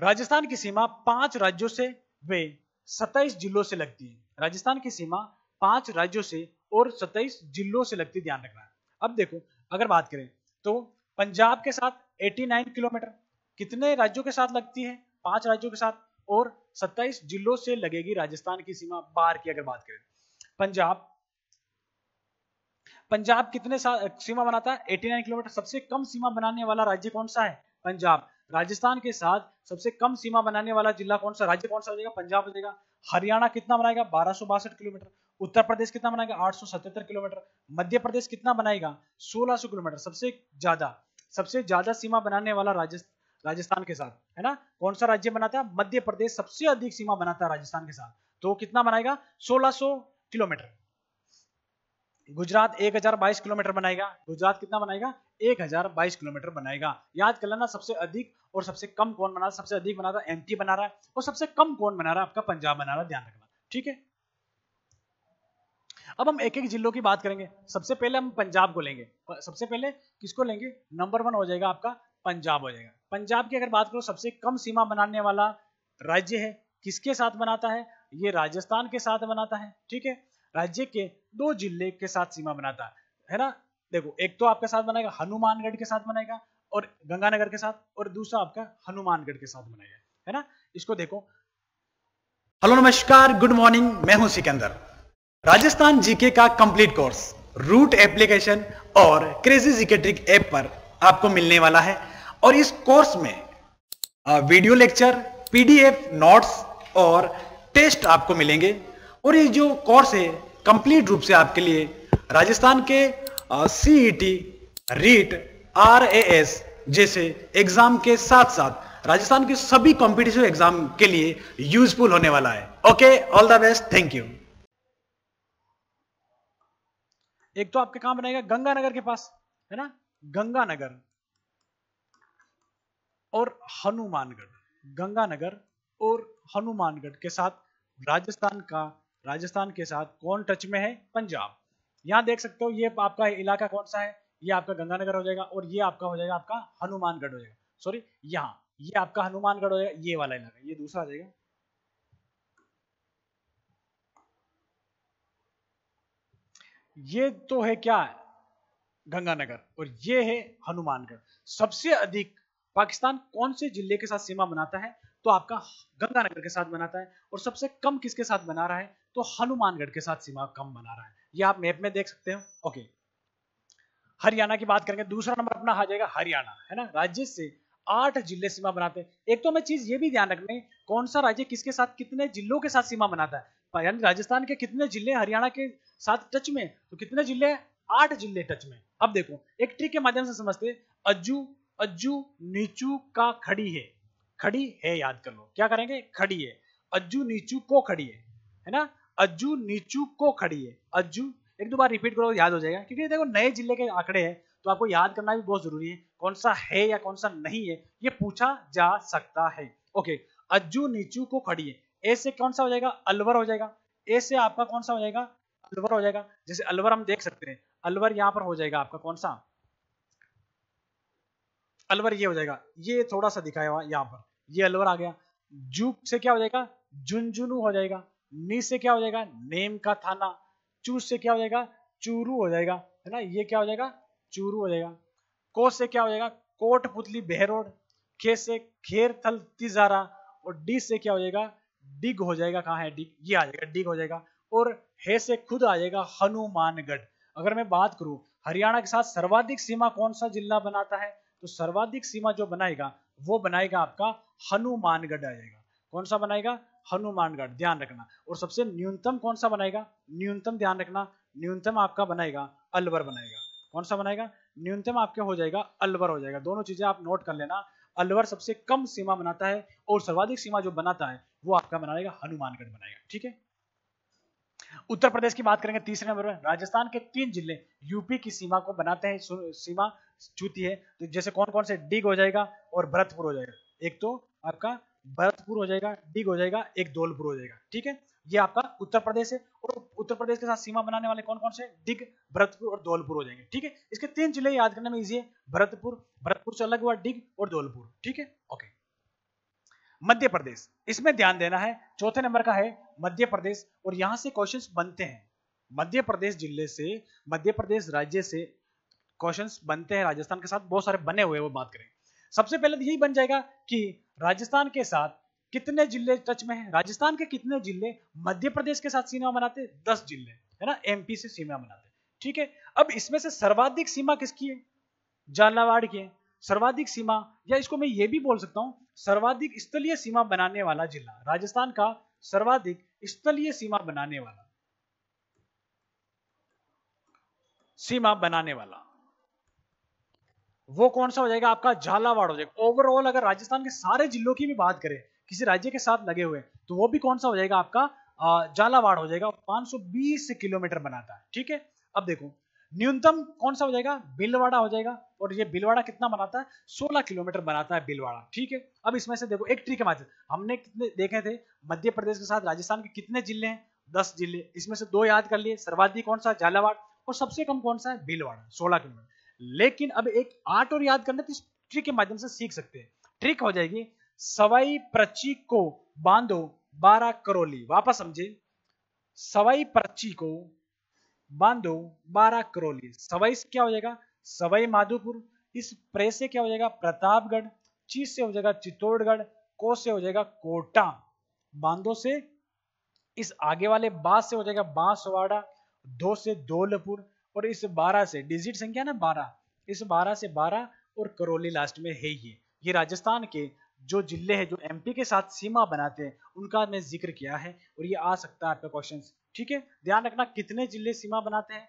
राजस्थान की सीमा 5 राज्यों से वे 27 जिलों से लगती है। राजस्थान की सीमा 5 राज्यों से और 27 जिलों से लगती है, ध्यान रखना है। अब देखो, अगर बात करें तो पंजाब के साथ 89 किलोमीटर, कितने राज्यों के साथ लगती है? 5 राज्यों के साथ, और 27 जिलों से लगेगी राजस्थान की सीमा। बार की अगर बात करें, पंजाब कितने सीमा बनाता है? 89 किलोमीटर। सबसे कम सीमा बनाने वाला राज्य कौन सा है? पंजाब। राजस्थान के साथ सबसे कम सीमा बनाने वाला जिला कौन सा, राज्य कौन सा हो जाएगा? पंजाब हो जाएगा। हरियाणा कितना बनाएगा? 1262 किलोमीटर। उत्तर प्रदेश कितना बनाएगा? 877 किलोमीटर। मध्य प्रदेश कितना बनाएगा? 1600 किलोमीटर। सबसे ज्यादा सीमा बनाने वाला राजस्थान के साथ है ना, कौन सा राज्य बनाता है? मध्य प्रदेश सबसे अधिक सीमा बनाता है राजस्थान के साथ, तो कितना बनाएगा? 1600 किलोमीटर। गुजरात 1022 किलोमीटर बनाएगा। गुजरात कितना बनाएगा? 1022 किलोमीटर बनाएगा। याद कर लेना, सबसे अधिक और सबसे कम कौन बना रहा है? सबसे अधिक बना रहा है एमपी बना रहा है, और सबसे कम कौन बना रहा है? आपका पंजाब बना रहा है, ध्यान रखना, ठीक है। अब हम एक एक जिलों की बात करेंगे। सबसे पहले हम पंजाब को लेंगे। सबसे पहले किसको लेंगे? नंबर 1 हो जाएगा आपका पंजाब हो जाएगा। पंजाब की अगर बात करो, सबसे कम सीमा बनाने वाला राज्य है, किसके साथ बनाता है? ये राजस्थान के साथ बनाता है, ठीक है। राज्य के 2 जिले के साथ सीमा बनाता है ना। देखो, एक तो आपके साथ बनाएगा हनुमानगढ़ के साथ बनाएगा, और गंगानगर के साथ, और दूसरा आपका हनुमानगढ़ के साथ बनाएगा, है ना। इसको देखो। हेलो नमस्कार, गुड मॉर्निंग, मैं हूं सिकंदर। राजस्थान जीके का कंप्लीट कोर्स रूट एप्लीकेशन और क्रेजी जीके ट्रिक ऐप पर आपको मिलने वाला है, और इस कोर्स में वीडियो लेक्चर, पीडीएफ नोट्स और टेस्ट आपको मिलेंगे। और ये जो कोर्स है कंप्लीट रूप से आपके लिए राजस्थान के सीईटी, रीट, आरएएस जैसे एग्जाम के साथ साथ राजस्थान के सभी कॉम्पिटिटिव एग्जाम के लिए यूजफुल होने वाला है। Okay, all the best, thank you. एक तो आपके कहां बनेगा? गंगानगर के पास, है ना। गंगानगर और हनुमानगढ़। गंगानगर और हनुमानगढ़ के साथ राजस्थान के साथ कौन टच में है? पंजाब। यहां देख सकते हो, ये आपका इलाका कौन सा है? ये आपका गंगानगर हो जाएगा, और ये आपका हो जाएगा आपका हनुमानगढ़ हो जाएगा। सॉरी, यहां ये आपका हनुमानगढ़ हो जाएगा, ये वाला इलाका, ये दूसरा हो जाएगा। ये तो है क्या? गंगानगर, और ये है हनुमानगढ़। सबसे अधिक पाकिस्तान कौन से जिले के साथ सीमा बनाता है? तो आपका गंगानगर के साथ बनाता है। और सबसे कम किसके साथ बना रहा है? तो हनुमानगढ़ के साथ सीमा कम बना रहा है। ये आप मैप में देख सकते हो। ओके, हरियाणा की बात करेंगे। दूसरा नंबर अपना आ जाएगा हरियाणा, है ना। राज्य से 8 जिले सीमा बनाते हैं। एक तो हमें चीज ये भी ध्यान रखनी है, कौन सा राज्य किसके साथ, कितने जिलों के साथ सीमा बनाता है। यानी राजस्थान के कितने जिले हरियाणा के साथ टच में, तो कितने जिले? 8 जिले टच में। अब देखो, एक ट्रिक के माध्यम से समझते। अज्जू नीचू का खड़ी है, याद कर लो। क्या करेंगे? खड़ी है। अज्जू नीचू को खड़ी है ना। अज्जू नीचू को खड़ी है। अज्जू, एक दो बार रिपीट करो, याद हो जाएगा। क्योंकि देखो, नए जिले के आंकड़े हैं, तो आपको याद करना भी बहुत जरूरी है। कौन सा है या कौन सा नहीं है, ये पूछा जा सकता है। ओके, अज्जू नीचू को खड़ी है। ए से कौन सा हो जाएगा? अलवर हो जाएगा। ए से आपका कौन सा हो जाएगा? अलवर हो जाएगा। जैसे अलवर हम देख सकते हैं, अलवर यहां पर हो जाएगा आपका कौन सा? अलवर ये हो जाएगा, ये थोड़ा सा दिखाया हुआ यहां पर, ये अलवर आ गया। जू से क्या हो जाएगा? झुंझुनू हो जाएगा। नी से क्या हो जाएगा? नेम का थाना। चू से क्या हो जाएगा? चूरू हो जाएगा, है ना। ये क्या हो जाएगा? चूरू हो जाएगा। को से क्या हो जाएगा? कोटपुतली बहरोड। खे से खेर थल तिजारा। और डी से क्या हो जाएगा? डिग हो जाएगा। कहाँ है डिग? ये आ जाएगा, डिग हो जाएगा। और हे से खुद आ जाएगा हनुमानगढ़। अगर मैं बात करूं, हरियाणा के साथ सर्वाधिक सीमा कौन सा जिला बनाता है? तो सर्वाधिक सीमा जो बनाएगा वो बनाएगा आपका हनुमानगढ़ आ जाएगा। कौन सा बनाएगा? हनुमानगढ़, ध्यान रखना। और सबसे न्यूनतम कौन सा बनाएगा? न्यूनतम ध्यान रखना, न्यूनतम आपका बनाएगा अलवर बनाएगा। कौन सा बनाएगा? न्यूनतम आपके हो जाएगा अलवर हो जाएगा। दोनों चीजें आप नोट कर लेना। अलवर सबसे कम सीमा बनाता है, और सर्वाधिक सीमा जो बनाता है वो आपका बनाएगा हनुमानगढ़ बनाएगा, ठीक है। उत्तर प्रदेश की बात करेंगे तीसरे नंबर पर। राजस्थान के 3 जिले यूपी की सीमा को बनाते हैं, सीमा छूती है। तो जैसे कौन कौन से? डिग हो जाएगा और भरतपुर हो जाएगा। एक तो आपका भरतपुर हो जाएगा, डिग हो जाएगा, एक धौलपुर हो जाएगा, ठीक है। ये आपका उत्तर प्रदेश है। और उत्तर प्रदेश के साथ सीमा बनाने वाले कौन कौन से? डिग, भरतपुर और धौलपुर हो जाएंगे, ठीक है। इसके 3 जिले याद करने में इजी है। भरतपुर से अलग हुआ डिग और धौलपुर, ठीक है। ओके, मध्य प्रदेश, इसमें ध्यान देना है। चौथे नंबर का है मध्य प्रदेश, और यहां से क्वेश्चंस बनते हैं। मध्य प्रदेश जिले से, मध्य प्रदेश राज्य से क्वेश्चंस बनते हैं राजस्थान के साथ, बहुत सारे बने हुए, वो बात करें। सबसे पहले तो यही बन जाएगा कि राजस्थान के साथ कितने जिले टच में हैं। राजस्थान के कितने जिले मध्य प्रदेश के साथ सीमा बनाते हैं? 10 जिले, है ना, एमपी से सीमा बनाते हैं, ठीक है। अब इसमें से सर्वाधिक सीमा किसकी है? झालावाड़ की है। सर्वाधिक सीमा, या इसको मैं ये भी बोल सकता हूं, सर्वाधिक स्थलीय सीमा बनाने वाला जिला, राजस्थान का सर्वाधिक स्थलीय सीमा बनाने वाला, सीमा बनाने वाला वो कौन सा हो जाएगा? आपका झालावाड़ हो जाएगा। ओवरऑल अगर राजस्थान के सारे जिलों की भी बात करें, किसी राज्य के साथ लगे हुए, तो वो भी कौन सा हो जाएगा? आपका झालावाड़ हो जाएगा। 520 किलोमीटर बनाता है, ठीक है। अब देखो न्यूनतम कौन सा हो जाएगा? भीलवाड़ा हो जाएगा। और ये भीलवाड़ा कितना बनाता है? 16 किलोमीटर बनाता है भीलवाड़ा, ठीक है। अब इसमें से देखो एक ट्रिक है, हमने कितने देखे थे, मध्य प्रदेश के साथ राजस्थान के कितने जिले हैं? 10 जिले। इसमें से 2 याद कर लिए, सर्वाधिक कौन सा? झालावाड़, और सबसे कम कौन सा है? भीलवाड़ा, 16 किलोमीटर। लेकिन अब एक 8 और याद करना, तो इस ट्रिक के माध्यम से सीख सकते हैं। ट्रिक हो जाएगी सवाई प्रची को बांधो 12 करौली। वापस समझे, सवाई प्रची को बांधो 12 करौली। सवाई से क्या हो जाएगा? सवाई माधोपुर। इस प्रे से क्या हो जाएगा? प्रतापगढ़। ची से हो जाएगा चित्तौड़गढ़। को से हो जाएगा कोटा। बांधो से इस आगे वाले बा से हो जाएगा बांसवाड़ा। दो से धौलपुर। और इस 12 से, डिजिट संख्या ना 12, इस 12 से 12 और करौली लास्ट में है। ये राजस्थान के जो जिले हैं जो एमपी के साथ सीमा बनाते हैं उनका मैं जिक्र किया है, और ये आ सकता है आपका क्वेश्चन, ठीक है। ध्यान रखना कितने जिले सीमा बनाते हैं?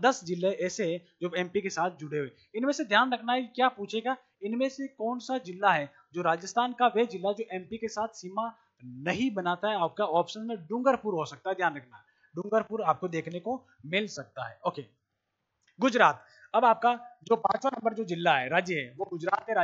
10 जिले ऐसे जो एमपी के साथ जुड़े हुए। इनमें से ध्यान रखना है क्या पूछेगा, इनमें से कौन सा जिला है जो राजस्थान का वह जिला जो एमपी के साथ सीमा नहीं बनाता है? आपका ऑप्शन में डूंगरपुर हो सकता है, ध्यान रखना, डूंगरपुर आपको देखने को मिल सकता है। ओके, गुजरात। अब आपका जो 5वां नंबर जो जिला है, राज्य है, वो गुजरात है।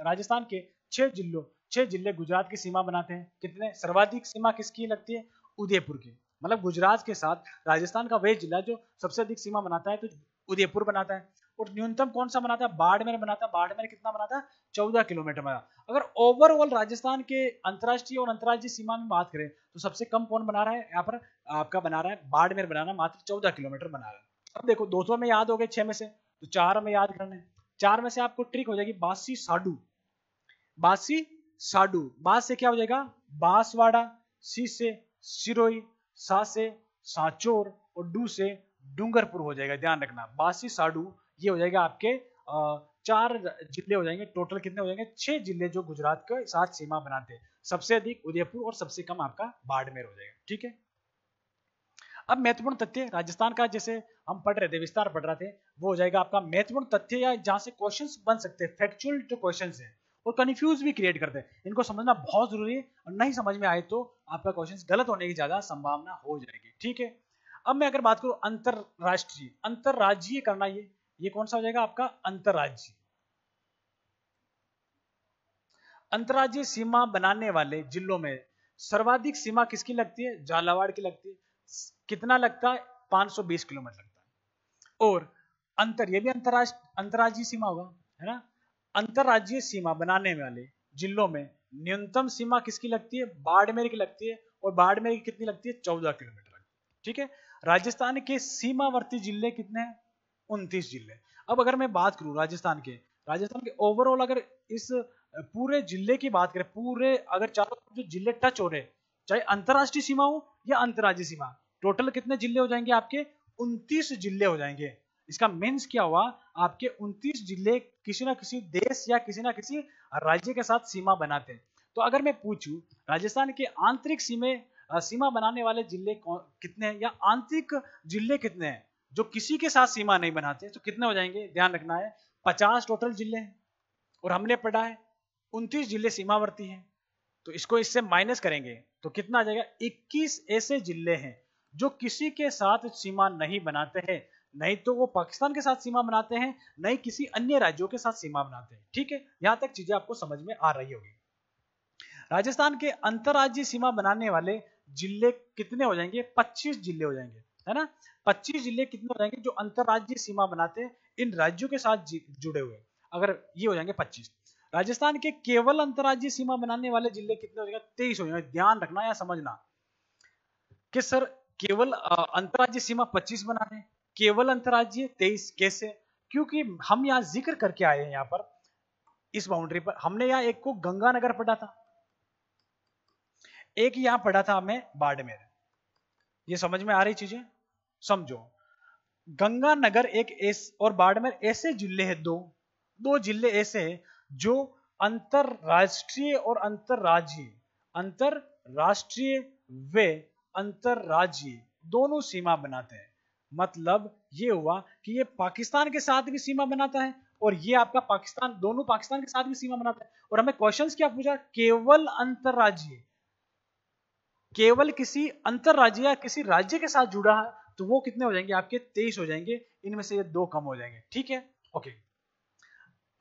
राजस्थान के 6 जिले गुजरात की सीमा बनाते हैं। कितने? सर्वाधिक सीमा किसकी लगती है? उदयपुर की। मतलब गुजरात के साथ राजस्थान का वह जिला जो सबसे अधिक सीमा बनाता है तो उदयपुर बनाता है। और न्यूनतम कौन सा बनाता है? बाड़मेर बनाता है। बाड़मेर कितना बनाता है? 14 किलोमीटर बनाता। अगर ओवरऑल राजस्थान के अंतरराष्ट्रीय और अंतर्राज्यीय सीमा में बात करें तो सबसे कम कौन बना रहा है? यहाँ पर आपका बना रहा है बाड़मेर, बनाना मात्र 14 किलोमीटर बना रहा है। अब देखो 200 में याद हो गए 6 में से, तो 4 में याद करना है। 4 में से आपको ट्रिक हो जाएगी बासी साडू। बासी साडू, बास से क्या हो जाएगा? बांसवाड़ा। सी से सिरोही। सा से सांचौर। और डू से डूंगरपुर हो जाएगा। ध्यान रखना, बासी साडू ये हो जाएगा आपके 4 जिले हो जाएंगे। टोटल कितने हो जाएंगे? 6 जिले जो गुजरात के साथ सीमा बनाते हैं। सबसे अधिक उदयपुर और सबसे कम आपका बाड़मेर हो जाएगा, ठीक है। अब महत्वपूर्ण तथ्य राजस्थान का, जैसे हम पढ़ रहे थे, विस्तार पढ़ रहे थे, वो हो जाएगा आपका महत्वपूर्ण तथ्य, या जहां से क्वेश्चंस बन सकते हैं, फैक्चुअल जो क्वेश्चंस हैं और कंफ्यूज भी क्रिएट करते हैं। इनको समझना बहुत जरूरी है, और नहीं समझ में आए तो आपका क्वेश्चन गलत होने की ज्यादा संभावना हो जाएगी, ठीक है। अब मैं अगर बात करूं अंतरराष्ट्रीय, अंतरराज्यीय करना, ये कौन सा हो जाएगा आपका? अंतरराज्यीय। अंतरराज्यीय सीमा बनाने वाले जिलों में सर्वाधिक सीमा किसकी लगती है? झालावाड़ की लगती है। कितना लगता है? 520 किलोमीटर लगता है। और ये भी अंतरराज्यीय सीमा होगा, है ना। अंतरराज्यीय सीमा बनाने वाले जिलों में न्यूनतम सीमा किसकी लगती है? बाड़मेर की लगती है। और बाड़मेर की कितनी लगती है? 14 किलोमीटर, ठीक है। राजस्थान के सीमावर्ती जिले कितने हैं? 29 जिले। अब अगर मैं बात करूं राजस्थान के ओवरऑल, अगर इस पूरे जिले की बात करें, पूरे अगर चारों जो जिले टच हो रहे, चाहे अंतरराष्ट्रीय सीमा हो या अंतरराज्यीय सीमा, टोटल कितने जिले हो जाएंगे आपके? 29 जिले हो जाएंगे। इसका मीन्स क्या हुआ? आपके 29 जिले किसी ना किसी देश या किसी ना किसी राज्य के साथ सीमा बनाते हैं। तो अगर मैं पूछूं राजस्थान के आंतरिक सीमा बनाने वाले जिले कितने हैं, या आंतरिक जिले कितने हैं जो किसी के साथ सीमा नहीं बनाते, तो कितने हो जाएंगे? ध्यान रखना है, 50 टोटल जिले हैं। और हमने पढ़ा है 29 जिले सीमावर्ती हैं, तो इसको इससे माइनस करेंगे तो कितना आ जाएगा? 21 ऐसे जिले हैं जो किसी के साथ सीमा नहीं बनाते हैं, नहीं तो वो पाकिस्तान के साथ सीमा बनाते हैं, नहीं किसी अन्य राज्यों के साथ सीमा बनाते हैं, ठीक है। यहां तक चीजें आपको समझ में आ रही होगी। राजस्थान के अंतरराज्यीय सीमा बनाने वाले जिले कितने हो जाएंगे? 25 जिले हो जाएंगे, है ना। 25 जिले कितने हो जाएंगे जो अंतरराज्यीय सीमा बनाते हैं इन राज्यों के साथ जुड़े हुए, अगर ये हो जाएंगे 25। राजस्थान के केवल अंतरराज्यीय सीमा बनाने वाले जिले कितने हो जाएंगे? 23 हो जाएंगे। ध्यान रखना या समझना कि सर केवल अंतरराज्यीय सीमा 25 बना रहे हैं, केवल अंतरराज्यीय 23 कैसे? क्योंकि हम यहाँ जिक्र करके आए हैं यहाँ पर इस बाउंड्री पर। हमने यहाँ एक को गंगानगर पढ़ा था, एक यहां पढ़ा था हमें बाड़मेर। ये समझ में आ रही चीजें? समझो, गंगानगर एक और बाड़मेर ऐसे जिले हैं, दो जिले ऐसे हैं जो अंतरराष्ट्रीय और अंतरराष्ट्रीय व अंतरराज्यीय दोनों सीमा बनाते हैं। मतलब ये हुआ कि ये पाकिस्तान के साथ भी सीमा बनाता है और ये आपका पाकिस्तान, दोनों पाकिस्तान के साथ भी सीमा बनाता है। और हमें क्वेश्चंस क्या पूछा? केवल अंतरराज्यीय, केवल किसी अंतरराज्यीय या किसी राज्य के साथ जुड़ा है तो वो कितने हो जाएंगे? आपके 23 हो जाएंगे, इनमें से ये 2 कम हो जाएंगे। ठीक है, ओके।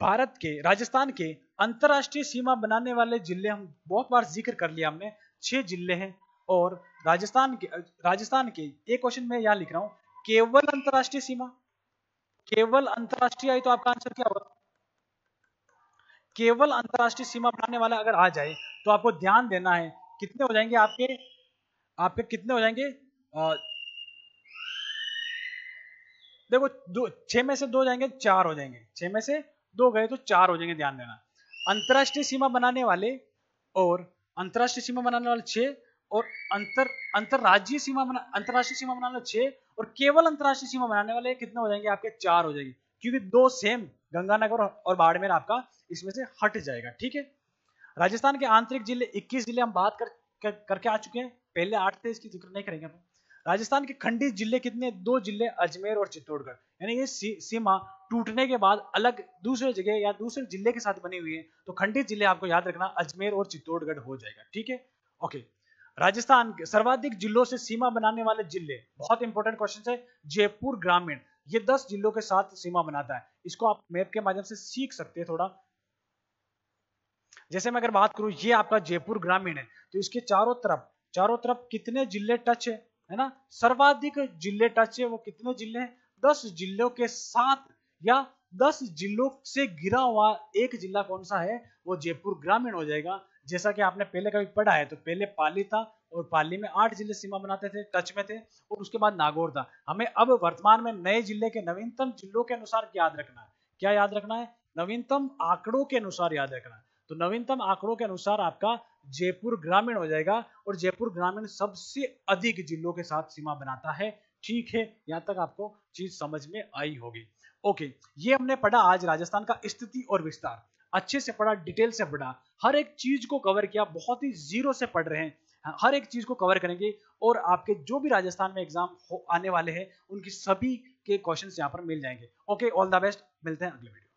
भारत के, राजस्थान के अंतरराष्ट्रीय सीमा बनाने वाले जिले हम बहुत बार जिक्र कर लिया हमने, 6 जिले हैं। और राजस्थान के एक क्वेश्चन में यहां लिख रहा हूं, केवल अंतरराष्ट्रीय सीमा, केवल अंतरराष्ट्रीय आई तो आपका आंसर क्या होगा? केवल अंतरराष्ट्रीय सीमा बनाने वाला अगर आ जाए तो आपको ध्यान देना है, कितने हो जाएंगे आपके कितने हो जाएंगे? देखो 6 में से 2 जाएंगे, 4 हो जाएंगे। 6 में से 2 गए तो 4 हो जाएंगे, ध्यान देना। अंतरराष्ट्रीय सीमा बनाने वाले 6 और अंतरराष्ट्रीय सीमा बनाने वाले 6 और केवल अंतरराष्ट्रीय सीमा बनाने वाले कितने हो जाएंगे? आपके 4 हो जाएंगे, क्योंकि 2 सेम गंगानगर और बाड़मेर आपका इसमें से हट जाएगा। ठीक है, राजस्थान के आंतरिक जिले 21 जिले हम बात करके आ चुके हैं, पहले 8 थे, इसकी जिक्र नहीं करेंगे हम। राजस्थान के खंडित जिले कितने? 2 जिले, अजमेर और चित्तौड़गढ़। यानी ये सीमा टूटने के बाद अलग दूसरे जगह या दूसरे जिले के साथ बनी हुई है, तो खंडित जिले आपको याद रखना अजमेर और चित्तौड़गढ़ हो जाएगा। ठीक है, ओके। राजस्थान के सर्वाधिक जिलों से सीमा बनाने वाले जिले, बहुत इंपॉर्टेंट क्वेश्चन है। जयपुर ग्रामीण, ये 10 जिलों के साथ सीमा बनाता है। इसको आप मैप के माध्यम से सीख सकते हैं थोड़ा। जैसे मैं अगर बात करूं, ये आपका जयपुर ग्रामीण है, तो इसके चारों तरफ कितने जिले टच है ना? सर्वाधिक जिले टच है। वो कितने जिले हैं? 10 जिलों के साथ, या 10 जिलों से घिरा हुआ एक जिला कौन सा है? वो जयपुर ग्रामीण हो जाएगा। जैसा कि आपने पहले कभी पढ़ा है, तो पहले पाली था और पाली में 8 जिले सीमा बनाते थे, टच में थे, और उसके बाद नागौर था। हमें अब वर्तमान में नए जिले के नवीनतम जिलों के अनुसार याद रखना है। क्या याद रखना है? नवीनतम आंकड़ों के अनुसार याद रखना है। तो नवीनतम आंकड़ों के अनुसार आपका जयपुर ग्रामीण हो जाएगा, और जयपुर ग्रामीण सबसे अधिक जिलों के साथ सीमा बनाता है। ठीक है, यहां तक आपको चीज समझ में आई होगी। ओके, ये हमने पढ़ा आज राजस्थान का स्थिति और विस्तार। अच्छे से पढ़ा, डिटेल से पढ़ा, हर एक चीज को कवर किया, बहुत ही जीरो से पढ़ रहे हैं, हर एक चीज को कवर करेंगे। और आपके जो भी राजस्थान में एग्जाम आने वाले हैं, उनकी सभी के क्वेश्चंस यहां पर मिल जाएंगे। ओके, ऑल द बेस्ट, मिलते हैं अगले वीडियो।